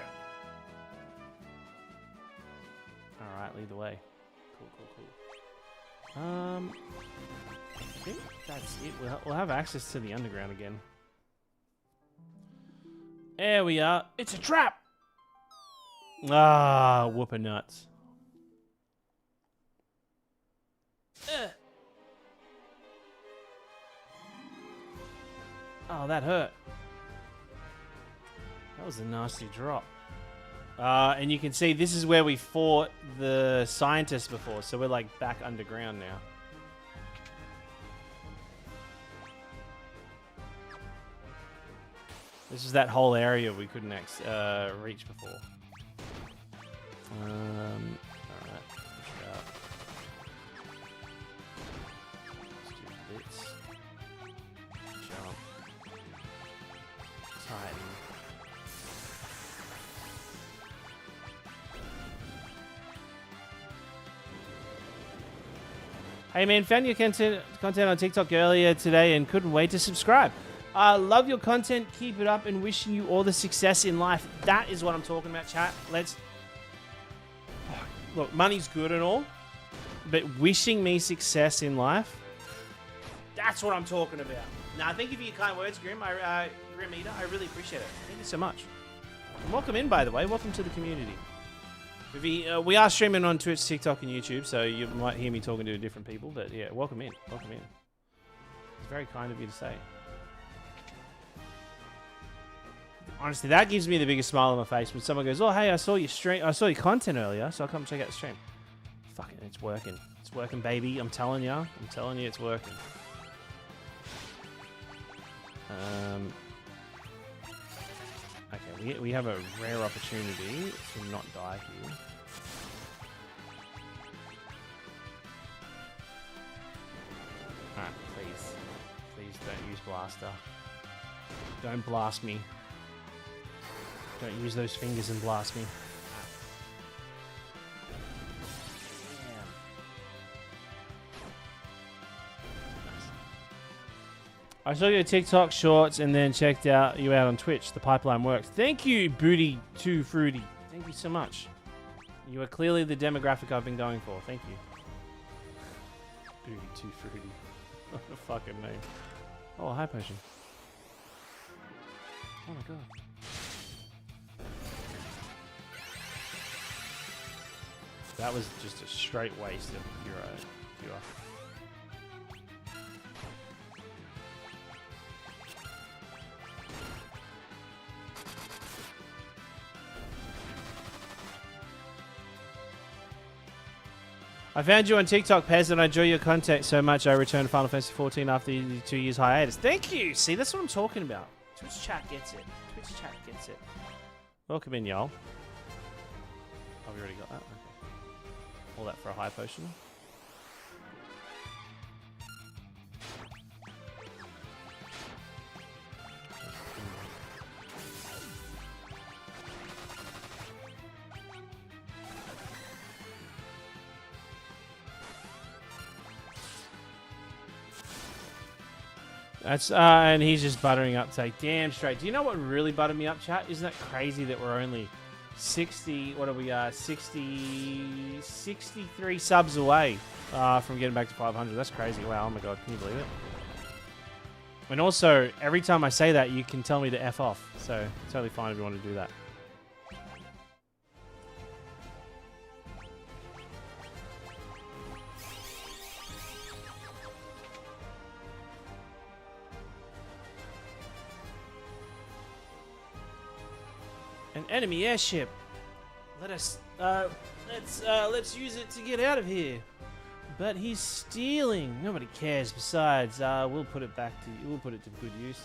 Alright, lead the way. Cool. I think that's it. We'll have access to the underground again. There we are. It's a trap! Ah, whoopin' nuts. Oh, that hurt. That was a nasty drop. And you can see this is where we fought the scientists before, so we're like back underground now. This is that whole area we couldn't reach before. Alright, push it up. Let's do bits. Jump. Tighten. Hey man, found your content on TikTok earlier today and couldn't wait to subscribe. Love your content, keep it up, and wishing you all the success in life. That is what I'm talking about, chat. Look, money's good and all, but wishing me success in life, that's what I'm talking about. Now, thank you for your kind words, Grim. Grim Eater, I really appreciate it. Thank you so much. And welcome in, by the way. Welcome to the community. We are streaming on Twitch, TikTok, and YouTube, so you might hear me talking to different people, but yeah, welcome in. Welcome in. It's very kind of you to say. Honestly, that gives me the biggest smile on my face when someone goes, oh, hey, I saw your stream. I saw your content earlier, so I'll come check out the stream. Fucking, it's working. It's working, baby. I'm telling you. I'm telling you it's working. Okay, we have a rare opportunity to not die here. Alright, please. Please don't use blaster. Don't blast me. Don't use those fingers and blast me. I saw your TikTok shorts and then checked you out on Twitch. The pipeline works. Thank you, Booty Too Fruity. Thank you so much. You are clearly the demographic I've been going for. Thank you. Booty Too Fruity. What a fucking name. Oh, a high potion. Oh my god. That was just a straight waste of cure. I found you on TikTok, Pez, and I enjoy your content so much I returned Final Fantasy XIV after the 2 years hiatus. Thank you! See, that's what I'm talking about. Twitch chat gets it. Twitch chat gets it. Welcome in, y'all. Oh, we already got that? Okay. All that for a high potion. That's and he's just buttering up to take damn straight. Do you know what really buttered me up, chat? Isn't that crazy that we're only 60, what are we, 63 subs away from getting back to 500. That's crazy. Wow, oh my god, can you believe it? And also, every time I say that, you can tell me to F off. So, totally fine if you want to do that. An enemy airship. Let's use it to get out of here. But he's stealing. Nobody cares. Besides, we'll put it to good use.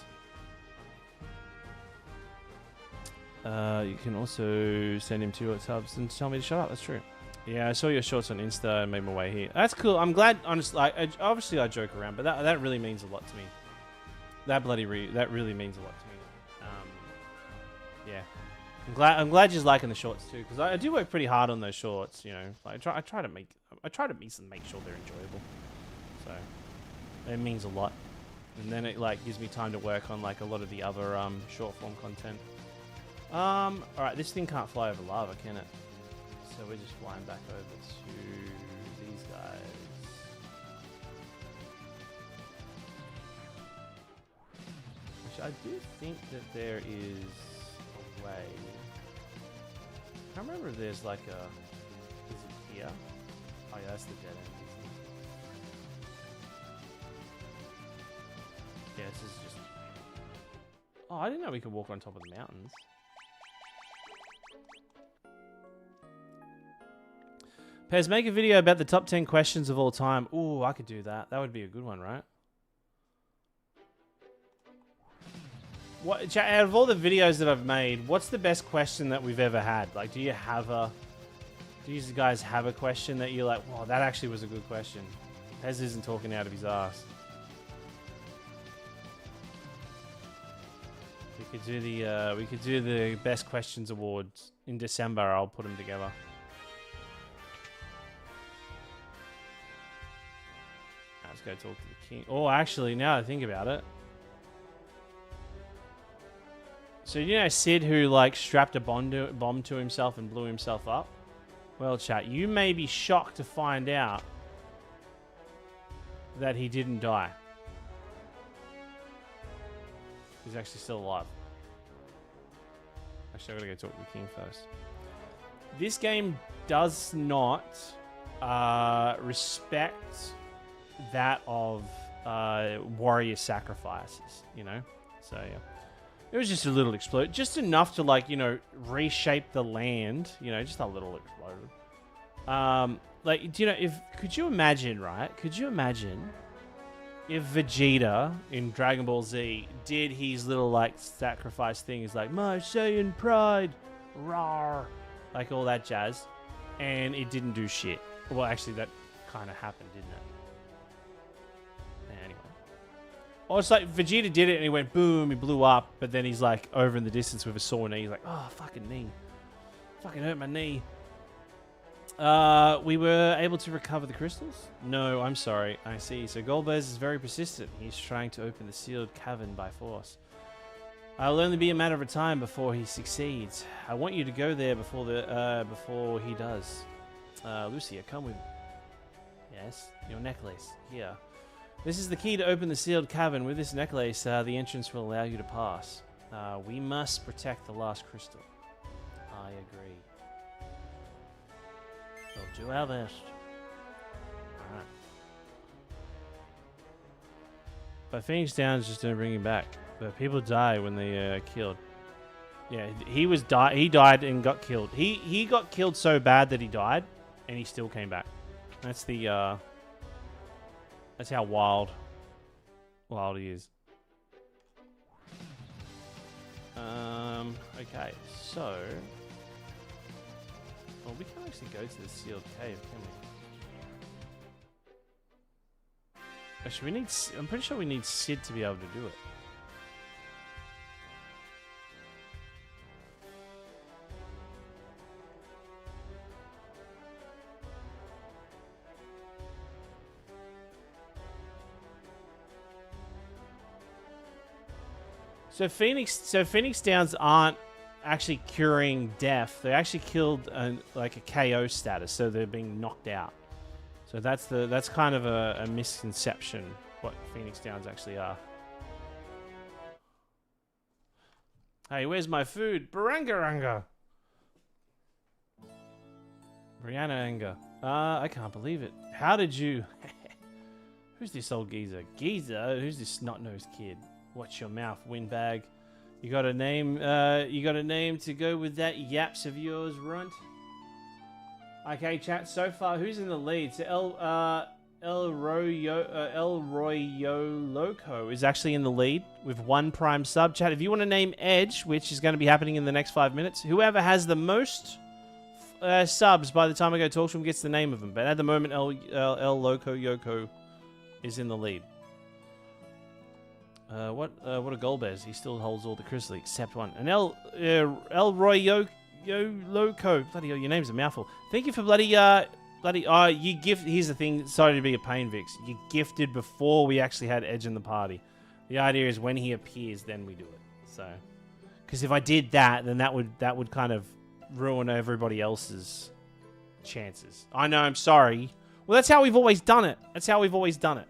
You can also send him 2 subs and tell me to shut up. That's true. Yeah, I saw your shorts on Insta and made my way here. That's cool. I'm glad. Honestly, obviously I joke around, but that really means a lot to me. that really means a lot to me. Yeah, I'm glad you're liking the shorts too, because I do work pretty hard on those shorts. You know, like I try to make sure they're enjoyable. So it means a lot, and then it like gives me time to work on like a lot of the other short form content. All right, this thing can't fly over lava, can it? So we're just flying back over to these guys. Which I do think that there is a way. I can't remember if there's like a... Is it here? Oh yeah, that's the dead end, isn't it? Yeah, this is just... Oh, I didn't know we could walk on top of the mountains. Pez, make a video about the top 10 questions of all time. Ooh, I could do that. That would be a good one, right? What, out of all the videos that I've made, what's the best question that we've ever had? Like, do you guys have a question that you're like, wow, that actually was a good question? Pez isn't talking out of his ass. We could do the best questions awards in December. I'll put them together. Let's go talk to the king. Oh, actually, now that I think about it. So, you know Sid who, like, strapped a bomb to himself and blew himself up? Well, chat, you may be shocked to find out that he didn't die. He's actually still alive. Actually, I gotta go talk to the king first. This game does not respect that of warrior sacrifices, you know? So, yeah. It was just a little explode. Just enough to, like, you know, reshape the land. You know, just a little exploded. Like, do you know, could you imagine, right? Could you imagine if Vegeta in Dragon Ball Z did his little, like, sacrifice thing? Is like, my Saiyan pride, rawr, like all that jazz, and it didn't do shit. Well, actually, that kind of happened, didn't it? Anyway. Oh, it's like Vegeta did it and he went boom, he blew up, but then he's like over in the distance with a sore knee. He's like, oh, fucking knee. Fucking hurt my knee. We were able to recover the crystals? No, I'm sorry. I see. So Golbez is very persistent. He's trying to open the sealed cavern by force. It'll only be a matter of time before he succeeds. I want you to go there before he does. Lucia, come with me. Yes, your necklace. Here. This is the key to open the sealed cavern. With this necklace, the entrance will allow you to pass. We must protect the last crystal. I agree. We'll do our best. Alright. But Phoenix Down is just going to bring him back. But people die when they killed. Yeah, he died and got killed. He got killed so bad that he died, and he still came back. That's the that's how wild he is. Okay, so well, we can't actually go to the sealed cave, can we? Actually, I'm pretty sure we need Sid to be able to do it. So Phoenix Downs aren't actually curing death. They actually killed like a KO status, so they're being knocked out. So that's kind of a misconception what Phoenix Downs actually are. Hey, where's my food? Barangaranga. Brianna. I can't believe it. How did you? Who's this old geezer? Geezer? Who's this snot-nosed kid? Watch your mouth, windbag. You got a name? You got a name to go with that yaps of yours, runt? Okay, chat. So far, who's in the lead? So El Royo Loco is actually in the lead with 1 prime sub. Chat. If you want to name Edge, which is going to be happening in the next 5 minutes, whoever has the most subs by the time I go talk to him gets the name of them. But at the moment, El Loco Yoko is in the lead. What a Golbez. He still holds all the crystals except one. And El Roy Yo Loco. Bloody hell, your name's a mouthful. Thank you for bloody you gift. Here's the thing. Sorry to be a pain, Vix. You gifted before we actually had Edge in the party. The idea is when he appears, then we do it. So, because if I did that, then that would kind of ruin everybody else's chances. I know. I'm sorry. Well, that's how we've always done it. That's how we've always done it.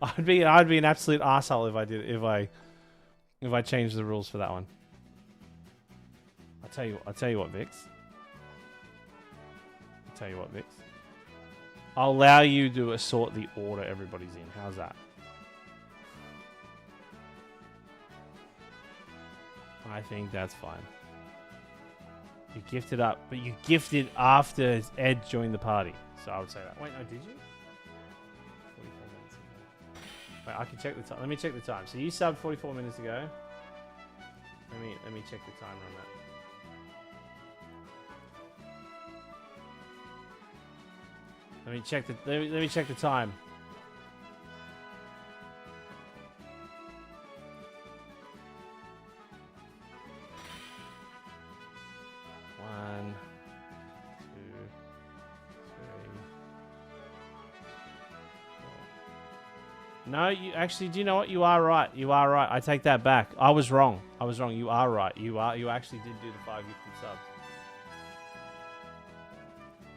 I'd be an absolute asshole if I changed the rules for that one. I'll tell you what, Vix. I'll allow you to assort the order everybody's in. How's that? I think that's fine. You gifted up, but you gifted after Ed joined the party. So I would say that. Wait, no, did you? 44 minutes ago. Wait, I can check the time. Let me check the time. So you subbed 44 minutes ago. Let me check the timer on that. Let me check the time. One, two, three, four. No, you actually. Do you know what? You are right. I take that back. I was wrong. You are right. You actually did do the 5 gifted subs.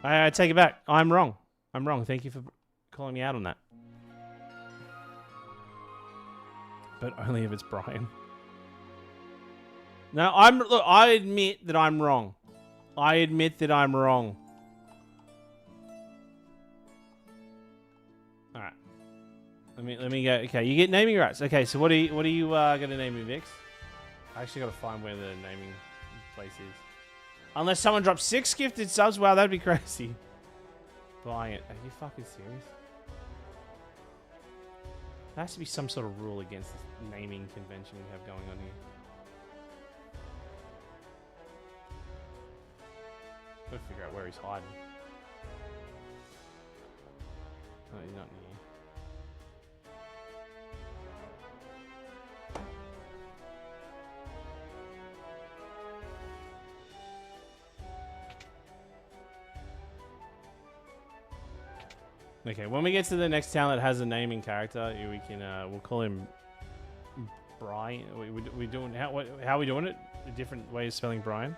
I take it back. I'm wrong. Thank you for calling me out on that. But only if it's Brian. No, look, I admit that I'm wrong. Alright. Let me go. Okay, you get naming rights. Okay, so what are you gonna name me, Vix? I actually gotta find where the naming place is. Unless someone drops 6 gifted subs, wow, that'd be crazy. Buying it. Are you fucking serious? There has to be some sort of rule against this naming convention we have going on here. Gotta figure out where he's hiding. No, he's not near. Okay, when we get to the next town that has a naming character, we can we'll call him Brian. We doing how are we doing it? A different way of spelling Brian.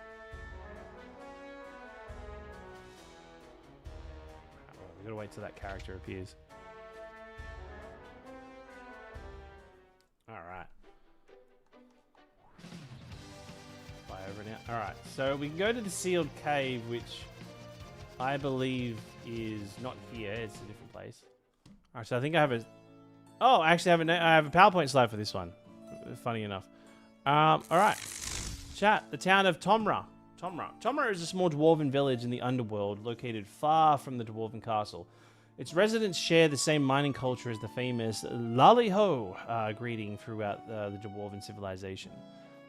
We gotta wait till that character appears. All right. Fly over now. All right, so we can go to the sealed cave, which I believe is not here. It's a different place. All right, so I think I have a. Oh, actually, I have a PowerPoint slide for this one. Funny enough. All right, chat. The town of Tomra. Tomra is a small dwarven village in the underworld, located far from the dwarven castle. Its residents share the same mining culture as the famous Lally-Ho greeting throughout the dwarven civilization.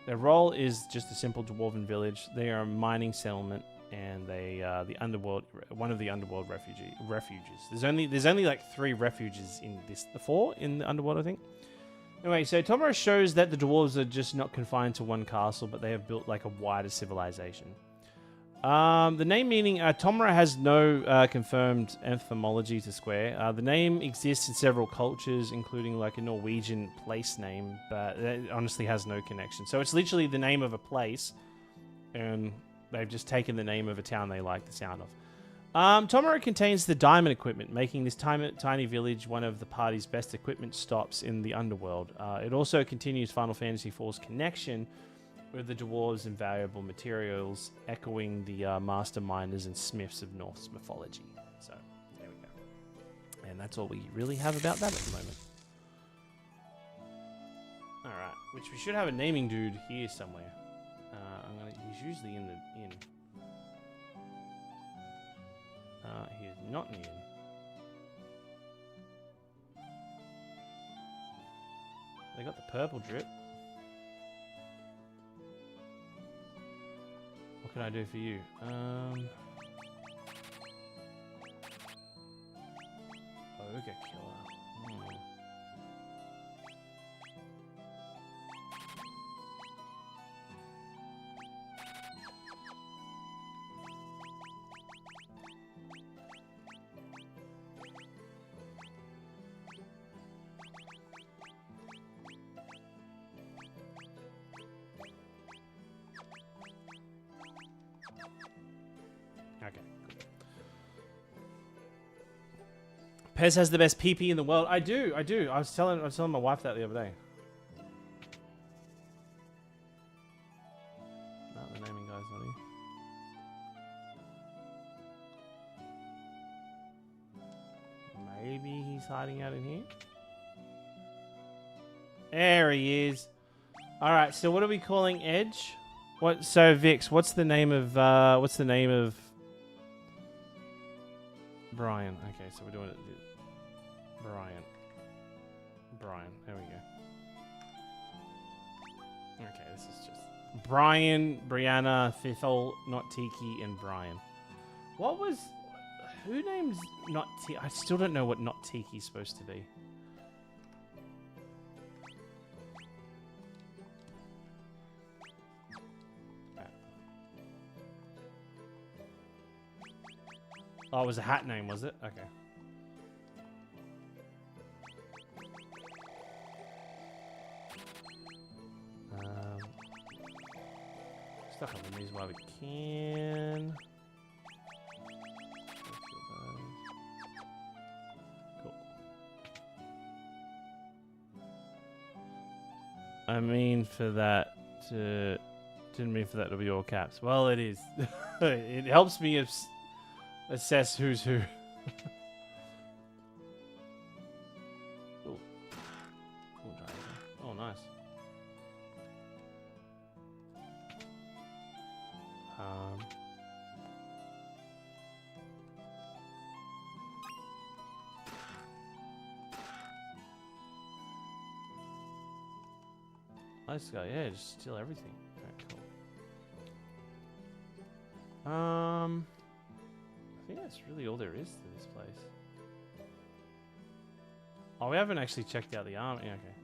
Their role is just a simple dwarven village. They are a mining settlement. And they the underworld, one of the underworld refuges. There's only like 3 refuges in this, 4 in the underworld, I think. Anyway, so Tomra shows that the dwarves are just not confined to one castle, but they have built like a wider civilization. The name meaning Tomra has no confirmed etymology to square. The name exists in several cultures, including like a Norwegian place name, but it honestly has no connection. So it's literally the name of a place, and they've just taken the name of a town they like the sound of. Tomra contains the diamond equipment, making this tiny village one of the party's best equipment stops in the underworld. It also continues Final Fantasy IV's connection with the dwarves' invaluable materials, echoing the master miners and smiths of Norse mythology. So, there we go. And that's all we really have about that at the moment. Alright, which we should have a naming dude here somewhere. He's usually in the inn. He is not in the inn. They got the purple drip. What can I do for you? Ogre killer. Okay. Pez has the best PP in the world. I do. I was telling my wife that the other day. No, the naming guy's not here. Maybe he's hiding out in here. There he is. All right. So what are we calling Edge? What? So Vix, what's the name of Brian? Okay, so we're doing it. Brian. There we go. Okay, this is just Brian, Brianna, Thithol, Not Tiki, and Brian. What was? Who names Not Tiki? I still don't know what Not Tiki's supposed to be. Oh, it was a hat name, was it? Okay. Stuck up in these while we can. Cool. I mean for that to... Didn't mean for that to be all caps. Well, it is. It helps me assess who's who. Oh, nice. Nice guy, yeah, just steal everything. Alright, cool. I think that's really all there is to this place. Oh, we haven't actually checked out the army. Yeah, okay.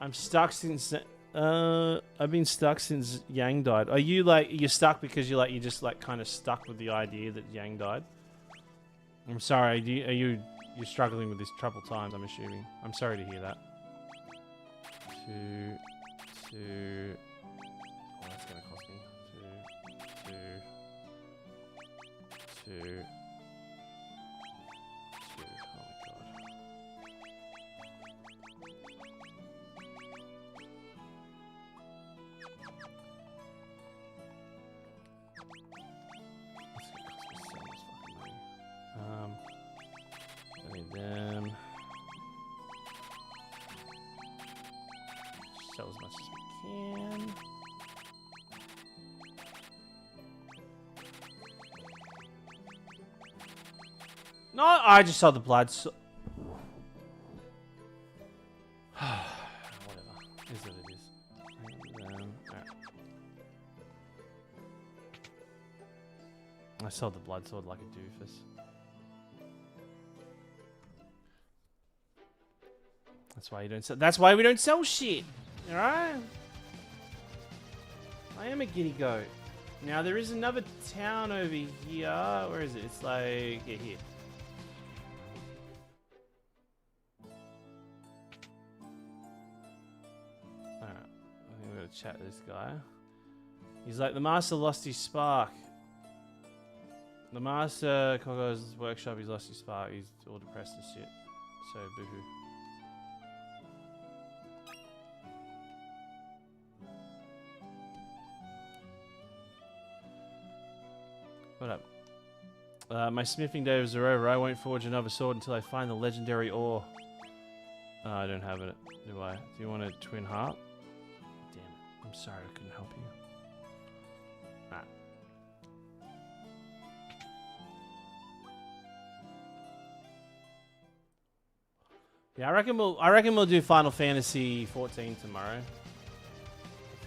I'm stuck since I've been stuck since Yang died. Are you like you're stuck because you're just like kind of stuck with the idea that Yang died? I'm sorry. You're struggling with these troubled times? I'm assuming. I'm sorry to hear that. Oh, that's gonna cost me. Two. Oh my god. That's gonna cost me so much fucking money. I need them. Sell as much as we can. No, I just saw the blood. So whatever. Is what it is. Right. I saw the blood sword like a doofus. That's why you don't sell. That's why we don't sell shit. All right. I am a giddy goat. Now there is another town over here. Where is it? It's like here. Chat to this guy. He's like, the master lost his spark. The master Kogo's workshop, he's lost his spark. He's all depressed and shit. So boo-hoo. What up? My smithing days are over. I won't forge another sword until I find the legendary ore. Oh, I don't have it, do I? Do you want a twin heart? I'm sorry I couldn't help you. Alright. Yeah, I reckon we'll do Final Fantasy 14 tomorrow.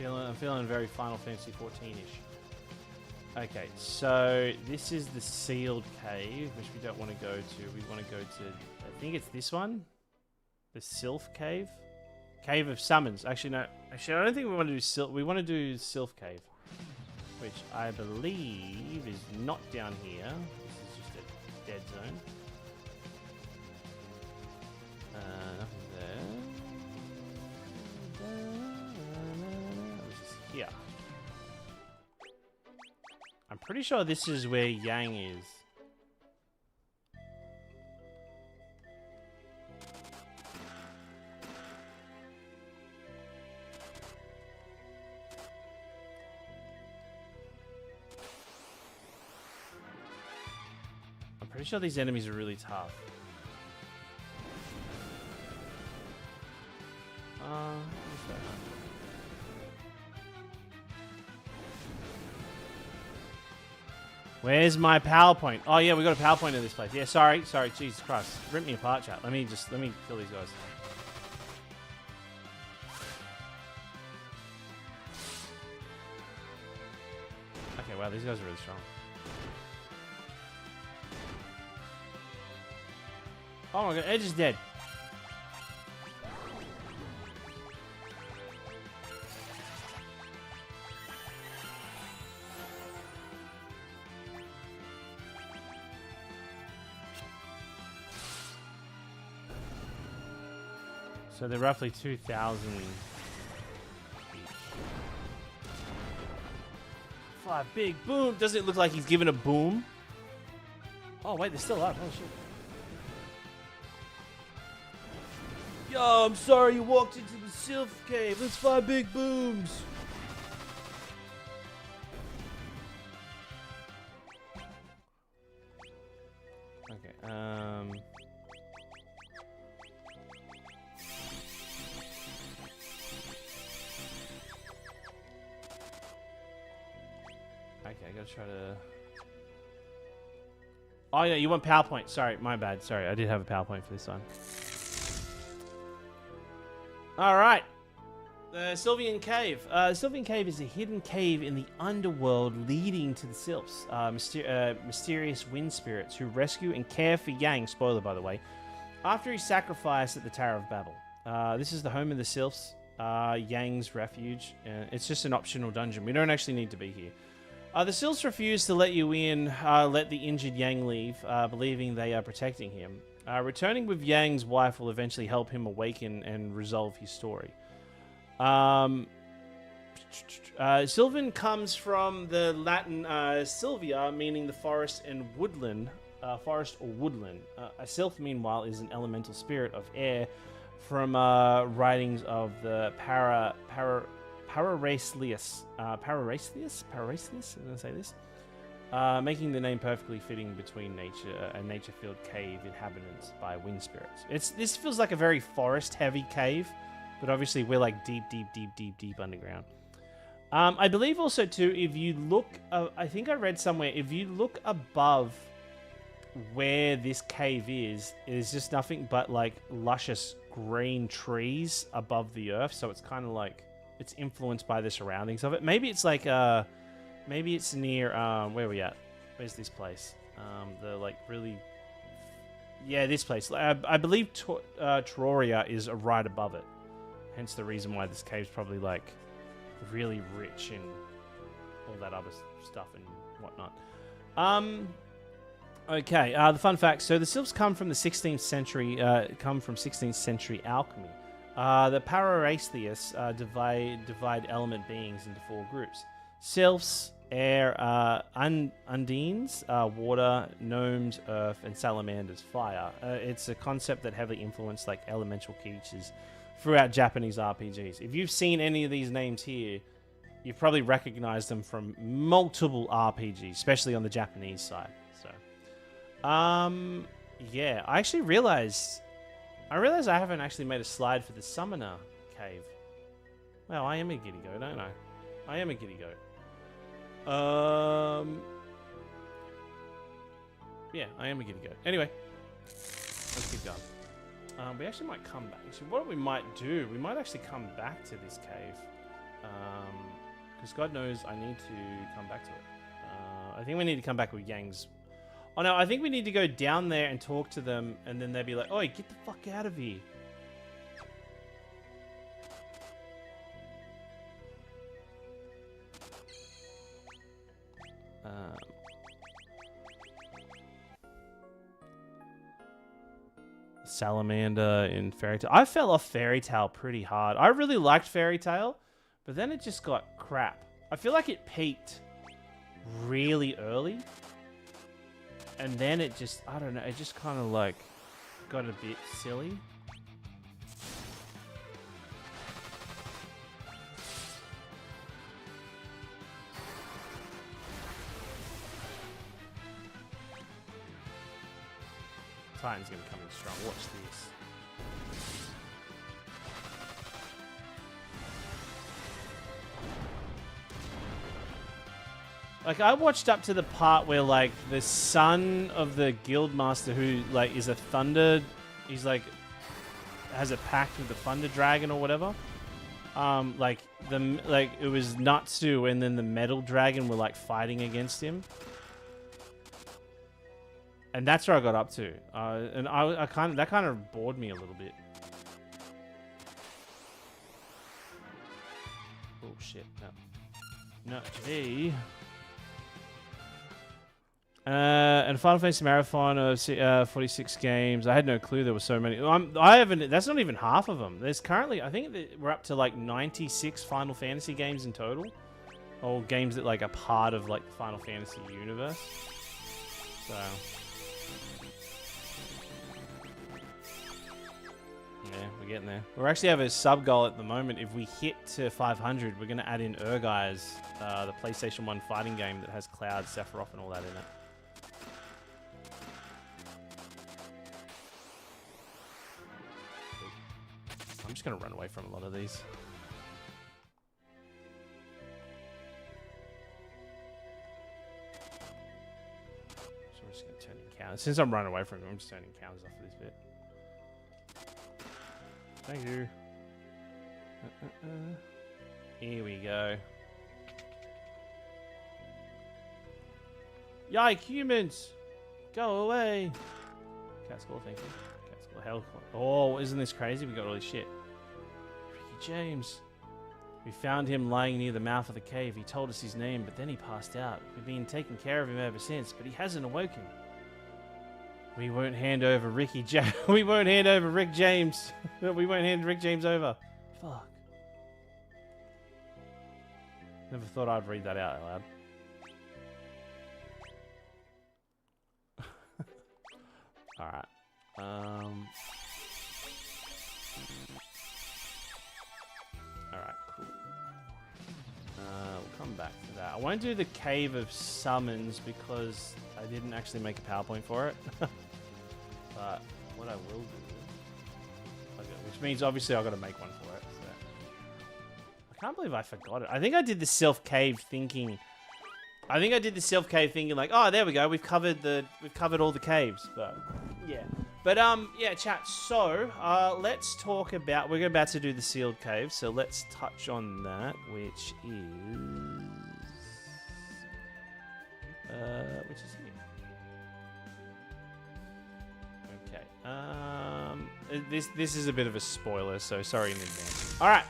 I'm feeling very Final Fantasy 14-ish. Okay, so this is the sealed cave, which we don't want to go to. We want to go to, I think it's this one, the Sylph Cave. Cave of Summons. Actually, no. Actually, I don't think we want to do Sylph. We want to do Sylph Cave, which I believe is not down here. This is just a dead zone. Nothing there. This is here. I'm Pretty sure this is where Yang is. I'm pretty sure these enemies are really tough. What's that? Where's my PowerPoint? Oh yeah, we got a PowerPoint in this place. Yeah, sorry, Jesus Christ. Rip me apart, chat. Let me kill these guys. Okay, wow, these guys are really strong. Oh my god, Edge is dead. So they're roughly 2,000 each. 5 big boom. Does it look like he's giving a boom? Oh wait, they're still up. Oh shit. Yo, I'm sorry you walked into the Sylph Cave. Let's 5 big booms. Okay, okay, I gotta try to... Oh yeah, you want PowerPoint. Sorry, my bad. Sorry, I did have a PowerPoint for this one. Alright. The Sylvian Cave. Sylvian Cave is a hidden cave in the underworld leading to the Sylphs. Mysterious wind spirits who rescue and care for Yang, spoiler by the way, after he's sacrificed at the Tower of Babel. This is the home of the Sylphs, Yang's refuge. It's just an optional dungeon. We don't actually need to be here. The Sylphs refuse to let you in, let the injured Yang leave, believing they are protecting him. Returning with Yang's wife will eventually help him awaken and resolve his story. Sylvan comes from the Latin Sylvia, meaning the forest and woodland, forest or woodland. A Sylph, meanwhile, is an elemental spirit of air from writings of the Pararacelius. Pararacelius? I'm going to say this. Making the name perfectly fitting between nature and nature-filled cave inhabitants by wind spirits. This feels like a very forest-heavy cave, but obviously we're like deep underground. I believe also too, if you look, I think I read somewhere, if you look above where this cave is, there's just nothing but like luscious green trees above the earth. So it's kind of like it's influenced by the surroundings of it. Maybe it's like maybe it's near where are we at? Where's this place? The like really, yeah, this place. I believe Troria is right above it. Hence the reason why this cave's probably like really rich in all that other stuff and whatnot. Okay, the fun facts. So the Sylphs come from the 16th century. Come from 16th century alchemy. The Pararacelius divide element beings into 4 groups: Sylphs, air, undines, water, gnomes, earth, and salamanders, fire. It's a concept that heavily influenced like elemental creatures throughout Japanese RPGs. If you've seen any of these names here, you've probably recognized them from multiple RPGs, especially on the Japanese side. So, yeah, I actually realized I haven't actually made a slide for the Summoner Cave. Well, I am a giddy goat, don't I? I am a giddy goat. Yeah, I am a giddy goat. Anyway, let's keep going. We actually might come back. Actually, what we might do, we might actually come back to this cave. Because God knows I need to come back to it. I think we need to come back with Yang's. Oh no, I think we need to go down there and talk to them, and then they'll be like, "Oi, get the fuck out of here." Salamander in Fairy Tail. I fell off Fairy Tail pretty hard. I really liked Fairy Tail, but then it just got crap. I feel like it peaked really early. And then it just, I don't know, it just kind of like got a bit silly. Titan's gonna come in strong. Watch this. Like, I watched up to the part where, like, the son of the guildmaster who, like, is a thunder... He's, like, has a pact with the thunder dragon or whatever. Like, it was Natsu and then the metal dragon were, like, fighting against him. And that's where I got up to. And that kind of bored me a little bit. Oh, shit. No. Not today. And Final Fantasy Marathon of 46 games. I had no clue there were so many. That's not even half of them. There's currently, I think we're up to like 96 Final Fantasy games in total, or games that like are part of like the Final Fantasy universe. So yeah, we're getting there. We actually have a sub goal at the moment. If we hit to 500, we're going to add in Urgai's, the PlayStation 1 fighting game that has Cloud, Sephiroth, and all that in it. I'm just going to run away from a lot of these. So we're just going to turn encounters. Since I'm running away from them, I'm just turning encounters off for this bit. Thank you. Here we go. Yike, humans! Go away! Cat score, thank you. Cat score, hell. Oh, isn't this crazy? We got all this shit. Ricky James. We found him lying near the mouth of the cave. He told us his name, but then he passed out. We've been taking care of him ever since, but he hasn't awoken. We won't hand over Ricky James. We won't hand over Rick James. We won't hand Rick James over. Fuck. Never thought I'd read that out loud. Alright. Alright, cool. We'll come back to that. I won't do the Cave of Summons because I didn't actually make a PowerPoint for it. But what I will do, which means obviously I've got to make one for it. So. I can't believe I forgot it. I think I did the self-cave thinking. Like, oh, there we go. We've covered all the caves. But yeah. But yeah, chat. So let's talk about. We're about to do the sealed cave. So let's touch on that, which is here. Okay. This is a bit of a spoiler, so sorry in advance. All right.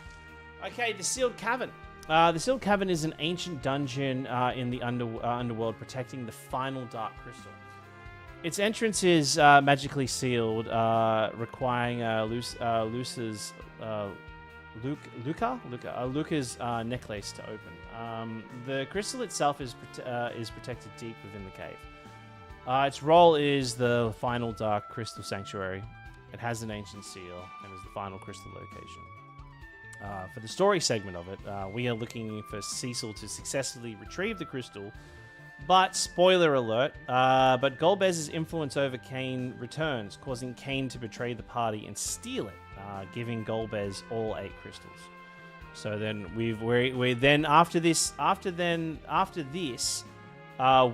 Okay, the sealed cavern. The sealed cavern is an ancient dungeon in the underworld, protecting the final dark crystal. Its entrance is magically sealed, requiring Luca's necklace to open. The crystal itself is protected deep within the cave. Its role is the final dark crystal sanctuary. It has an ancient seal and is the final crystal location. For the story segment of it, we are looking for Cecil to successfully retrieve the crystal, but spoiler alert, but Golbez's influence over Kain returns, causing Kain to betray the party and steal it, giving Golbez all 8 crystals. So then we then after this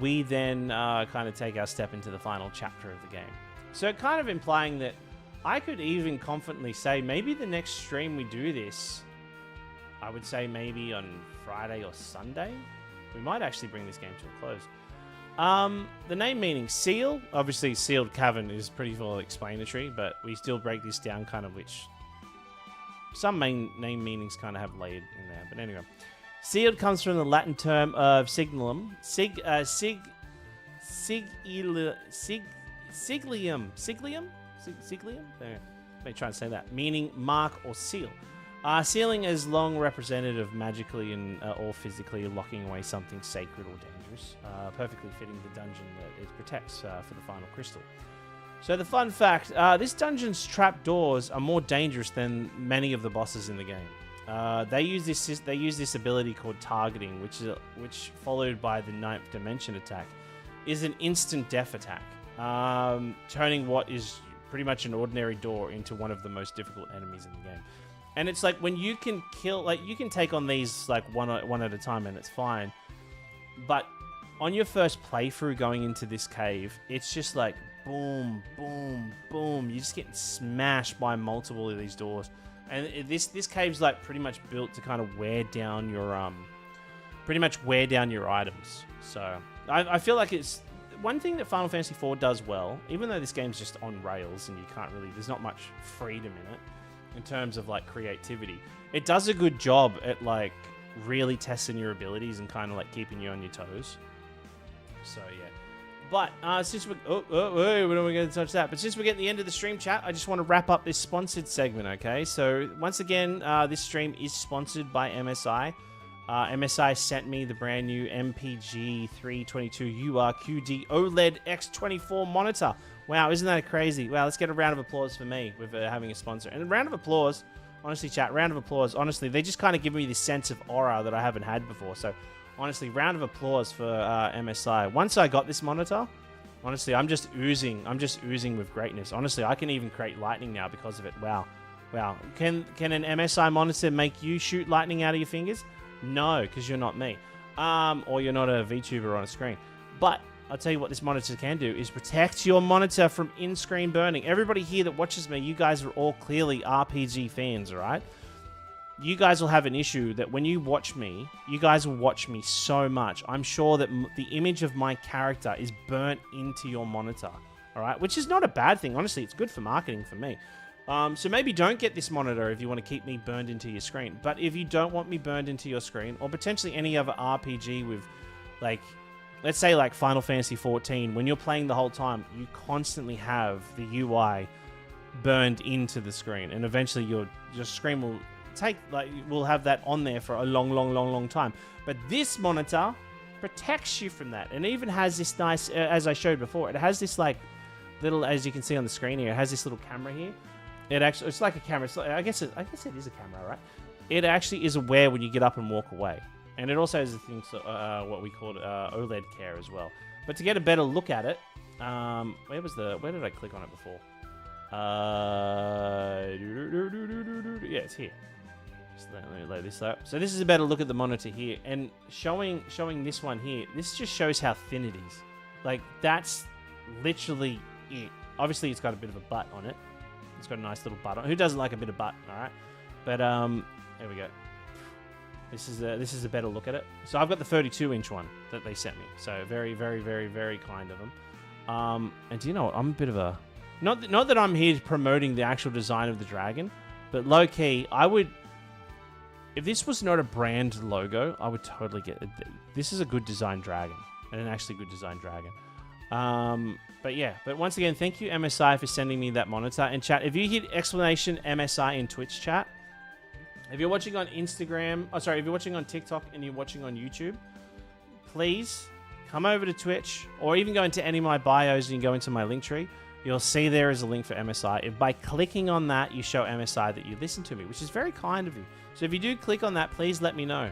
we then kind of take our step into the final chapter of the game. So kind of implying that I could even confidently say maybe the next stream we do this, I would say maybe on Friday or Sunday. We might actually bring this game to a close. The name meaning seal, obviously sealed cavern is pretty well explanatory, but we still break this down kind of, which some main name meanings kind of have laid in there. But anyway, sealed comes from the Latin term of signum, siglium. Let me try and say that. Meaning mark or seal. Sealing is long represented of magically and or physically locking away something sacred or dangerous. windows, perfectly fitting the dungeon that it protects for the final crystal. So the fun fact, this dungeon's trapdoors are more dangerous than many of the bosses in the game. They use this ability called targeting, which followed by the 9th dimension attack, is an instant death attack, turning what is pretty much an ordinary door into one of the most difficult enemies in the game. And it's like when you can kill, like you can take on these like one at a time and it's fine, but on your first playthrough going into this cave, it's just like boom, boom, boom. You're just getting smashed by multiple of these doors. And this cave's like pretty much built to kind of wear down your items. So I feel like it's one thing that Final Fantasy IV does well, even though this game's just on rails and you can't really, there's not much freedom in it in terms of like creativity. It does a good job at like really testing your abilities and kind of like keeping you on your toes. So yeah. But since we're we're not going to touch that. But since we're getting the end of the stream, chat, I just want to wrap up this sponsored segment. Okay, so once again, this stream is sponsored by MSI. MSI sent me the brand new MPG 322 URQD OLED X24 monitor. Wow, isn't that crazy? Wow, let's get a round of applause for me with having a sponsor. And a round of applause, honestly, chat, round of applause. Honestly, they just kind of give me this sense of aura that I haven't had before. So honestly, round of applause for MSI. Once I got this monitor, honestly, I'm just oozing with greatness. Honestly, I can even create lightning now because of it. Wow. Wow. Can an MSI monitor make you shoot lightning out of your fingers? No, because you're not me. Or you're not a VTuber on a screen. But I'll tell you what this monitor can do is protect your monitor from in-screen burning. Everybody here that watches me, you guys are all clearly RPG fans, all right? You guys will have an issue that when you watch me, you guys will watch me so much. I'm sure that the image of my character is burnt into your monitor, all right? Which is not a bad thing. Honestly, it's good for marketing for me. So maybe don't get this monitor if you want to keep me burned into your screen. But if you don't want me burned into your screen, or potentially any other RPG with, like, let's say like Final Fantasy XIV, when you're playing the whole time, you constantly have the UI burned into the screen. And eventually your screen will we'll have that on there for a long time. But this monitor protects you from that. And it even has this nice, as I showed before, it has this like little, as you can see on the screen here, it has this little camera here. It's like a camera. I guess it is a camera, right? It actually is aware when you get up and walk away. And it also has a thing, what we call OLED care as well. But to get a better look at it, where did I click on it before? Yeah, it's here. Just let me load this up. So this is a better look at the monitor here, and showing this one here. This just shows how thin it is. Like that's literally it. Obviously, it's got a bit of a butt on it. It's got a nice little butt on. Who doesn't like a bit of butt? All right, but there we go. This is a better look at it. So I've got the 32-inch one that they sent me. So very, very, very, very kind of them. And do you know what? I'm a bit of a not that I'm here promoting the actual design of the dragon, but low key, I would. If this was not a brand logo, I would totally get it. This is a good design dragon, and an actually good design dragon. But yeah, but once again, thank you MSI for sending me that monitor. And chat, if you hit exclamation MSI in Twitch chat, if you're watching on Instagram, if you're watching on TikTok and you're watching on YouTube, please come over to Twitch or even go into any of my bios and you go into my link tree. You'll see there is a link for MSI. If by clicking on that, you show MSI that you listen to me, which is very kind of you. So if you do click on that, please let me know.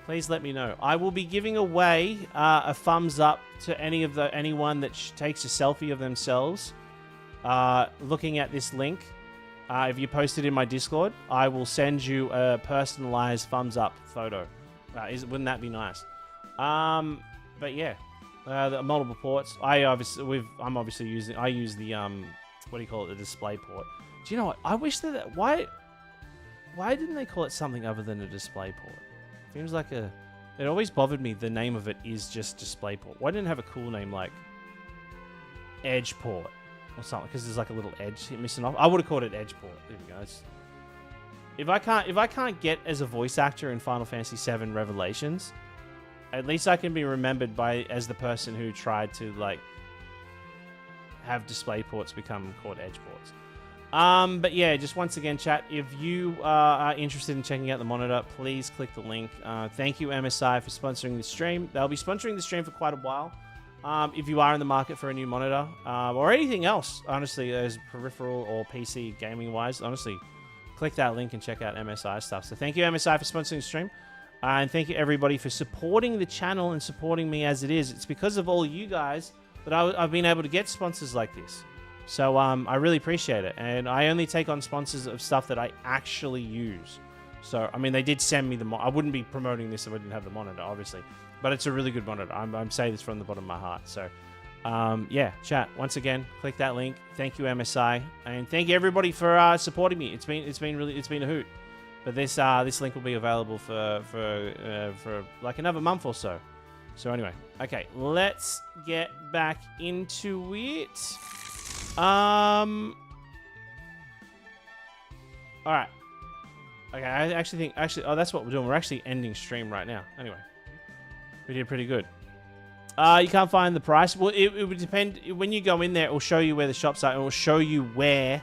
Please let me know. I will be giving away a thumbs up to anyone that takes a selfie of themselves looking at this link. If you post it in my Discord, I will send you a personalized thumbs up photo. Wouldn't that be nice? But yeah, the multiple ports. I use the what do you call it? The display port. Do you know what? I wish that why didn't they call it something other than a display port? Seems like it always bothered me. The name of it is just display port. Why didn't it have a cool name like edge port or something? Because there's like a little edge missing off. I would have called it edge port. There we go. If I can't get as a voice actor in Final Fantasy VII Revelations, at least I can be remembered as the person who tried to like have display ports become called edge ports. But yeah, just once again, chat, if you are interested in checking out the monitor, please click the link. Thank you, MSI, for sponsoring the stream. They'll be sponsoring the stream for quite a while. If you are in the market for a new monitor, or anything else, honestly, as peripheral or PC gaming-wise, honestly, click that link and check out MSI stuff. So thank you, MSI, for sponsoring the stream. And thank you, everybody, for supporting the channel and supporting me as it is. It's because of all you guys that I've been able to get sponsors like this. So I really appreciate it. And I only take on sponsors of stuff that I actually use. So, I mean, they did send me the I wouldn't be promoting this if I didn't have the monitor, obviously. But it's a really good monitor. I'm saying this from the bottom of my heart. So, yeah, chat. Once again, click that link. Thank you, MSI. And thank you, everybody, for supporting me. It's been a hoot. But this link will be available for like another month or so. So anyway, okay, let's get back into it. All right. Okay, I actually think oh, that's what we're doing. We're actually ending stream right now. Anyway, we did pretty good. You can't find the price. Well, it would depend. When you go in there, it will show you where the shops are. It will show you where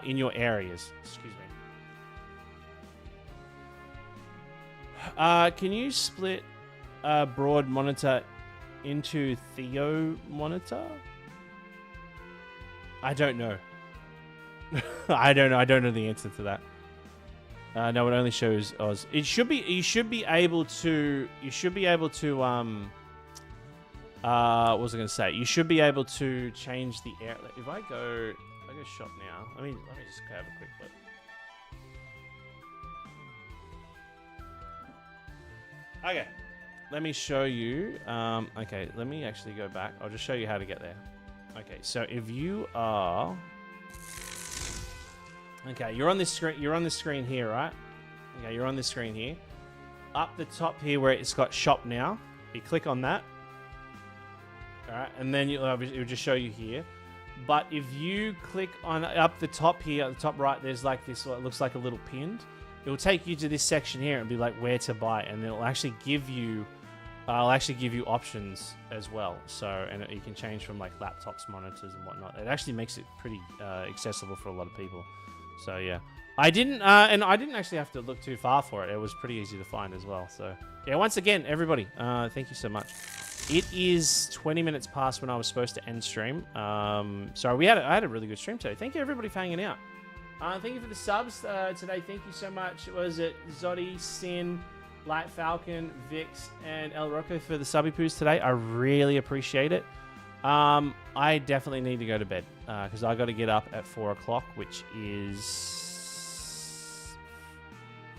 in your areas. Excuse me. Can you split a broad monitor into Theo monitor? I don't know. I don't know. I don't know the answer to that. No, it only shows Oz. It should be. You should be able to. You should be able to. What was I going to say? You should be able to change the air. If I go shop now. Let me just have a quick look. Okay, let me show you. Okay, let me actually go back. I'll just show you how to get there. Okay, so if you are, okay, you're on this screen. You're on this screen here, right? Okay, you're on this screen here. Up the top here, where it's got shop now, you click on that. All right, and then it will just show you here. But if you click on up the top here, at the top right, there's like this. What looks like a little pinned. It will take you to this section here and be like where to buy, and it'll actually give you, options as well. So, and you can change from like laptops, monitors, and whatnot. It actually makes it pretty accessible for a lot of people. So yeah, I didn't actually have to look too far for it. It was pretty easy to find as well. So yeah, once again, everybody, thank you so much. It is 20 minutes past when I was supposed to end stream. So I had a really good stream today. Thank you everybody for hanging out. Thank you for the subs today. Thank you so much. Was it Zoddy, Sin, Light Falcon, Vix, and El Rocco for the subby poos today? I really appreciate it. I definitely need to go to bed because I got to get up at 4 o'clock, which is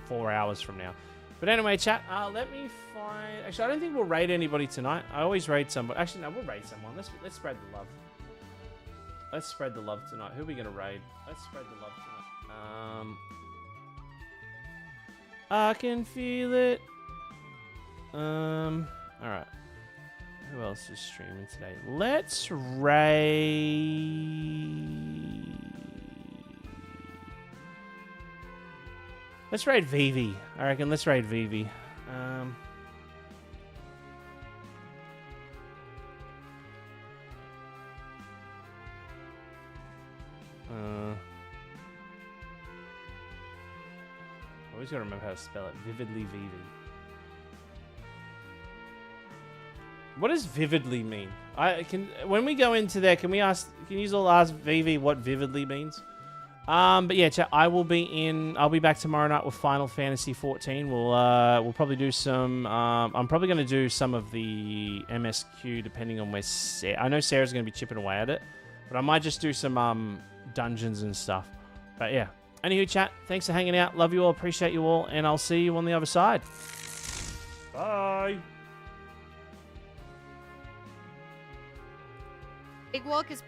4 hours from now. But anyway, chat, let me find... Actually, I don't think we'll raid anybody tonight. I always raid somebody. Actually, no, we'll raid someone. Let's spread the love. Let's spread the love tonight. Who are we going to raid? Let's spread the love tonight. I can feel it. Alright. Who else is streaming today? Let's raid... Let's raid VIII. I reckon let's raid VIII. Always gotta remember how to spell it. Vividly VIII. What does vividly mean? When we go into there, can you all ask VIII what vividly means? But yeah, chat, I'll be back tomorrow night with Final Fantasy XIV. We'll probably do some, I'm probably going to do some of the MSQ depending on where I know Sarah's going to be chipping away at it, but I might just do some, dungeons and stuff. But yeah. Anywho, chat, thanks for hanging out. Love you all, appreciate you all, and I'll see you on the other side. Bye. Big Walk is